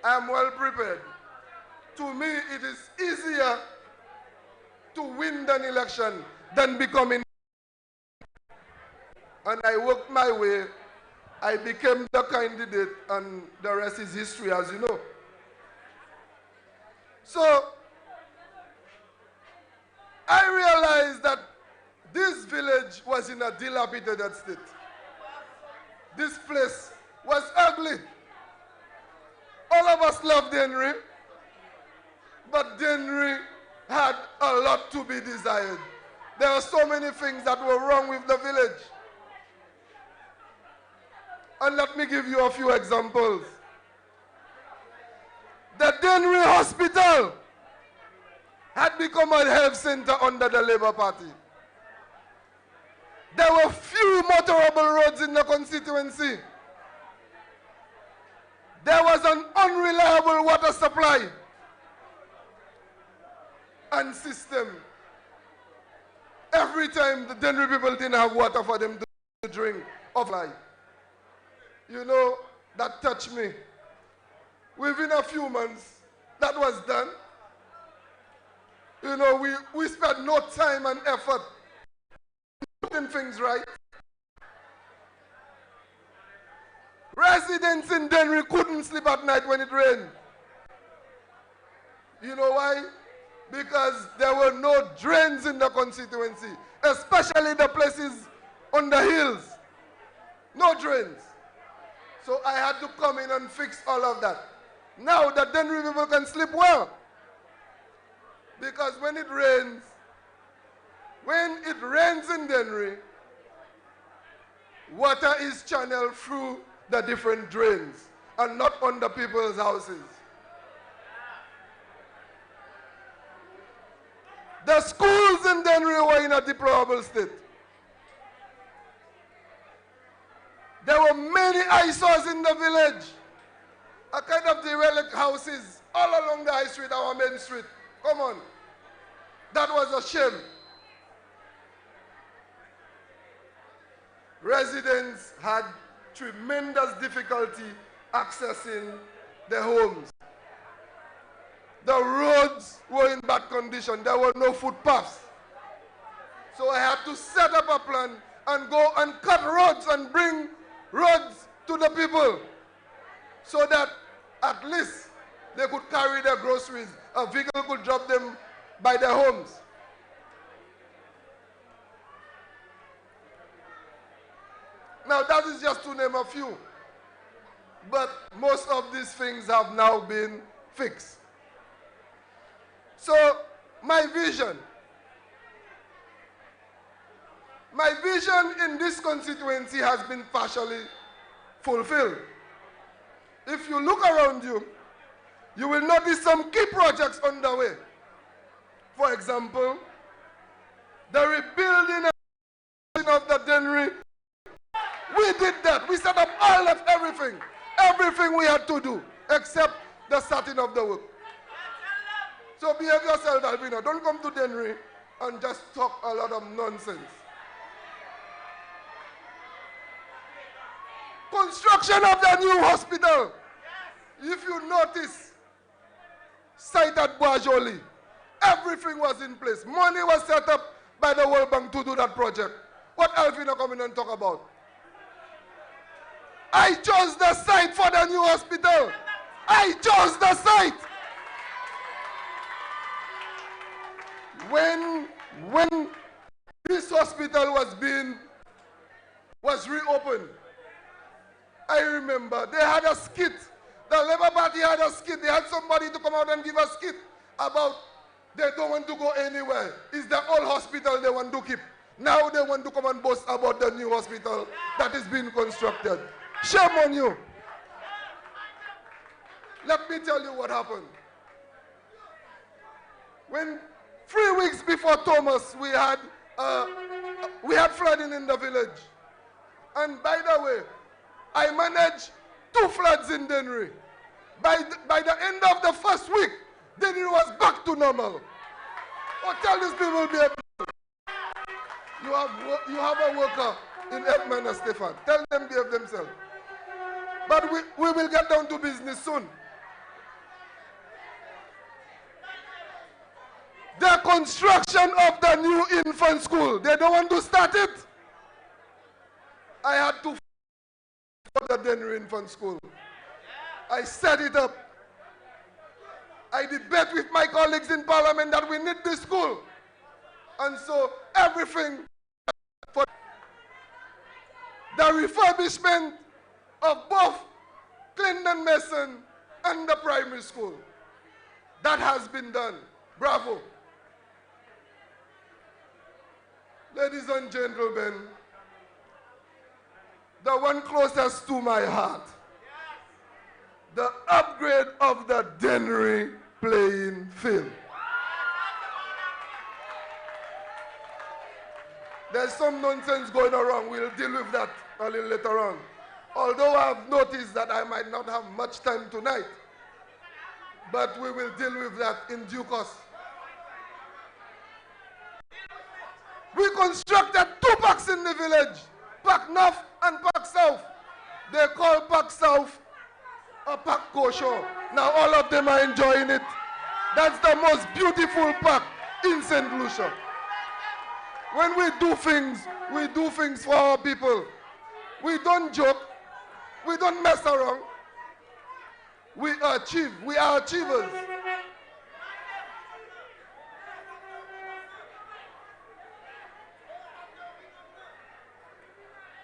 I am well prepared. To me, it is easier to win an election than becoming. And I worked my way. I became the candidate, and the rest is history, as you know. So, I realized that this village was in a dilapidated state. This place was ugly. All of us love Dennery, but Dennery had a lot to be desired. There are so many things that were wrong with the village. And let me give you a few examples. The Dennery Hospital had become a health center under the Labour Party. There were few motorable roads in the constituency. There was an unreliable water supply and system. Every time the Dennery people didn't have water for them to drink of life. You know, that touched me. Within a few months, that was done. You know, we spent no time and effort putting things right. Residents in Dennery couldn't sleep at night when it rained. You know why? Because there were no drains in the constituency, especially the places on the hills. No drains. So I had to come in and fix all of that. Now the Dennery people can sleep well. Because when it rains in Dennery, water is channeled through the different drains and not under people's houses. The schools in Dennery were in a deplorable state. There were many eyesores in the village. A kind of derelict houses all along the high street, our main street. Come on. That was a shame. Residents had tremendous difficulty accessing their homes. the roads were in bad condition. There were no footpaths. So I had to set up a plan and go and cut roads and bring roads to the people so that at least they could carry their groceries. A vehicle could drop them by their homes. Now that is just to name a few. But most of these things have now been fixed. So my vision in this constituency has been partially fulfilled. If you look around you, you will notice some key projects underway. For example, the rebuilding of the Dennery. We did that. We set up all of everything. Everything we had to do, except the starting of the work. So behave yourself, Alvino. Don't come to Dennery and just talk a lot of nonsense. Construction of the new hospital. If you notice, site at Boajoli, everything was in place. Money was set up by the World Bank to do that project. What Alvino come in and talk about? I chose the site for the new hospital. I chose the site. When this hospital was reopened, I remember they had a skit. The Labour Party had a skit. They had somebody to come out and give a skit about they don't want to go anywhere. It's the old hospital they want to keep. Now they want to come and boast about the new hospital that is being constructed. Shame on you. Let me tell you what happened. When 3 weeks before Thomas, we had flooding in the village. And by the way, I managed 2 floods in Dennery. By the end of the first week, Dennery was back to normal. Oh, tell these people, you have a worker in Edmund and Stefan. Tell them behave themselves. But we will get down to business soon. The construction of the new infant school, they don't want to start it. I had to the Dennery infant school. I set it up. I debate with my colleagues in Parliament that we need this school. And so everything for the refurbishment of both Clinton Mason and the primary school. That has been done. Bravo. Ladies and gentlemen, the one closest to my heart, the upgrade of the Dennery playing field. There's some nonsense going around. We'll deal with that a little later on. Although I've noticed that I might not have much time tonight, but we will deal with that in due course. We constructed 2 parks in the village, Park North and Park South. They call Park South a Park Kosho. Now all of them are enjoying it. That's the most beautiful park in St. Lucia. When we do things for our people. We don't joke. We don't mess around. We achieve. We are achievers.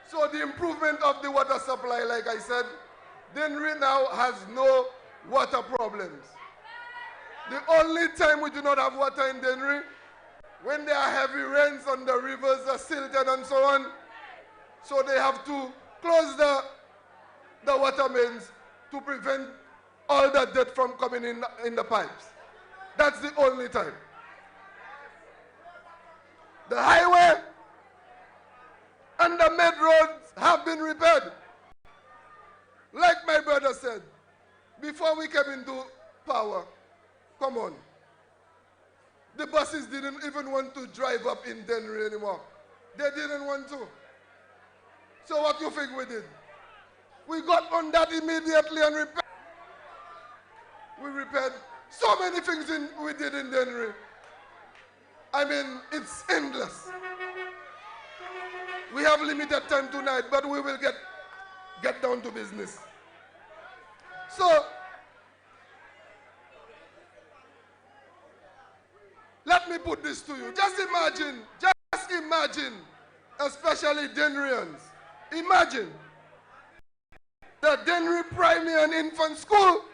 So the improvement of the water supply, like I said, Dennery now has no water problems. The only time we do not have water in Dennery, when there are heavy rains and the rivers are silted and so on, so they have to close the water mains to prevent all the dirt from coming in the pipes. That's the only time. The highway and the main roads have been repaired. Like my brother said, before we came into power, come on, the buses didn't even want to drive up in Dennery anymore. They didn't want to. So what do you think we did? We got on that immediately and repaired. We repaired So many things we did in Dennery. I mean, it's endless. We have limited time tonight, but we will get down to business. So, let me put this to you. Just imagine, especially Denneryans, imagine the Dennery Primary and Infant School,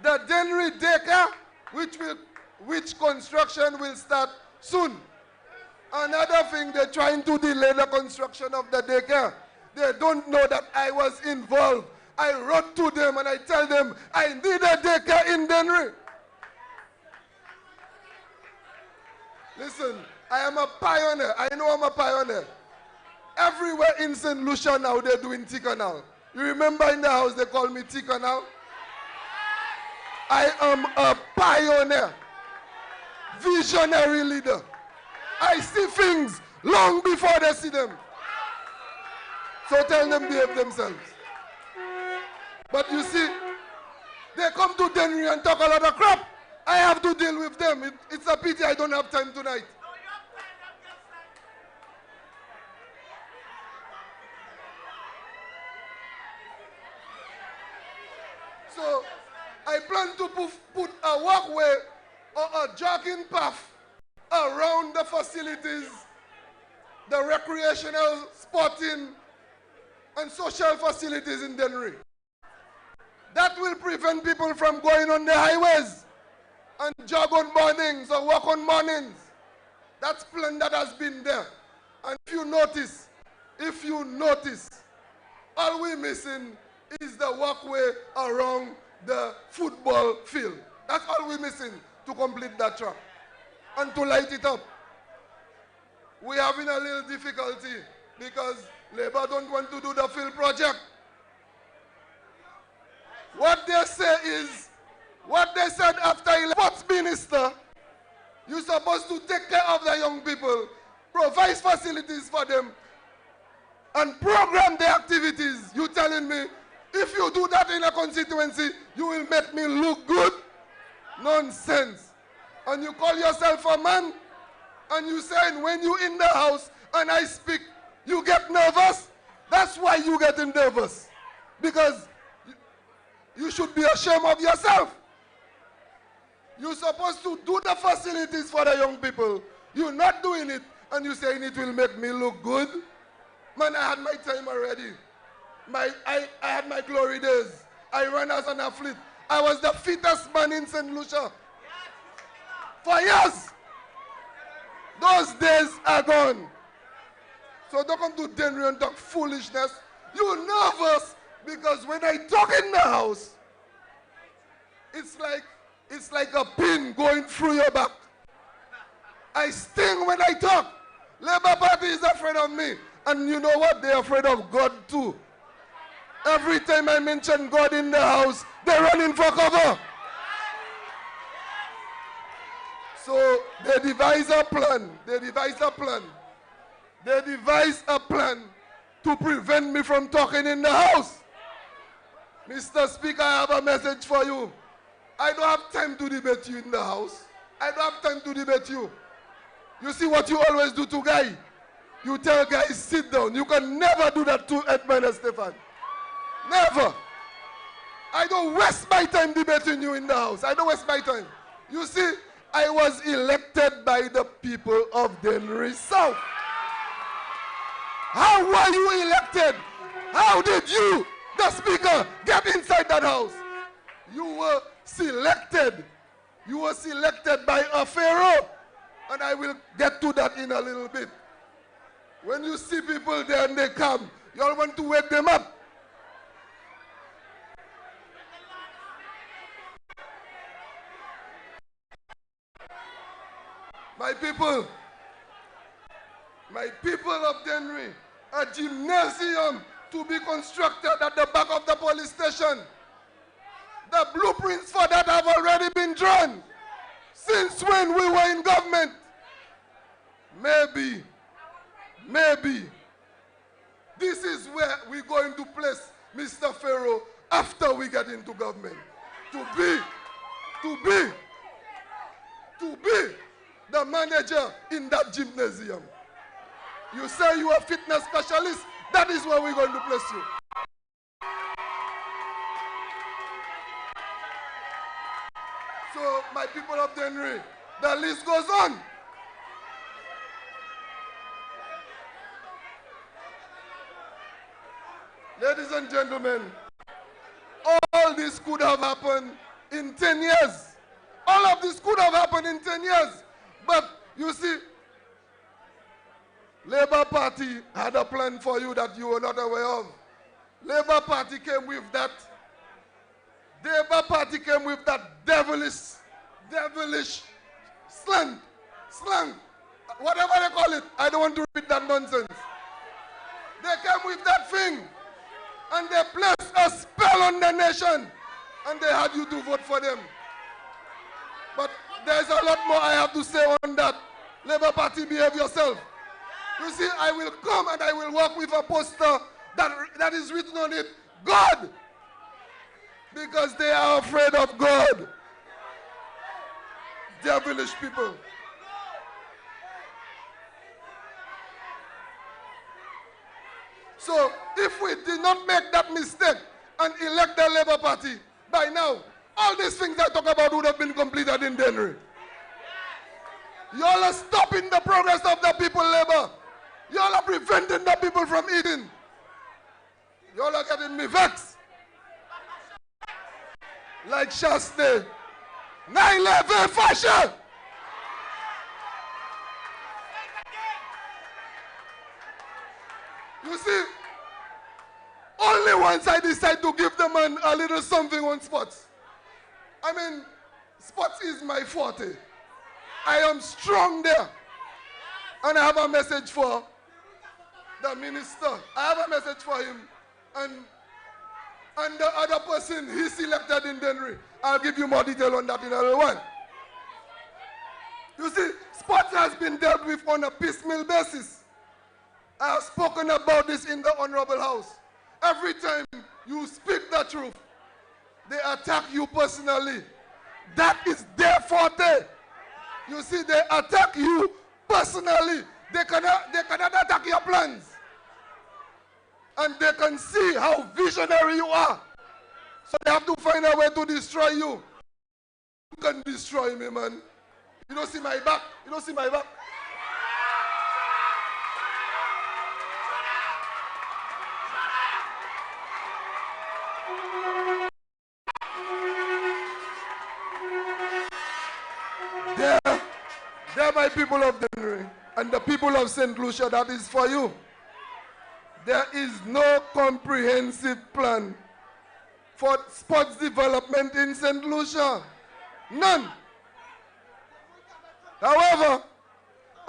the Dennery Daycare, which construction will start soon. Another thing, they're trying to delay the construction of the daycare. They don't know that I was involved. I wrote to them and I tell them I need a daycare in Dennery. Listen, I am a pioneer. I know I'm a pioneer. Everywhere in St. Lucia now, they're doing T-Canal. You remember in the house they call me T-Canal? I am a pioneer, visionary leader. I see things long before they see them. So tell them behave themselves. But you see, they come to Dennery and talk a lot of crap. I have to deal with them. It's a pity I don't have time tonight. So I plan to put a walkway or a jogging path around the facilities, the recreational, sporting, and social facilities in Dennery. That will prevent people from going on the highways and jog on mornings or walk on mornings. That's plan that has been there. And if you notice, all we're missing is the walkway around the football field. That's all we're missing to complete that track and to light it up. We're having a little difficulty because Labour don't want to do the field project. What they say is, what they said after sports minister, you're supposed to take care of the young people, provide facilities for them, and program their activities. You telling me, if you do that in a constituency, you will make me look good? Nonsense. And you call yourself a man, and you saying when you in the house and I speak, you get nervous? That's why you getting nervous. Because you should be ashamed of yourself. You're supposed to do the facilities for the young people. You're not doing it, and you're saying it will make me look good? Man, I had my time already. I had my glory days. I ran as an athlete. I was the fittest man in St. Lucia. For years. Those days are gone. So don't come to Dennery and talk foolishness. You're nervous because when I talk in the house, it's like a pin going through your back. I sting when I talk. Labour Party is afraid of me. And you know what? They're afraid of God too. Every time I mention God in the house, they're running for cover. So they devise a plan. They devise a plan to prevent me from talking in the house. Mr. Speaker, I have a message for you. I don't have time to debate you in the house. I don't have time to debate you. You see what you always do to guy? You tell guys, sit down. You can never do that to Edmund and Stefan. Never. I don't waste my time debating you in the house. I don't waste my time. You see, I was elected by the people of Dennery South. How were you elected? How did you, the speaker, get inside that house? You were selected. You were selected by a pharaoh. And I will get to that in a little bit. When you see people there and they come, you all want to wake them up. My people of Dennery, a gymnasium to be constructed at the back of the police station. The blueprints for that have already been drawn. Since when we were in government? Maybe this is where we're going to place Mr. Pharaoh after we get into government. To be to be the manager in that gymnasium. You say you are a fitness specialist, that is where we're going to place you. So, my people of Dennery, the list goes on. Ladies and gentlemen, all this could have happened in 10 years. All of this could have happened in 10 years. But you see, Labour Party had a plan for you that you were not aware of. Labour Party came with that. Labour Party came with that devilish slang, whatever they call it. I don't want to read that nonsense. They came with that thing, and they placed a spell on the nation, and they had you to vote for them. But there's a lot more I have to say on that. Labour Party, behave yourself. You see, I will come and I will walk with a poster that is written on it, God, because they are afraid of God. Devilish people. So, if we did not make that mistake and elect the Labour Party, by now, all these things I talk about would have been completed in Dennery. Y'all are stopping the progress of the people, Labour. Y'all are preventing the people from eating. Y'all are getting me vexed. Like Shasne. 9/11 fashion. You see, only once I decide to give the man a little something on sports. I mean, sports is my forte. I am strong there. And I have a message for the minister. I have a message for him. And the other person he selected in Dennery. I'll give you more detail on that in a little while. You see, sports has been dealt with on a piecemeal basis. I have spoken about this in the Honorable House. Every time you speak the truth, they attack you personally. That is their forte. You see, they attack you personally. They cannot attack your plans. And they can see how visionary you are. So they have to find a way to destroy you. You can destroy me, man. You don't see my back? You don't see my back? They're my people of Dennery and the people of St. Lucia. That is for you. There is no comprehensive plan for sports development in St. Lucia. None. However,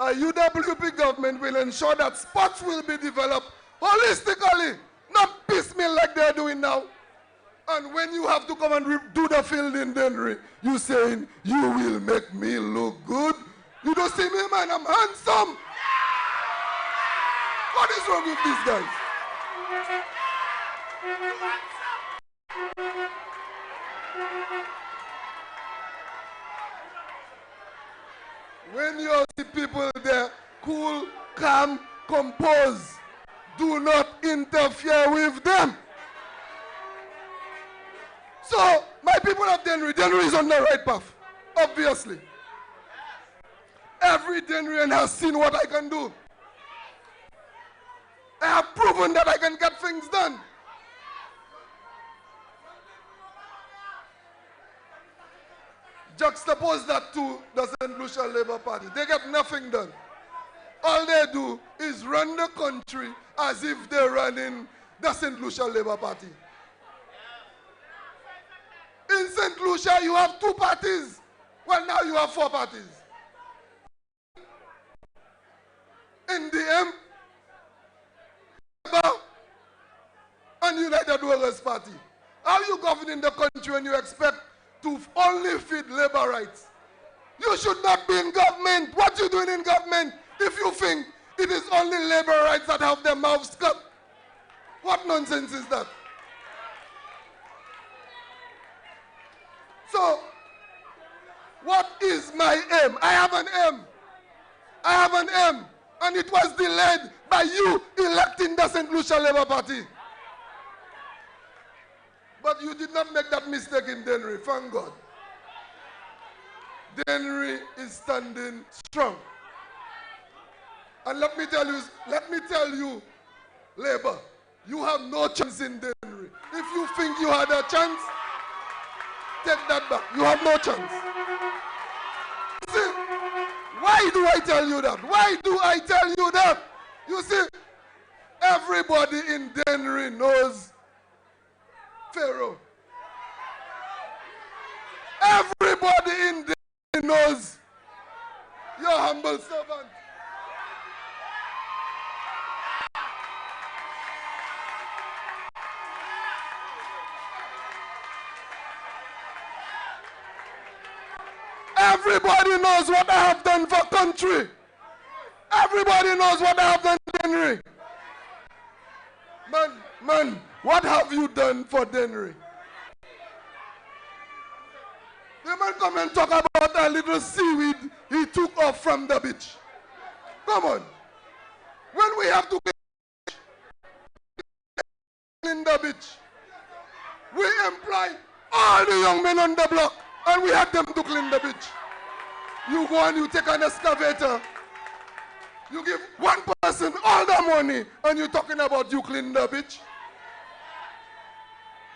a UWP government will ensure that sports will be developed holistically, not piecemeal like they're doing now. And when you have to come and do the field in Dennery, you saying, you will make me look good. You don't see me, man, I'm handsome. What is wrong with these guys? When you see people there, cool, calm, composed, do not interfere with them. So, my people of Dennery is on the right path, obviously. Every Denryan has seen what I can do. I have proven that I can get things done. Juxtapose that to the St. Lucia Labour Party. They get nothing done. All they do is run the country as if they're running the St. Lucia Labour Party. In St. Lucia, you have 2 parties. Well, now you have 4 parties. NDM, Labour, and United Workers' Party. How are you governing the country when you expect to only feed labor rights? You should not be in government. What are you doing in government if you think it is only labor rights that have their mouths cut? What nonsense is that? So, my aim. I have an aim. I have an aim. And it was delayed by you electing the St. Lucia Labour Party. But you did not make that mistake in Dennery, thank God. Dennery is standing strong. And let me tell you, Labour, you have no chance in Dennery. If you think you had a chance, take that back. You have no chance. See, why do I tell you that? Why do I tell you that? You see, everybody in Dennery knows Pharaoh. Everybody in Dennery knows your humble servant. Everybody knows what I have done for country. Everybody knows what I have done for Dennery. Man, what have you done for Dennery? The man come and talk about a little seaweed he took off from the beach. Come on. When we have to clean the beach, we employ all the young men on the block and we have them to clean the beach. You go and you take an excavator. You give one person all the money and you're talking about you clean the beach.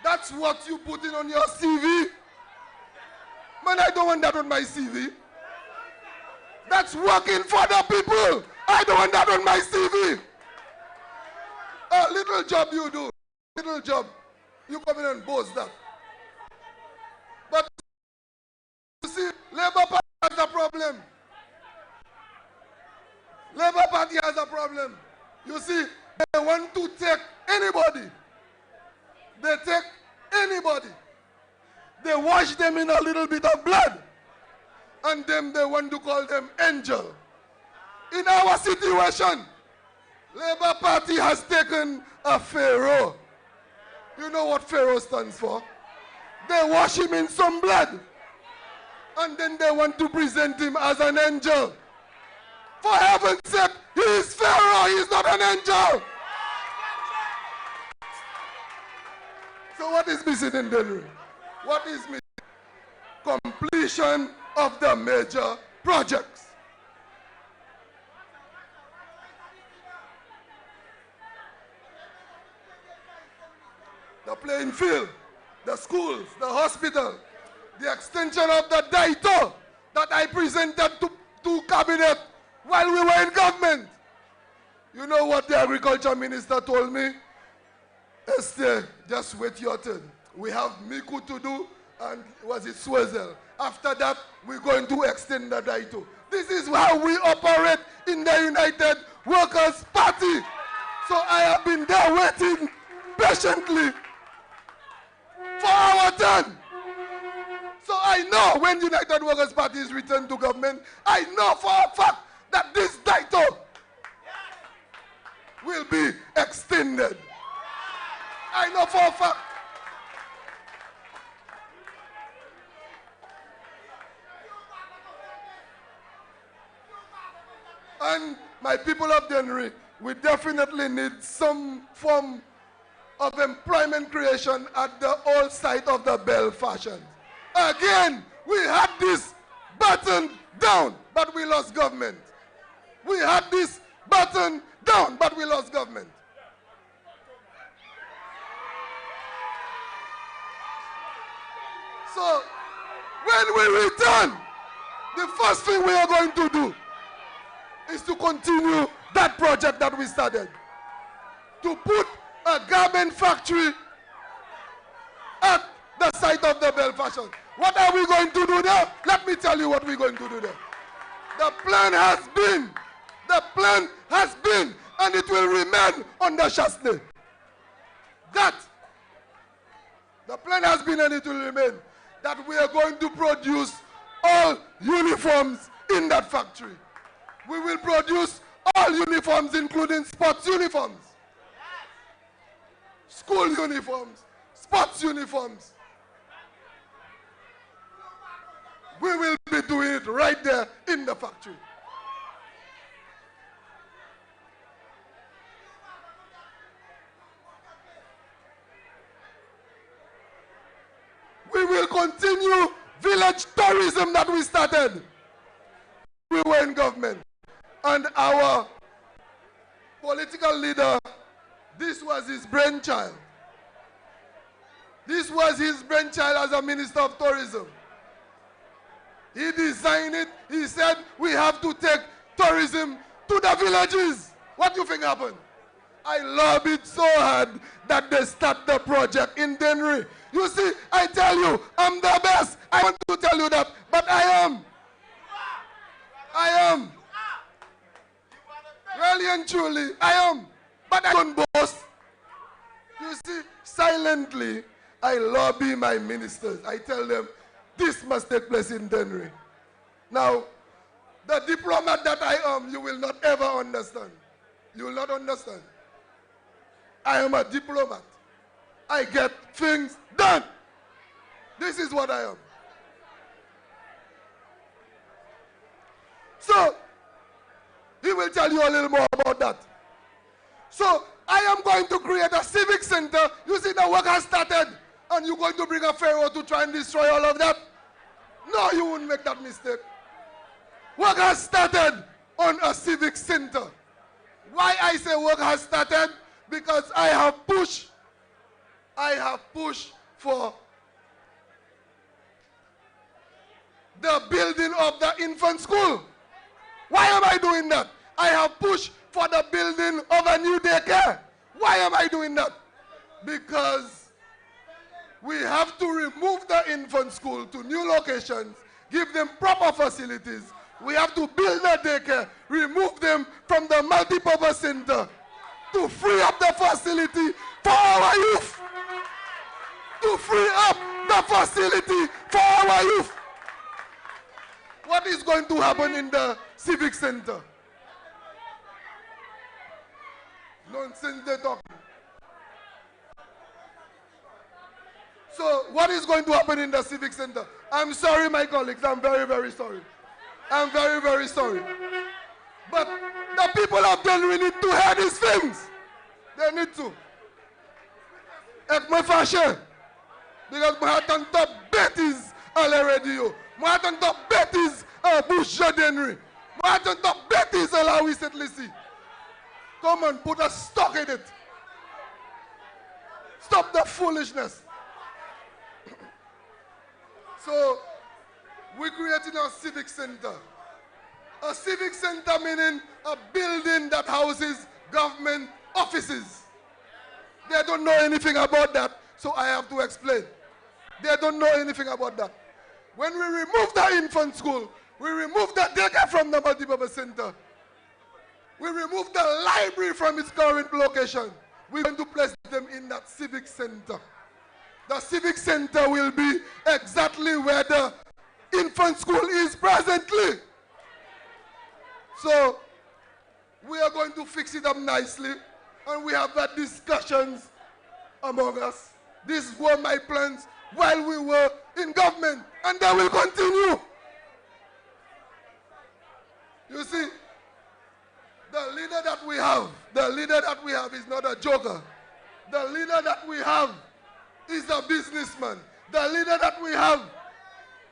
That's what you put in on your CV. Man, I don't want that on my CV. That's working for the people. I don't want that on my CV. A little job you do. Little job. You come in and boast that. But you see, Labour Party has a problem. Labour Party has a problem. You see, they want to take anybody. They take anybody. They wash them in a little bit of blood. And then they want to call them angel. In our situation, Labour Party has taken a Pharaoh. You know what Pharaoh stands for? They wash him in some blood. And then they want to present him as an angel. For heaven's sake, he is Pharaoh, he is not an angel. So what is missing in Dennery? What is missing? Completion of the major projects. The playing field, the schools, the hospital, the extension of the DITO that I presented to cabinet while we were in government. You know what the agriculture minister told me? Esther, just wait your turn. We have Miku to do, and was it Swazel? After that, we're going to extend the DITO. This is how we operate in the United Workers' Party. So I have been there waiting patiently for our turn. So I know when United Workers' Party is returned to government, I know for a fact that this DITO will be extended. I know for a fact. And my people of Dennery, we definitely need some form of employment creation at the old site of the Bell Fashion. Again, we had this buttoned down, but we lost government. We had this buttoned down, but we lost government. So, when we return, the first thing we are going to do is to continue that project that we started. To put a garment factory at the site of the Bell Fashion. What are we going to do there? Let me tell you what we're going to do there. The plan has been, and it will remain under Chasney. That, the plan has been and it will remain, that we are going to produce all uniforms in that factory. We will produce all uniforms, including sports uniforms, school uniforms, sports uniforms. We will be doing it right there in the factory. We will continue village tourism that we started. We were in government. And our political leader, this was his brainchild. This was his brainchild as a minister of tourism. He designed it. He said, we have to take tourism to the villages. What do you think happened? I lobbied so hard that they start the project in Dennery. You see, I tell you, I'm the best. I want to tell you that, but I am. I am. Really and truly, I am. But I don't boast. You see, silently, I lobby my ministers. I tell them, this must take place in Dennery. Now, the diplomat that I am, you will not ever understand. You will not understand. I am a diplomat. I get things done. This is what I am. So, he will tell you a little more about that. So, I am going to create a civic center. You see, the work has started. And you're going to bring a pharaoh to try and destroy all of that? No, you wouldn't make that mistake. Work has started on a civic center. Why I say work has started? Because I have pushed for the building of the infant school. Why am I doing that? I have pushed for the building of a new daycare. Why am I doing that? Because we have to remove the infant school to new locations, give them proper facilities. We have to build a daycare, remove them from the multipurpose center to free up the facility for our youth. To free up the facility for our youth. What is going to happen in the civic center? Nonsense they talk. So what is going to happen in the civic center? I'm sorry, my colleagues. I'm very, very sorry. I'm very, very sorry. But the people of Dennery need to hear these things. They need to. Ek me fâché. Because I have to top bêtises à la radio. I have to top bêtises à Bouche Dennery. I have to top bêtises à la Wisset-Lissi. Come on, put a stop in it. Stop the foolishness. So, we're creating a civic center. A civic center meaning a building that houses government offices. They don't know anything about that, so I have to explain. They don't know anything about that. When we remove the infant school, we remove the daycare from the multipurpose center. We remove the library from its current location. We're going to place them in that civic center. The civic center will be exactly where the infant school is presently. So, we are going to fix it up nicely, and we have had discussions among us. These were my plans while we were in government, and they will continue. You see, the leader that we have is not a joker. The leader that we have is a businessman. The leader that we have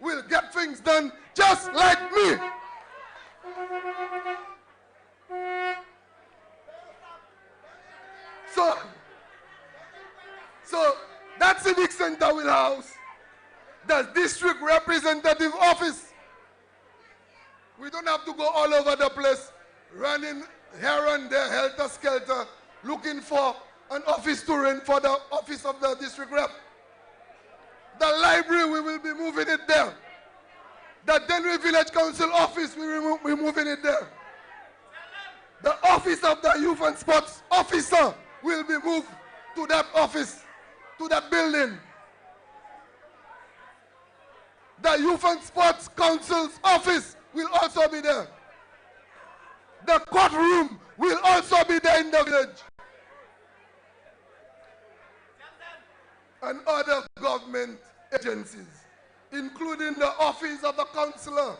will get things done just like me. So that civic center will house the district representative office. We don't have to go all over the place, running here and there, helter-skelter, looking for an office to rent for the office of the district rep. The library, we will be moving it there. The Dennery Village Council office, we're moving it there. The office of the Youth and Sports officer will be moved to that office, to that building. The Youth and Sports Council's office will also be there. The courtroom will also be there in the village. And other government agencies. including the office of the councillor.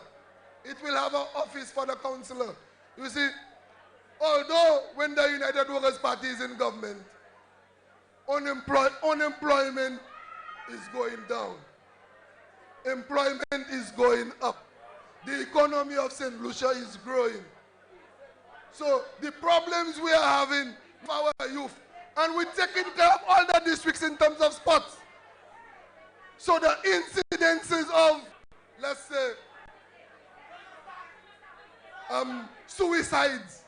It will have an office for the councillor. You see, although when the United Workers' Party is in government, unemployment is going down. Employment is going up. The economy of St. Lucia is growing. So the problems we are having for our youth, and we're taking care of all the districts in terms of sports. So the incidences of, let's say, suicides.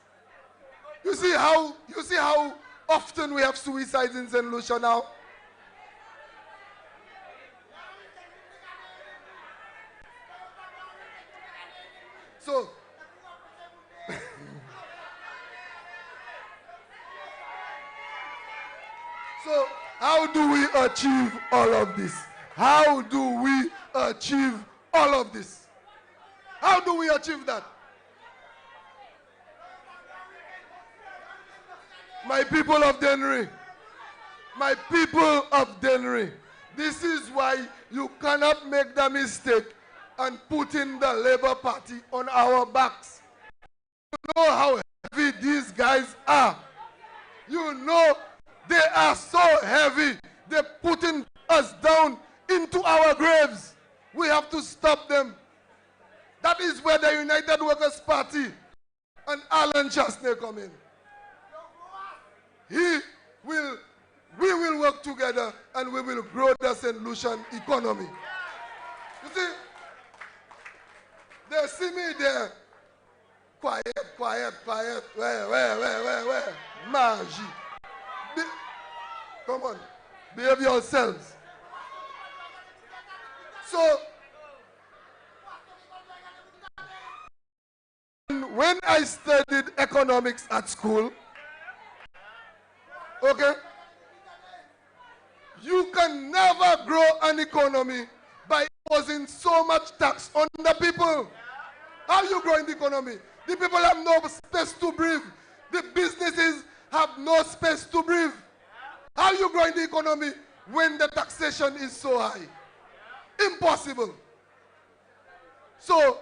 You see how often we have suicides in St. Lucia now? So, so how do we achieve all of this? How do we achieve all of this? How do we achieve that? My people of Dennery, my people of Dennery, this is why you cannot make the mistake and put in the Labour Party on our backs. You know how heavy these guys are. You know they are so heavy. They're putting us down into our graves. We have to stop them. That is where the United Workers' Party and Alan Chasney come in. We will work together and we will grow the St. Lucian economy. You see, they see me there. Quiet. Where? Magie. Come on. Behave yourselves. So, when I studied economics at school, okay, you can never grow an economy by imposing so much tax on the people. How you growing the economy? The people have no space to breathe. The businesses have no space to breathe. How you growing the economy when the taxation is so high? Impossible. So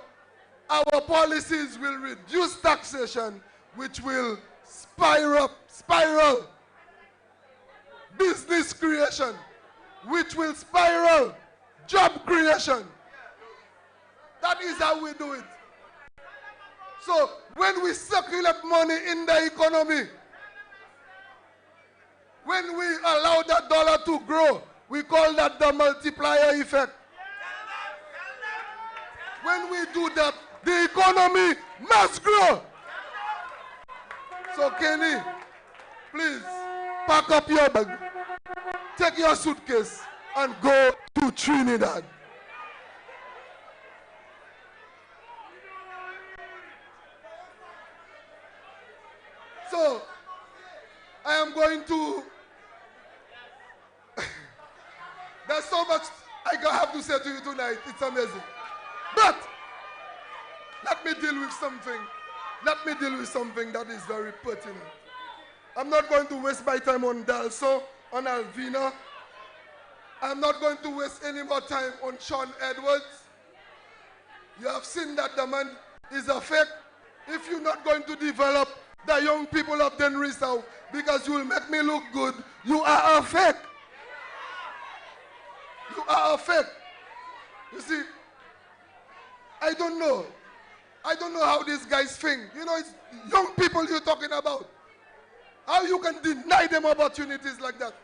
our policies will reduce taxation, which will spiral business creation, which will spiral job creation. That is how we do it. So when we circulate money in the economy, when we allow that dollar to grow, we call that the multiplier effect. When we do that, the economy must grow. So Kenny, please pack up your bag, take your suitcase, and go to Trinidad. So, I am going to... There's so much I have to say to you tonight. It's amazing. But, let me deal with something. Let me deal with something that is very pertinent. I'm not going to waste my time on Dalso, on Alvina. I'm not going to waste any more time on Sean Edwards. You have seen that the man is a fake. If you're not going to develop the young people of Dennery South because you will make me look good, you are a fake. You are a fake. You see, I don't know. I don't know how these guys think. You know, it's young people you're talking about. How you can deny them opportunities like that?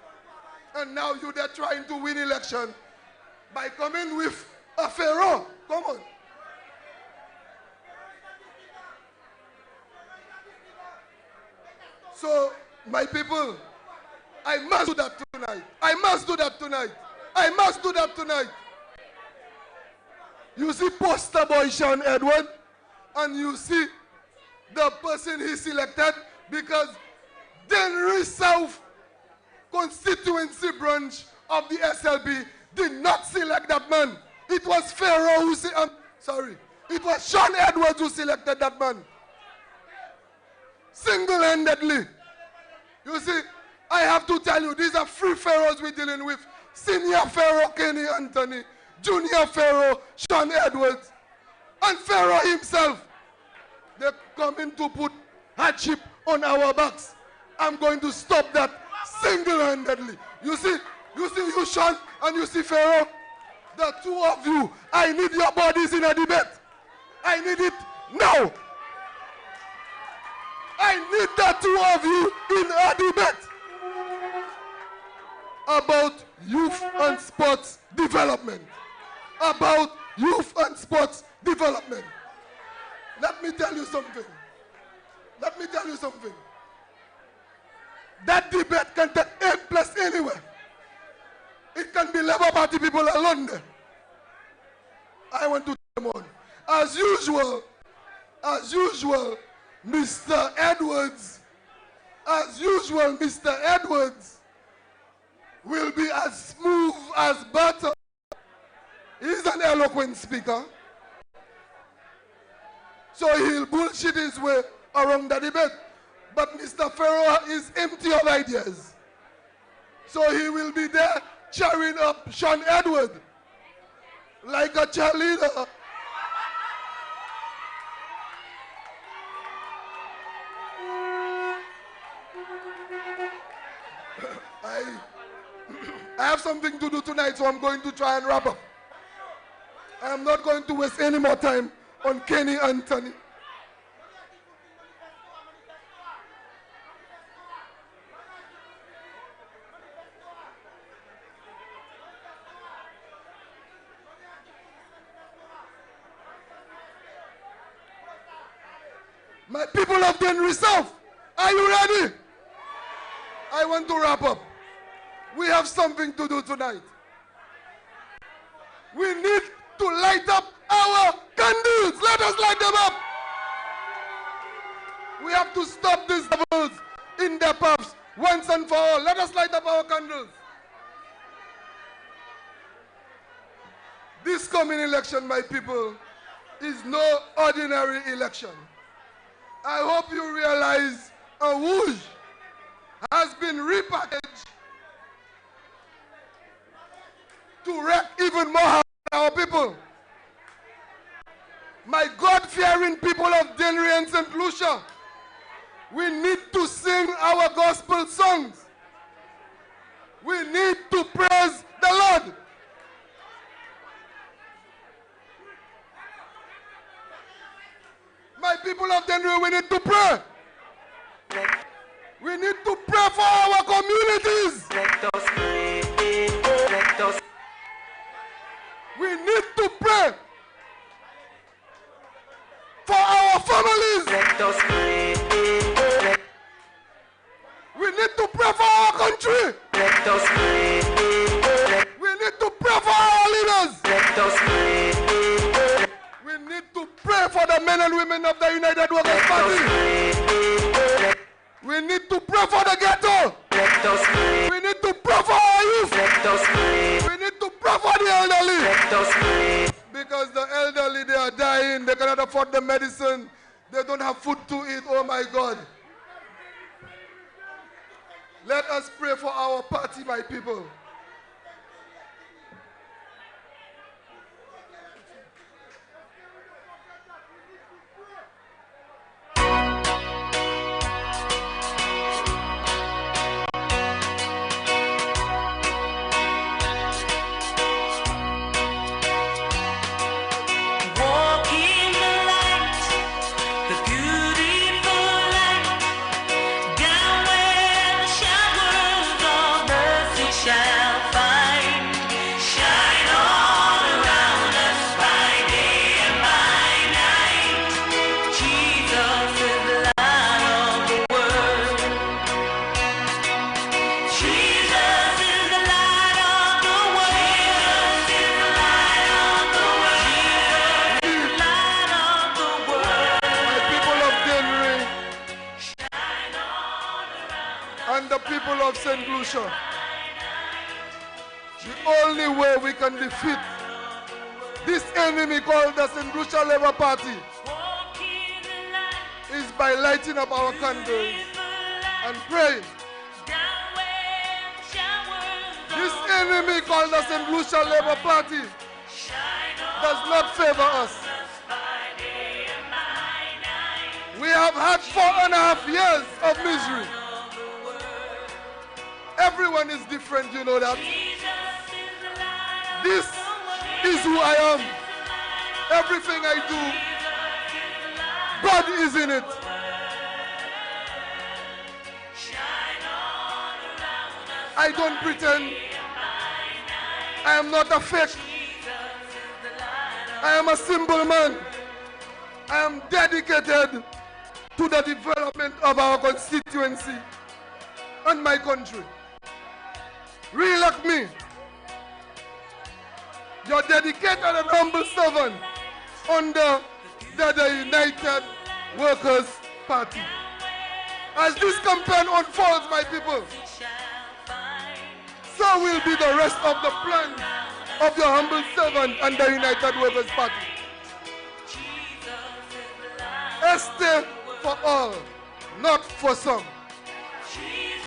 And now they're trying to win election by coming with a pharaoh. Come on. So, my people, I must do that tonight. I must do that tonight. I must do that tonight. You see poster boy Sean Edward, and you see the person he selected, because Dennery South constituency branch of the SLB did not select that man. It was Pharaoh who it was Sean Edwards who selected that man. Single-handedly. You see, I have to tell you, these are three pharaohs we're dealing with. Senior Pharaoh Kenny Anthony, Junior Pharaoh, Sean Edwards, and Pharaoh himself. They're coming to put hardship on our backs. I'm going to stop that single-handedly. You see, you Sean, and you see Pharaoh, the two of you, I need your bodies in a debate. I need it now. I need the two of you in a debate about youth and sports development. About youth and sports development. Let me tell you something. Let me tell you something. That debate can take place anywhere. It can be Labour Party people alone there. I want to tell them on. As usual, Mr. Edwards, Mr. Edwards will be as smooth as butter. He's an eloquent speaker. So he'll bullshit his way around the debate. But Mr. Pharaoh is empty of ideas. So he will be there cheering up Sean Edwards like a cheerleader. I have something to do tonight, so I'm going to try and wrap up. I am not going to waste any more time on Kenny Anthony. My people of Dennery South, are you ready? I want to wrap up. We have something to do tonight. We need to light up our candles. Let us light them up. We have to stop these devils in their pubs once and for all. Let us light up our candles. This coming election, my people, is no ordinary election. I hope you realize a whoosh has been repackaged to wreak even more harm on our people. My God-fearing people of Dennery and St. Lucia, we need to sing our gospel songs. We need to praise the Lord. My people of Dennery, we need to pray. We need to pray for our communities. Let us pray. Let us. We need to pray for our families. Let us pray. We need to pray for our country. Let us pray. We need to pray for our leaders. Let us pray. We need to pray for the men and women of the United Workers' Party. We need to pray for the ghetto. Let us pray. We need to pray for our youth. Let us pray. We need to pray for the elderly. Let us pray. Because the elderly, they are dying. They cannot afford the medicine. They don't have food to eat. Oh my God. Let us pray for our party, my people. Of St. Lucia. The only way we can defeat this enemy called the St. Lucia Labour Party is by lighting up our candles and praying. This enemy called the St. Lucia Labour Party does not favor us. We have had 4.5 years of misery. Everyone is different, you know that. This is who I am. Everything I do, God is in it. I don't pretend. I am not a fake. I am a simple man. I am dedicated to the development of our constituency and my country. Re-elect me. You're dedicated and humble servant under the United Workers' Party. As this campaign unfolds, my people, so will be the rest of the plan of your humble servant and the United Workers' Party. Este for all, not for some.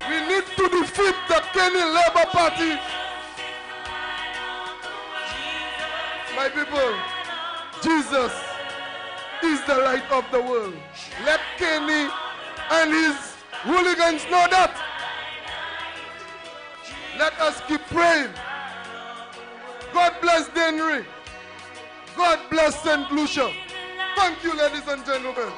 We need to defeat the Kenny Labour Party. My people, Jesus is the light of the world. Let Kenny and his hooligans know that. Let us keep praying. God bless Dennery. God bless St. Lucia. Thank you, ladies and gentlemen.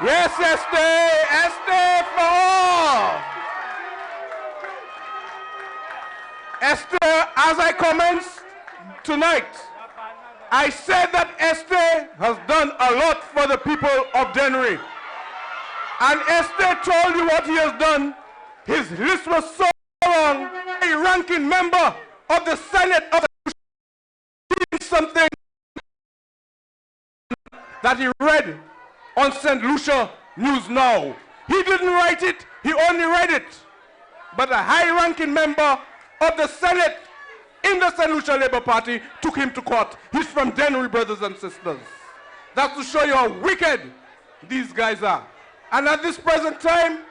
Yes, Esther for all. Esther, as I commenced tonight, I said that Esther has done a lot for the people of Dennery. And Esther told you what he has done. His list was so long, a ranking member of the Senate of the something that he read on St. Lucia News Now. He didn't write it, he only read it. But a high-ranking member of the Senate in the St. Lucia Labour Party took him to court. He's from Dennery, brothers and sisters. That's to show you how wicked these guys are. And at this present time,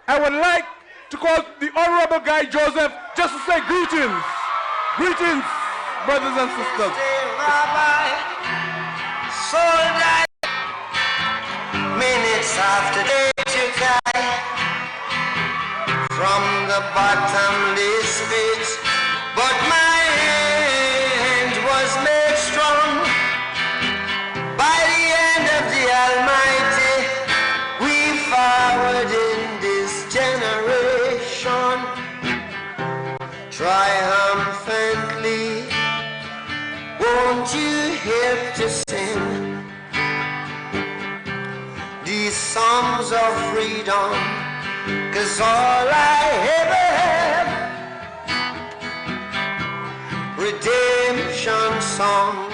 I would like to call the Honorable Guy Joseph just to say greetings. Greetings, brothers and sisters. Minutes after they took I from the bottomless pit, but my hand was made strong by the hand of the Almighty. We forward in this generation triumphantly. Won't you help to sing these songs of freedom? 'Cause all I ever have, redemption songs.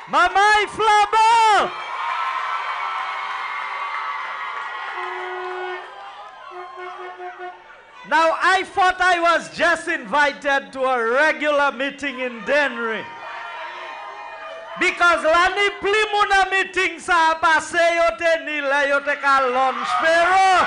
Mamai Flabo! Now I thought I was just invited to a regular meeting in Dennery. Because lani plimuna meeting sa pase yo te nila yo te ka lunch pero.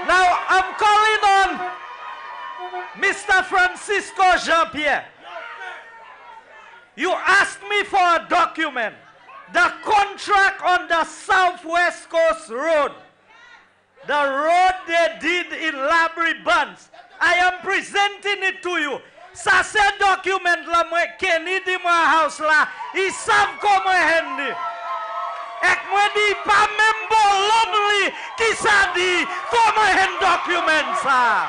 Now I'm calling on Mr. Francisco Jean-Pierre. You asked me for a document, the contract on the Southwest Coast Road. The road they did in Labrie Buns. I am presenting it to you. Sa se document la mwe keni di mwa house la, isav ko mwe hendi. Ek mwe di pa membo lonely ki sa di ko mwe hen document sa.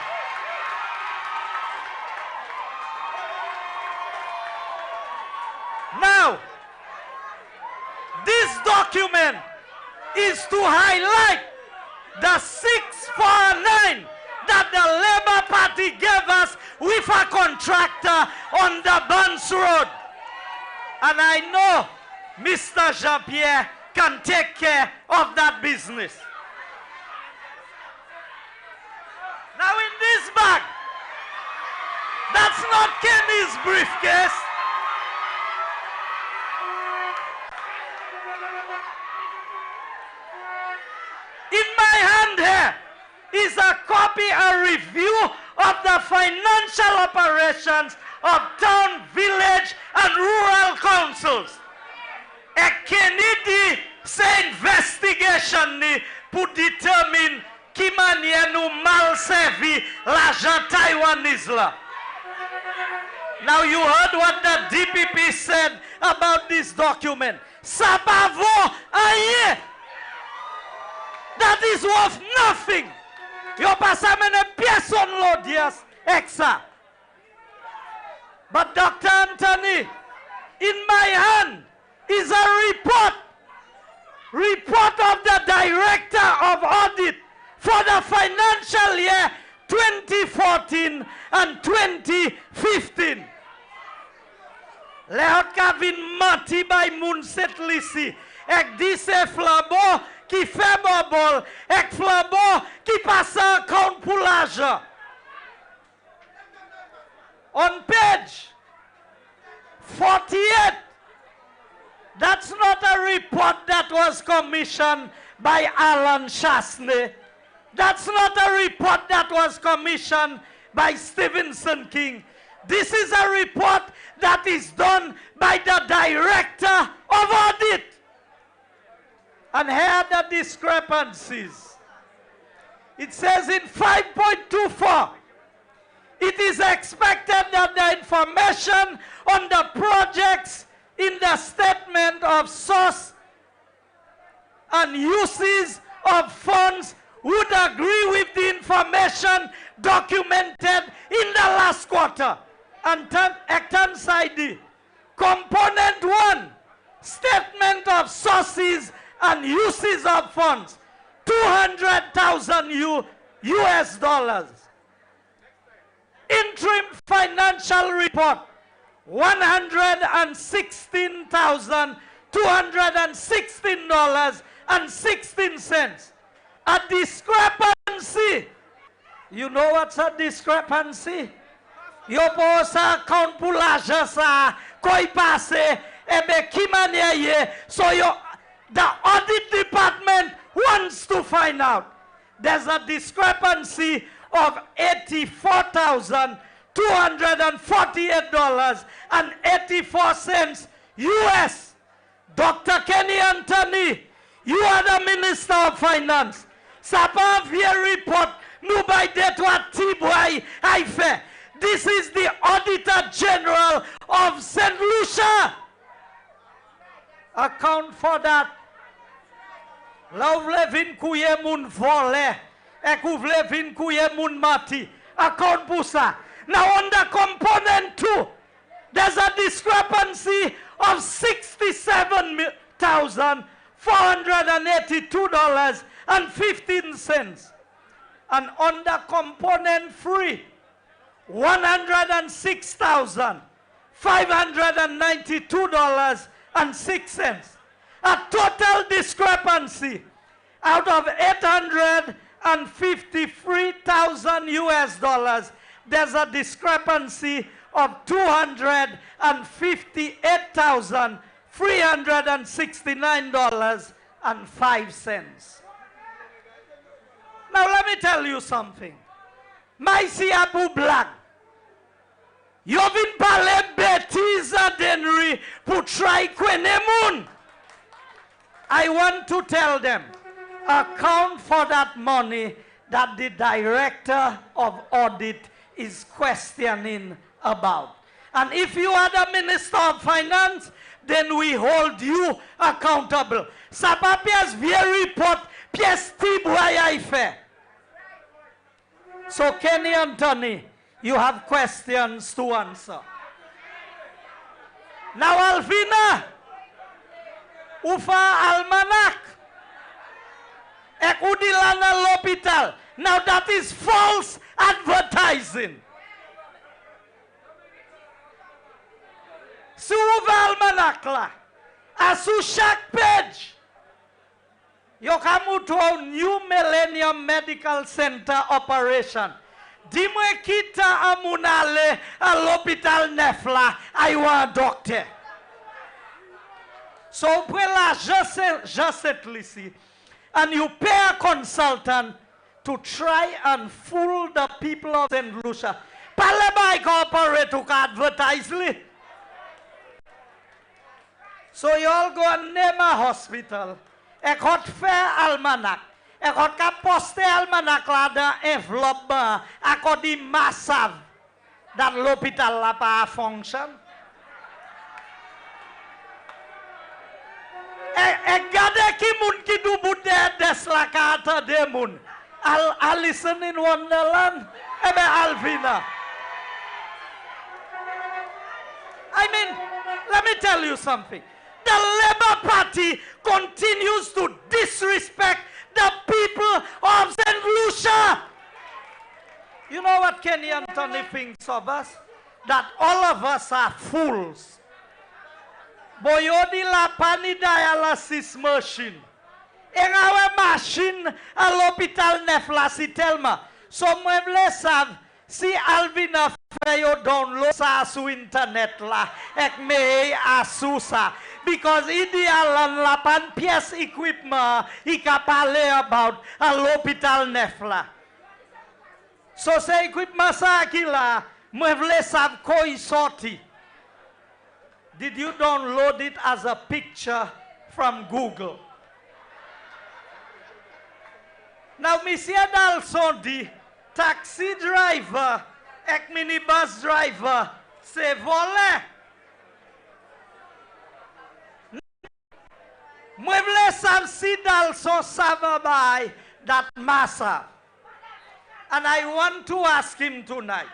document is to highlight the 649 that the Labour Party gave us with a contractor on the Bunce Road. And I know Mr. Jean-Pierre can take care of that business. Now in this bag, that's not Kenny's briefcase. In my hand here is a copy, a review of the financial operations of town, village, and rural councils. A Kennedy say investigation ni pour determine qui manière nous mal servi l'argent Taiwanese là. Now you heard what the DPP said about this document. Ça pas vaut rien. That is worth nothing. Yo pas amène personne l'audience exa. But Dr. Anthony, in my hand is a report of the Director of Audit for the financial year 2014 and 2015. Leot Kavin mati by moun set lisi. Ek di se flabo ki fe bobol. Ek flabo ki pasa account pou l'aja. On page 48, that's not a report that was commissioned by Alan Chasney. That's not a report that was commissioned by Stevenson King. This is a report that is done by the Director of Audit. And here are the discrepancies. It says in 5.24, it is expected that the information on the projects in the statement of source and uses of funds would agree with the information documented in the last quarter. And Acton side, component 1, statement of sources and uses of funds, $200,000 US dollars. Interim financial report, $116,216.16. A discrepancy. You know what's a discrepancy? Yo po sa account pou l'aja sa koi passe ebe ki manye ye. So the audit department wants to find out. There's a discrepancy of $84,248.84 US. Dr. Kenny Anthony, you are the Minister of Finance. Ça pas vieux report nous by detwa Tiboy Haife. This is the Auditor General of St. Lucia. Account for that. Love levin kouye moun vole. Ek ou vle vin kouye moun mati. Account pour ça. Now under component 2, there's a discrepancy of $67,482.15. And under component 3, $106,592.06. A total discrepancy out of $853,000 US dollars. There's a discrepancy of $258,369.05. Now let me tell you something. My si Abu Black. You vin pale bêtise à Dennery pour try kwene moun. I want to tell them, account for that money that the Director of Audit is questioning about. And if you are the Minister of Finance, then we hold you accountable. Sa pa pièce vieux report, pièce tibouaya fait. So Kenny Anthony, you have questions to answer. Now Alvina, Ufa almanak. Ek udilana l'hôpital. Now that is false advertising. Si ufa almanak la. Asu chaque page. Yo kamu to a new Millennium Medical Center operation. Dimwe kita amunale a l'hôpital nefla. I want a doctor. So pwela jaset lisi. And you pay a consultant to try and fool the people of St. Lucia. Palabay corporate to advertise li. So you all go and name a hospital. Ek hot fair almanak. Ek hot ka poste almanak la da envelope ba. Ako di massive. Dat l'hôpital la pa function. Ek gade ki mun ki du bude des la kata de mun. Alice in Wonderland. Ebe Alvina. I mean, let me tell you something. The Labour Party continues to disrespect the people of St. Lucia. You know what Kenny Anthony thinks of us? That all of us are fools. Boyodi la pani dialysis machine. En awe machine à l'hôpital nef la si telma. So mwen vle sav si Alvina fe yo download sa su internet la. Ek me asu sa. Because ideal la pan pièce equipment I ka pale about à l'hôpital nef la. So se equipment sa ki la mwen vle sav ko I sorti. Did you download it as a picture from Google? Now, Monsieur Dalson dit, taxi driver et minibus driver, c'est volé. Moi, vle sav si Dalson savabay that massa. And I want to ask him tonight,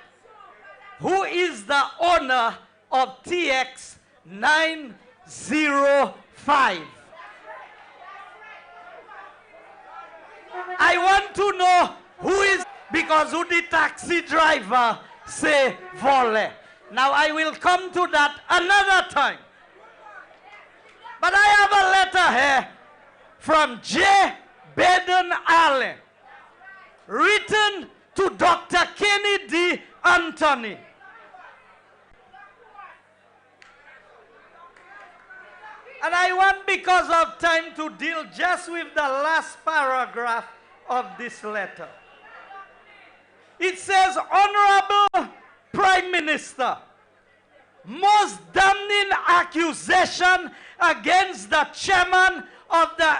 who is the owner of TX 905? I want to know who is, because who the taxi driver say vole. Now I will come to that another time. But I have a letter here from J. Baden Allen, written to Dr. Kenny D. Anthony. And I want, because of time, to deal just with the last paragraph of this letter. It says, Honorable Prime Minister, most damning accusation against the chairman of the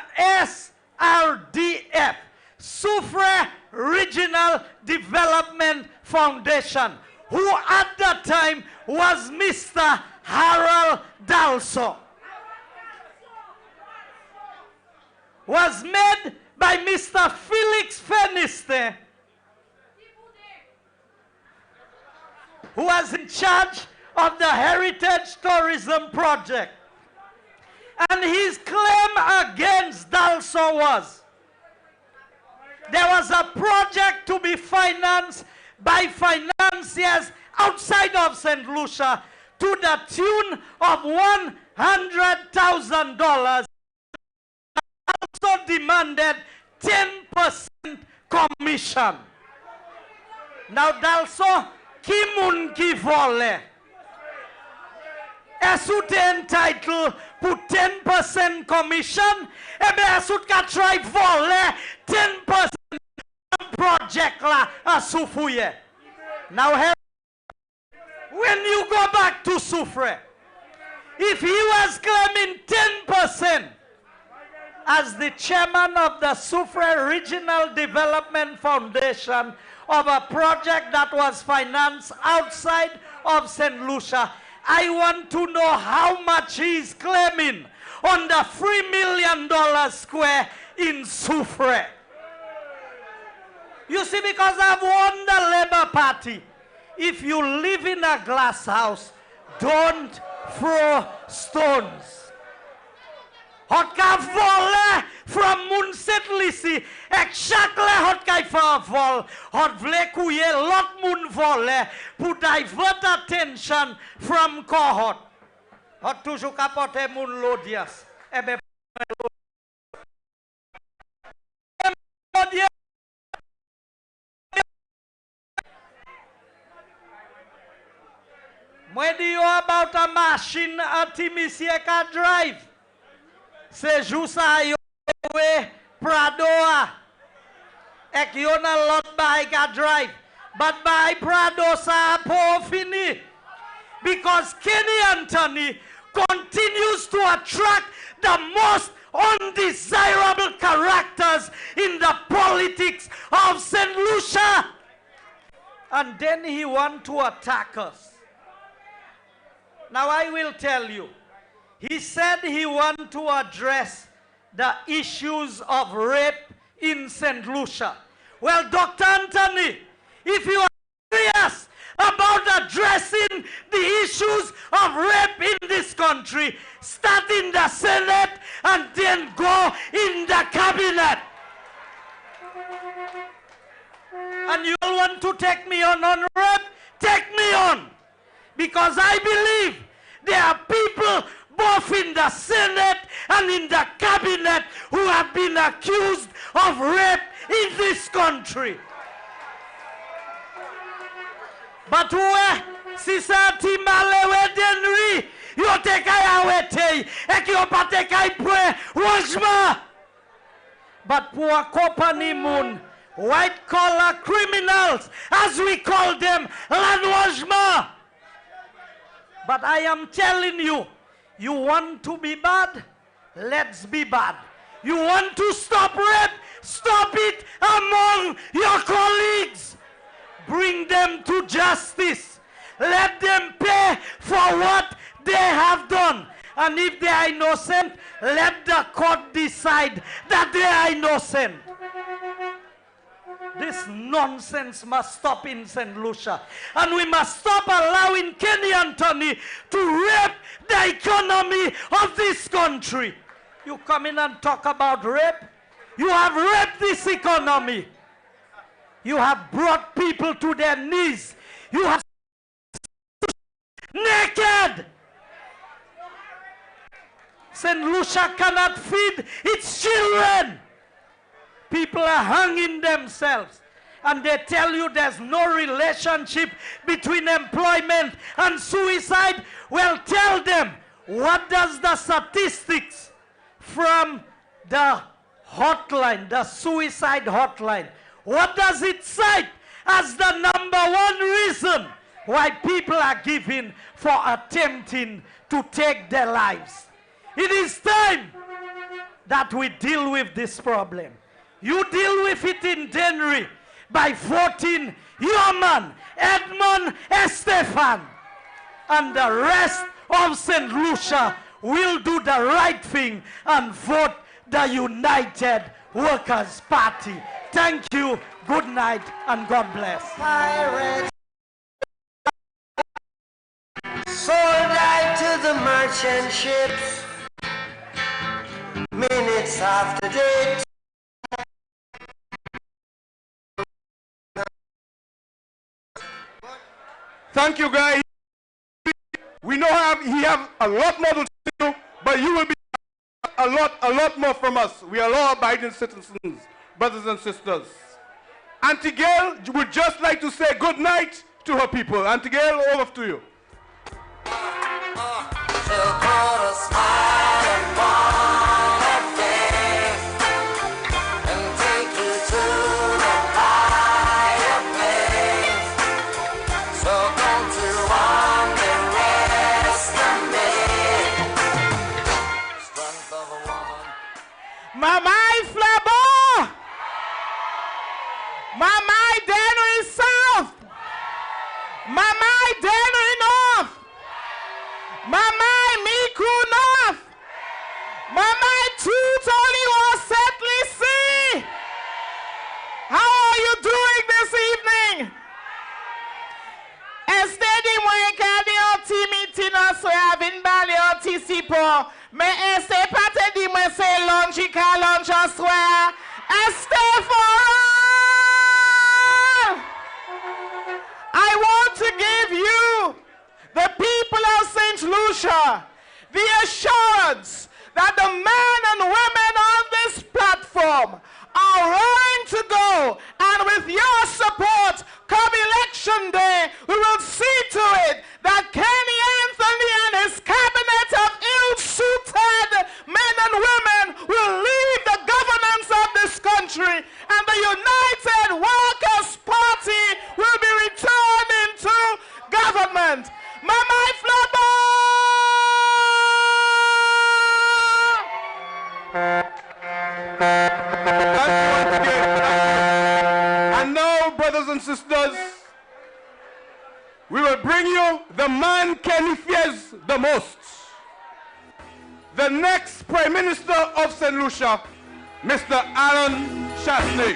SRDF, Soufrière Regional Development Foundation, who at the time was Mr. Harold Dalson, was made by Mr. Felix Feniste, who was in charge of the Heritage Tourism Project. And his claim against Dalson was, there was a project to be financed by financiers outside of St. Lucia to the tune of $100,000. Also demanded 10% commission. Now Dalson, ki moun ki vole? Esout entitled pour 10% commission? Ebe esout ka try vole 10% project la asufouye. Now when you go back to Soufrière, if he was claiming 10%, as the chairman of the Soufrière Regional Development Foundation of a project that was financed outside of St. Lucia, I want to know how much he is claiming on the $3 million square in Soufrière. You see, because I've won the Labour Party, if you live in a glass house, don't throw stones. Hot ka vole from moun set lisi. Ek chakle hot ka fa vol. Hot vle kouye lot moun vole. Pour divert attention from cohort. Hot toujou kapote moun lodias. Ebe When do you about a machine a Timisi can drive? Se jusa yo we Pradoa. Ek yon a lot by can drive. But by Prado sa po fini. Because Kenny Anthony continues to attract the most undesirable characters in the politics of St. Lucia. And then he wants to attack us. Now I will tell you. He said he wants to address the issues of rape in St. Lucia. Well, Dr. Anthony, if you are serious about addressing the issues of rape in this country, start in the Senate and then go in the cabinet. And you all want to take me on rape? Take me on. Because I believe there are people both in the Senate and in the cabinet who have been accused of rape in this country. But where Sisati Malewe Dennery, you take away, ek you take away, but poor company moon, white collar criminals, as we call them, lanwajma. But I am telling you, you want to be bad? Let's be bad. You want to stop rape? Stop it among your colleagues. Bring them to justice. Let them pay for what they have done. And if they are innocent, let the court decide that they are innocent. This nonsense must stop in St. Lucia. And we must stop allowing Kenny Anthony to rape the economy of this country. You come in and talk about rape? You have raped this economy. You have brought people to their knees. You have naked. St. Lucia cannot feed its children. People are hanging themselves. And they tell you there's no relationship between employment and suicide. Well, tell them, what does the statistics from the hotline, the suicide hotline, what does it cite as the #1 reason why people are giving for attempting to take their lives? It is time that we deal with this problem. You deal with it in Dennery by voting your man, Edmond Estefan. And the rest of St. Lucia will do the right thing and vote the United Workers' Party. Thank you, good night, and God bless. Pirates sold out to the merchant ships. Minutes after they Thank you, guys. We know he have a lot more to do, but you will be a lot more from us. We are law-abiding citizens, brothers and sisters. Auntie Gail would just like to say good night to her people. Auntie Gail, over to you. Mamai Flabo! Mamai Dennery South! Mamai Dennery North! Mamai Miku North! Mamai Tutoli Setley C! How are you doing this evening? Estedi mwen kadi oti mitina so yavin bali oti sipo. Me ese pate lady may say lunch, he can't lunch or swear. And stay for all. I want to give you, the people of St. Lucia, the assurance that the men and women on this platform are willing to go, and with your support, come election day, we will see to it that Kenny Anthony and his cabinet of ill-suited men and women will leave the governance of this country, and the United Workers' Party will be returned into government. Mama Flabo! And now, brothers and sisters, we will bring you the man Kenny fears the most. The next Prime Minister of St. Lucia, Mr. Alan Chasney.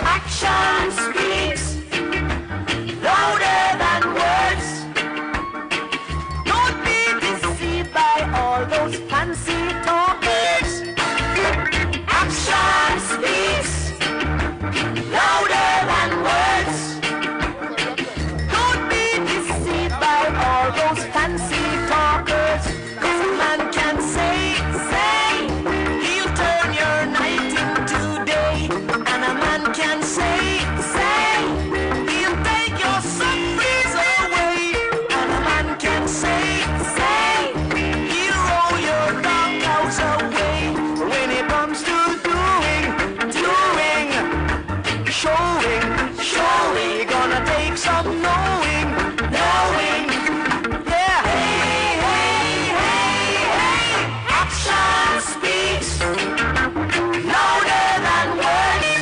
Action speaks louder than words. Don't be deceived by all those fancy talkers. Action speaks louder than words. Don't be deceived by all those fancy talkers. 'Cause a man can say, he'll turn your night into day. And a man can say, he'll take your sufferings away. And a man can say, he'll roll your dark clouds away. When it comes to doing, showing, gonna take some knowing. Yeah. Hey. Action speaks louder than words.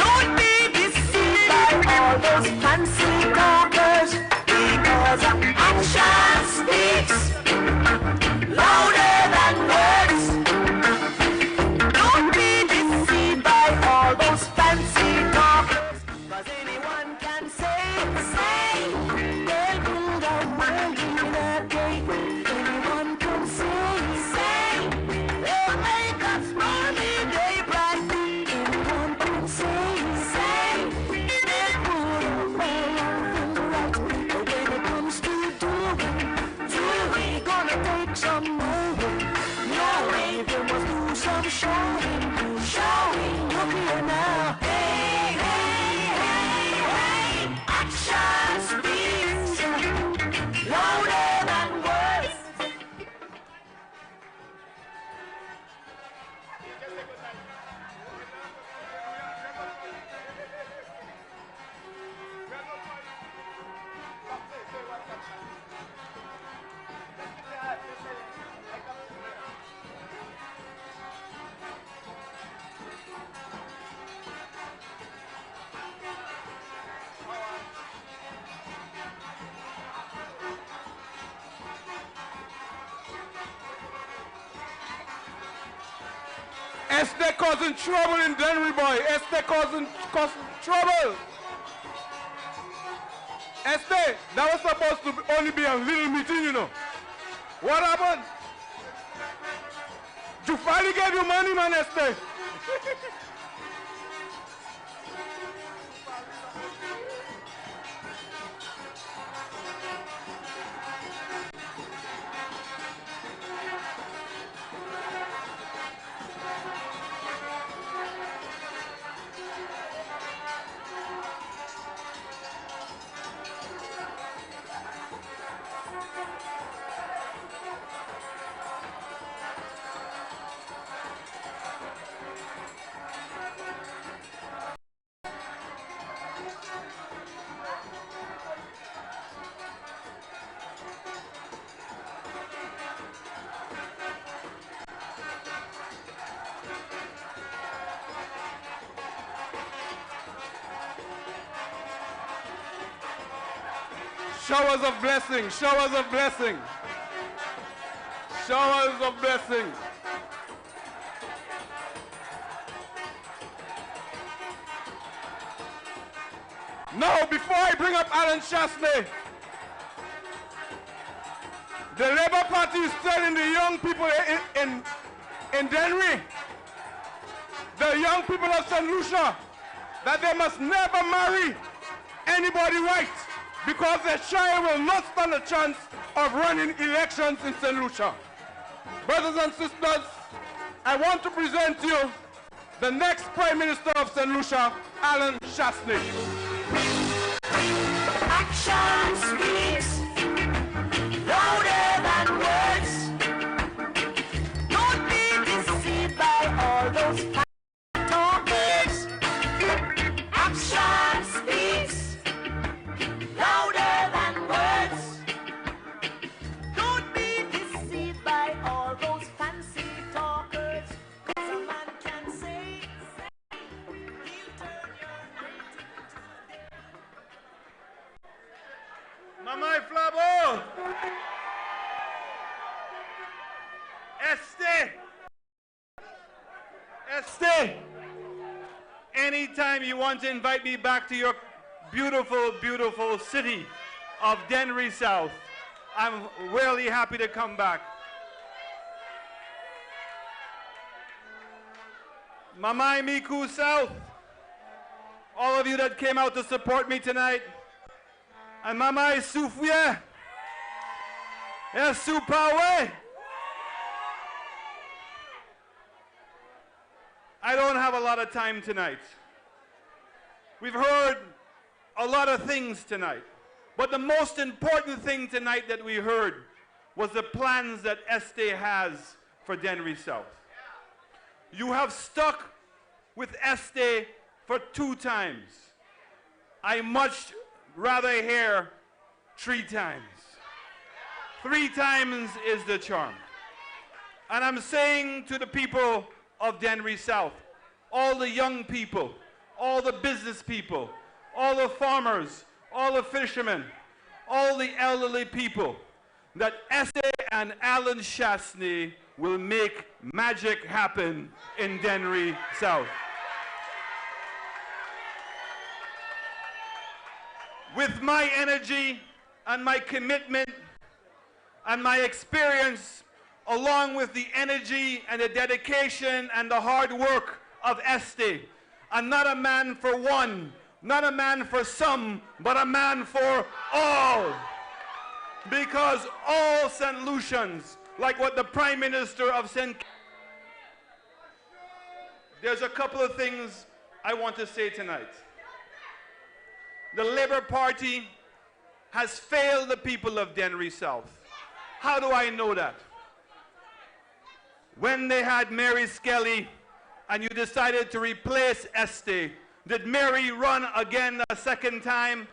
Don't be deceived by all those fancy talkers, because action speaks louder than words. Don't be deceived by all those fancy talkers, 'cause anyone can say, they'll build a world in a day. Anyone can say, they'll make us money day bright. Anyone can say, they'll put a whole thing right. But when it comes to doing, gonna take some knowing. They must do some showing. Look here now. Hey. Action speaks louder than words. Esther causing trouble in Dennery, boy. Esther causing trouble. Esther, that was supposed to only be a little meeting, you know. What happened? You finally gave you money, man, Esther. Showers of blessing, showers of blessing. Showers of blessing. Now, before I bring up Alan Chasney, The Labour Party is telling the young people in Dennery, the young people of St. Lucia, that they must never marry anybody white because their child will not stand a chance of running elections in St. Lucia. Brothers and sisters, I want to present to you the next Prime Minister of St. Lucia, Alan Shastney. Action speaks louder than words. Don't be deceived by all those talkers. Action speaks louder than words. Don't be deceived by all those fancy talkers. 'Cause a man can say, he'll turn your hate into Mamai Flabo! Este! Anytime you want to invite me back to your beautiful, beautiful city of Dennery South, I'm really happy to come back. Mamai Miku South, all of you that came out to support me tonight, and Mamai Sufye, yes, Supawe. I don't have a lot of time tonight. We've heard a lot of things tonight, but the most important thing tonight that we heard was the plans that Este has for Dennery South. You have stuck with Este for 2 times. I much rather hear 3 times. 3 times is the charm. And I'm saying to the people of Dennery South, all the young people, all the business people, all the farmers, all the fishermen, all the elderly people, that Este and Alan Shastney will make magic happen in Dennery South. With my energy and my commitment and my experience, along with the energy and the dedication and the hard work of Este, and not a man for one, not a man for some, but a man for all. Because all St. Lucians, like what the Prime Minister of St. There's a couple of things I want to say tonight. The Labour Party has failed the people of Dennery South. How do I know that? When they had Mary Skelly and you decided to replace Este, did Mary run again a second time?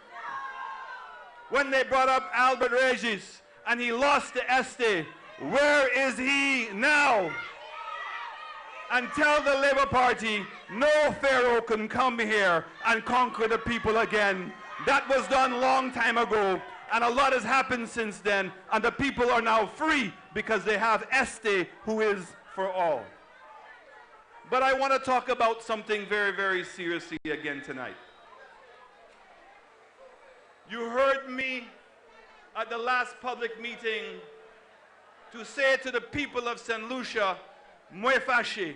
When they brought up Albert Regis and he lost to Este, where is he now? And tell the Labour Party, no Pharaoh can come here and conquer the people again. That was done long time ago, and a lot has happened since then, and the people are now free because they have Este, who is for all. But I want to talk about something very, very seriously again tonight. You heard me at the last public meeting to say to the people of St. Lucia, Mwe fâché.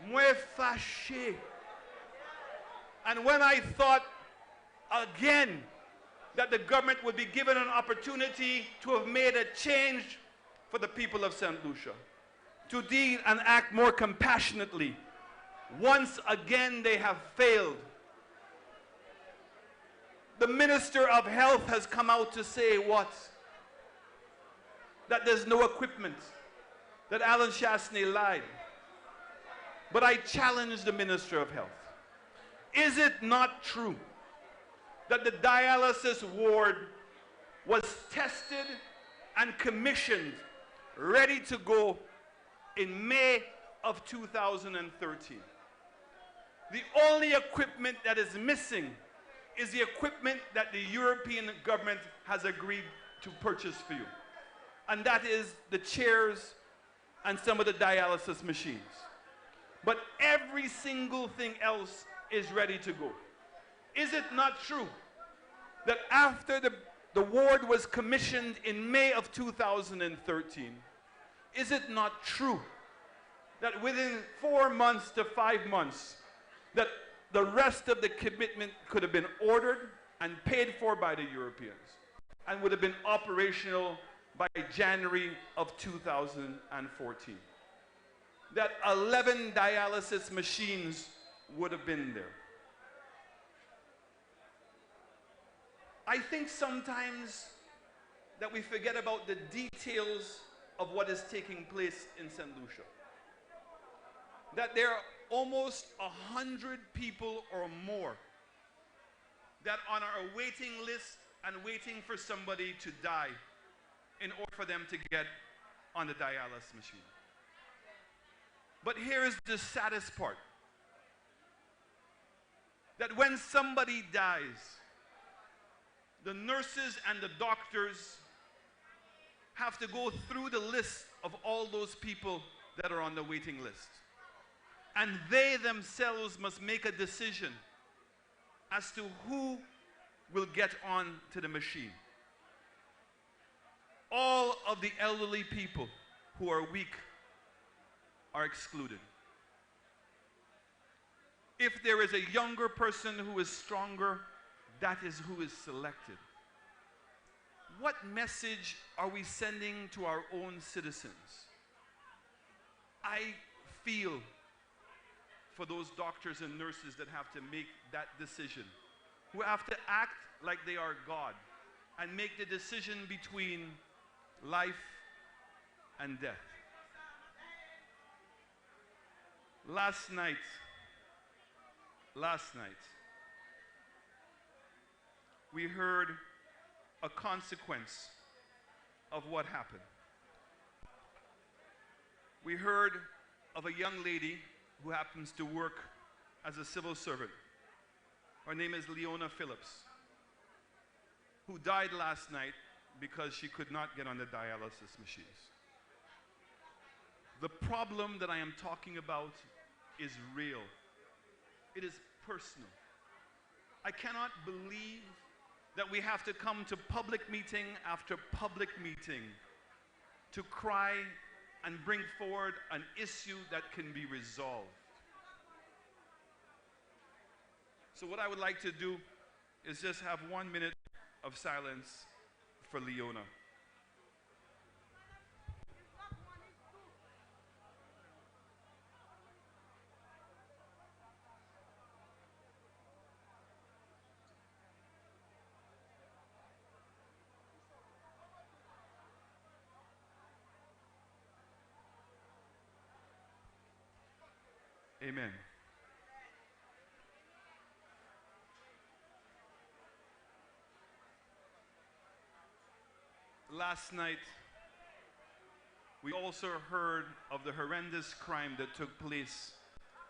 Mwe fâché. And when I thought again that the government would be given an opportunity to have made a change for the people of St. Lucia, to deal and act more compassionately, once again they have failed. The Minister of Health has come out to say what? That there's no equipment, that Alan Shastney lied. But I challenge the Minister of Health. Is it not true that the dialysis ward was tested and commissioned, ready to go in May of 2013? The only equipment that is missing is the equipment that the European government has agreed to purchase for you. And that is the chairs and some of the dialysis machines. But every single thing else is ready to go. Is it not true that after the The ward was commissioned in May of 2013. Is it not true that within 4 months to 5 months, that the rest of the commitment could have been ordered and paid for by the Europeans and would have been operational by January of 2014? That 11 dialysis machines would have been there. I think sometimes that we forget about the details of what is taking place in St. Lucia. That there are almost 100 people or more that are on our waiting list and waiting for somebody to die in order for them to get on the dialysis machine. But here is the saddest part. That when somebody dies, the nurses and the doctors have to go through the list of all those people that are on the waiting list. And they themselves must make a decision as to who will get on to the machine. All of the elderly people who are weak are excluded. If there is a younger person who is stronger, that is who is selected. What message are we sending to our own citizens? I feel for those doctors and nurses that have to make that decision, who have to act like they are God and make the decision between life and death. Last night, we heard a consequence of what happened. We heard of a young lady who happens to work as a civil servant. Her name is Leona Phillips, who died last night because she could not get on the dialysis machines. The problem that I am talking about is real. It is personal. I cannot believe that we have to come to public meeting after public meeting to cry and bring forward an issue that can be resolved. So what I would like to do is just have 1 minute of silence for Leona. Amen. Last night, we also heard of the horrendous crime that took place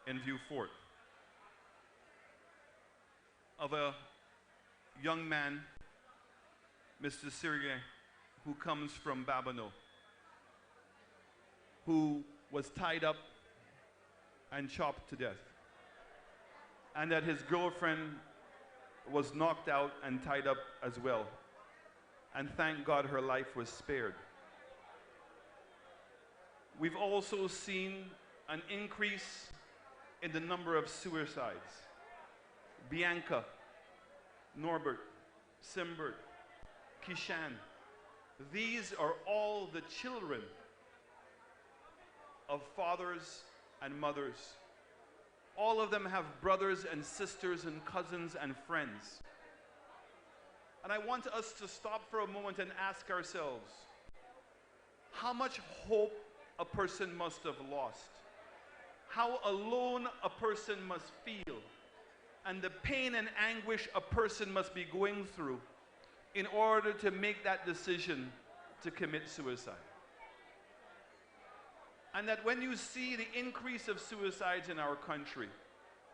in Vieux Fort, of a young man, Mr. Sirge, who comes from Babonneau, who was tied up and chopped to death, and that his girlfriend was knocked out and tied up as well, and thank God her life was spared. We've also seen an increase in the number of suicides. Bianca, Norbert, Simbert, Kishan, these are all the children of fathers and mothers. All of them have brothers and sisters and cousins and friends. And I want us to stop for a moment and ask ourselves, how much hope a person must have lost, how alone a person must feel, and the pain and anguish a person must be going through in order to make that decision to commit suicide. And that when you see the increase of suicides in our country,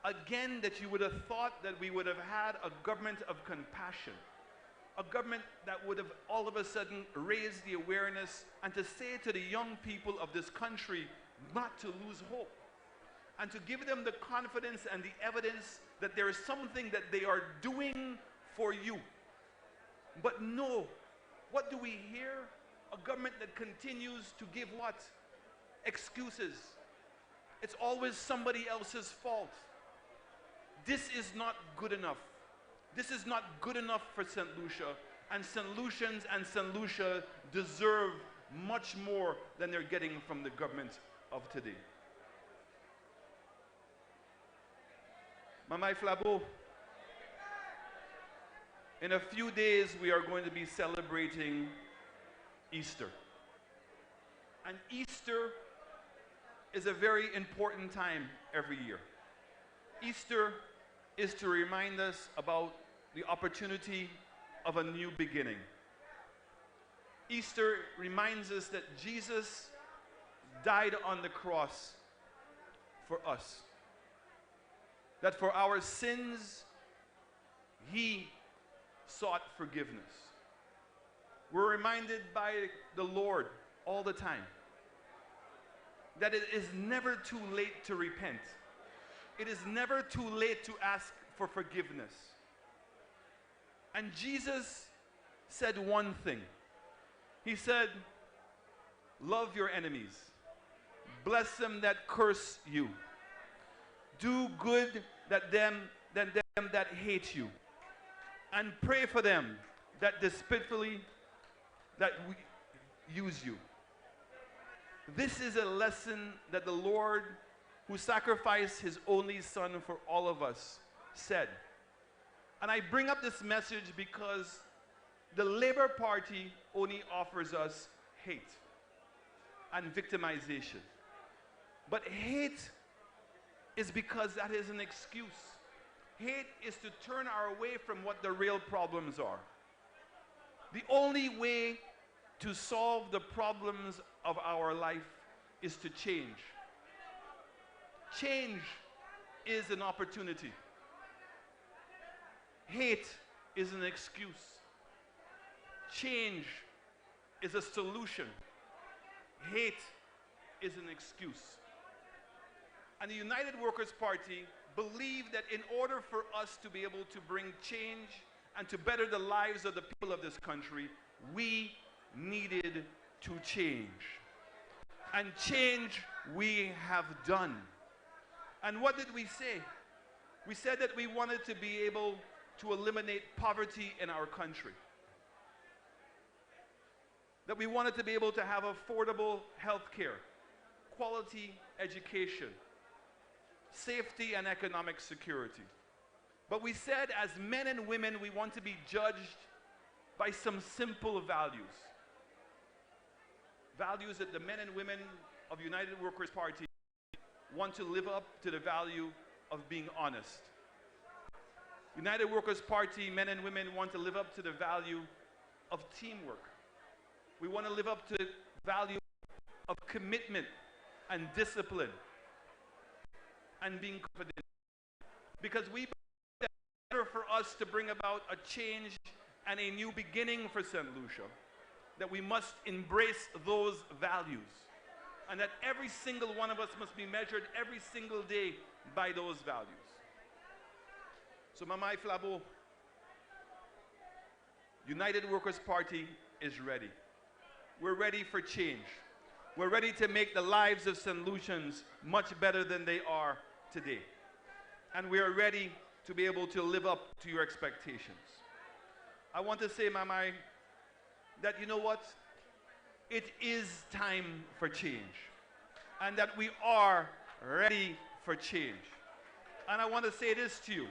again, that you would have thought that we would have had a government of compassion, a government that would have all of a sudden raised the awareness and to say to the young people of this country not to lose hope, and to give them the confidence and the evidence that there is something that they are doing for you. But no, what do we hear? A government that continues to give what? Excuses. It's always somebody else's fault. This is not good enough. This is not good enough for St. Lucia. And St. Lucians and St. Lucia deserve much more than they're getting from the government of today. Mamai Flabo, in a few days we are going to be celebrating Easter. And Easter is a very important time every year. Easter is to remind us about the opportunity of a new beginning. Easter reminds us that Jesus died on the cross for us. That for our sins, he sought forgiveness. We're reminded by the Lord all the time that it is never too late to repent. It is never too late to ask for forgiveness. And Jesus said one thing. He said, love your enemies. Bless them that curse you. Do good that them that hate you. And pray for them that despitefully use you. This is a lesson that the Lord, who sacrificed his only son for all of us, said. And I bring up this message because the Labour Party only offers us hate and victimization. But hate is because that is an excuse. Hate is to turn our way from what the real problems are. The only way to solve the problems of our life is to change. Change is an opportunity. Hate is an excuse. Change is a solution. Hate is an excuse. And the United Workers' Party believe that in order for us to be able to bring change and to better the lives of the people of this country, we needed to change. And change we have done. And what did we say? We said that we wanted to be able to eliminate poverty in our country. That we wanted to be able to have affordable health care, quality education, safety and economic security. But we said as men and women, we want to be judged by some simple values. Values that the men and women of United Workers' Party want to live up to, the value of being honest. United Workers' Party men and women want to live up to the value of teamwork. We want to live up to the value of commitment and discipline and being confident. Because we believe that in order for us to bring about a change and a new beginning for St. Lucia, that we must embrace those values. And that every single one of us must be measured every single day by those values. So Mamai Flabo, United Workers' Party is ready. We're ready for change. We're ready to make the lives of St. Lucians much better than they are today. And we are ready to be able to live up to your expectations. I want to say, Mamai, that you know what? It is time for change. And that we are ready for change. And I want to say this to you.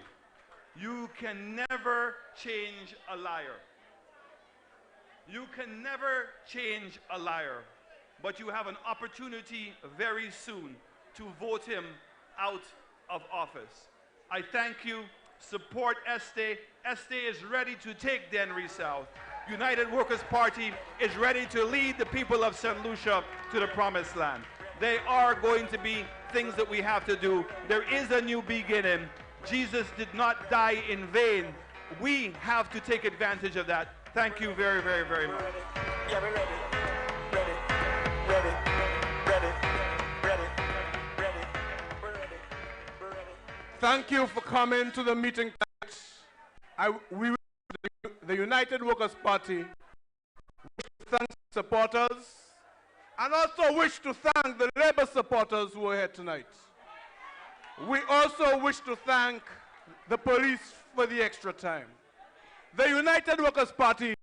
You can never change a liar. You can never change a liar. But you have an opportunity very soon to vote him out of office. I thank you. Support Este. Este is ready to take Dennery South. United Workers' Party is ready to lead the people of St. Lucia to the promised land. There are going to be things that we have to do. There is a new beginning. Jesus did not die in vain. We have to take advantage of that. Thank you very, very, very much. Yeah, we're ready. Thank you for coming to the meeting. We will the United Workers' Party wish to thank supporters and also wish to thank the labor supporters who are here tonight. We also wish to thank the police for the extra time. The United Workers' Party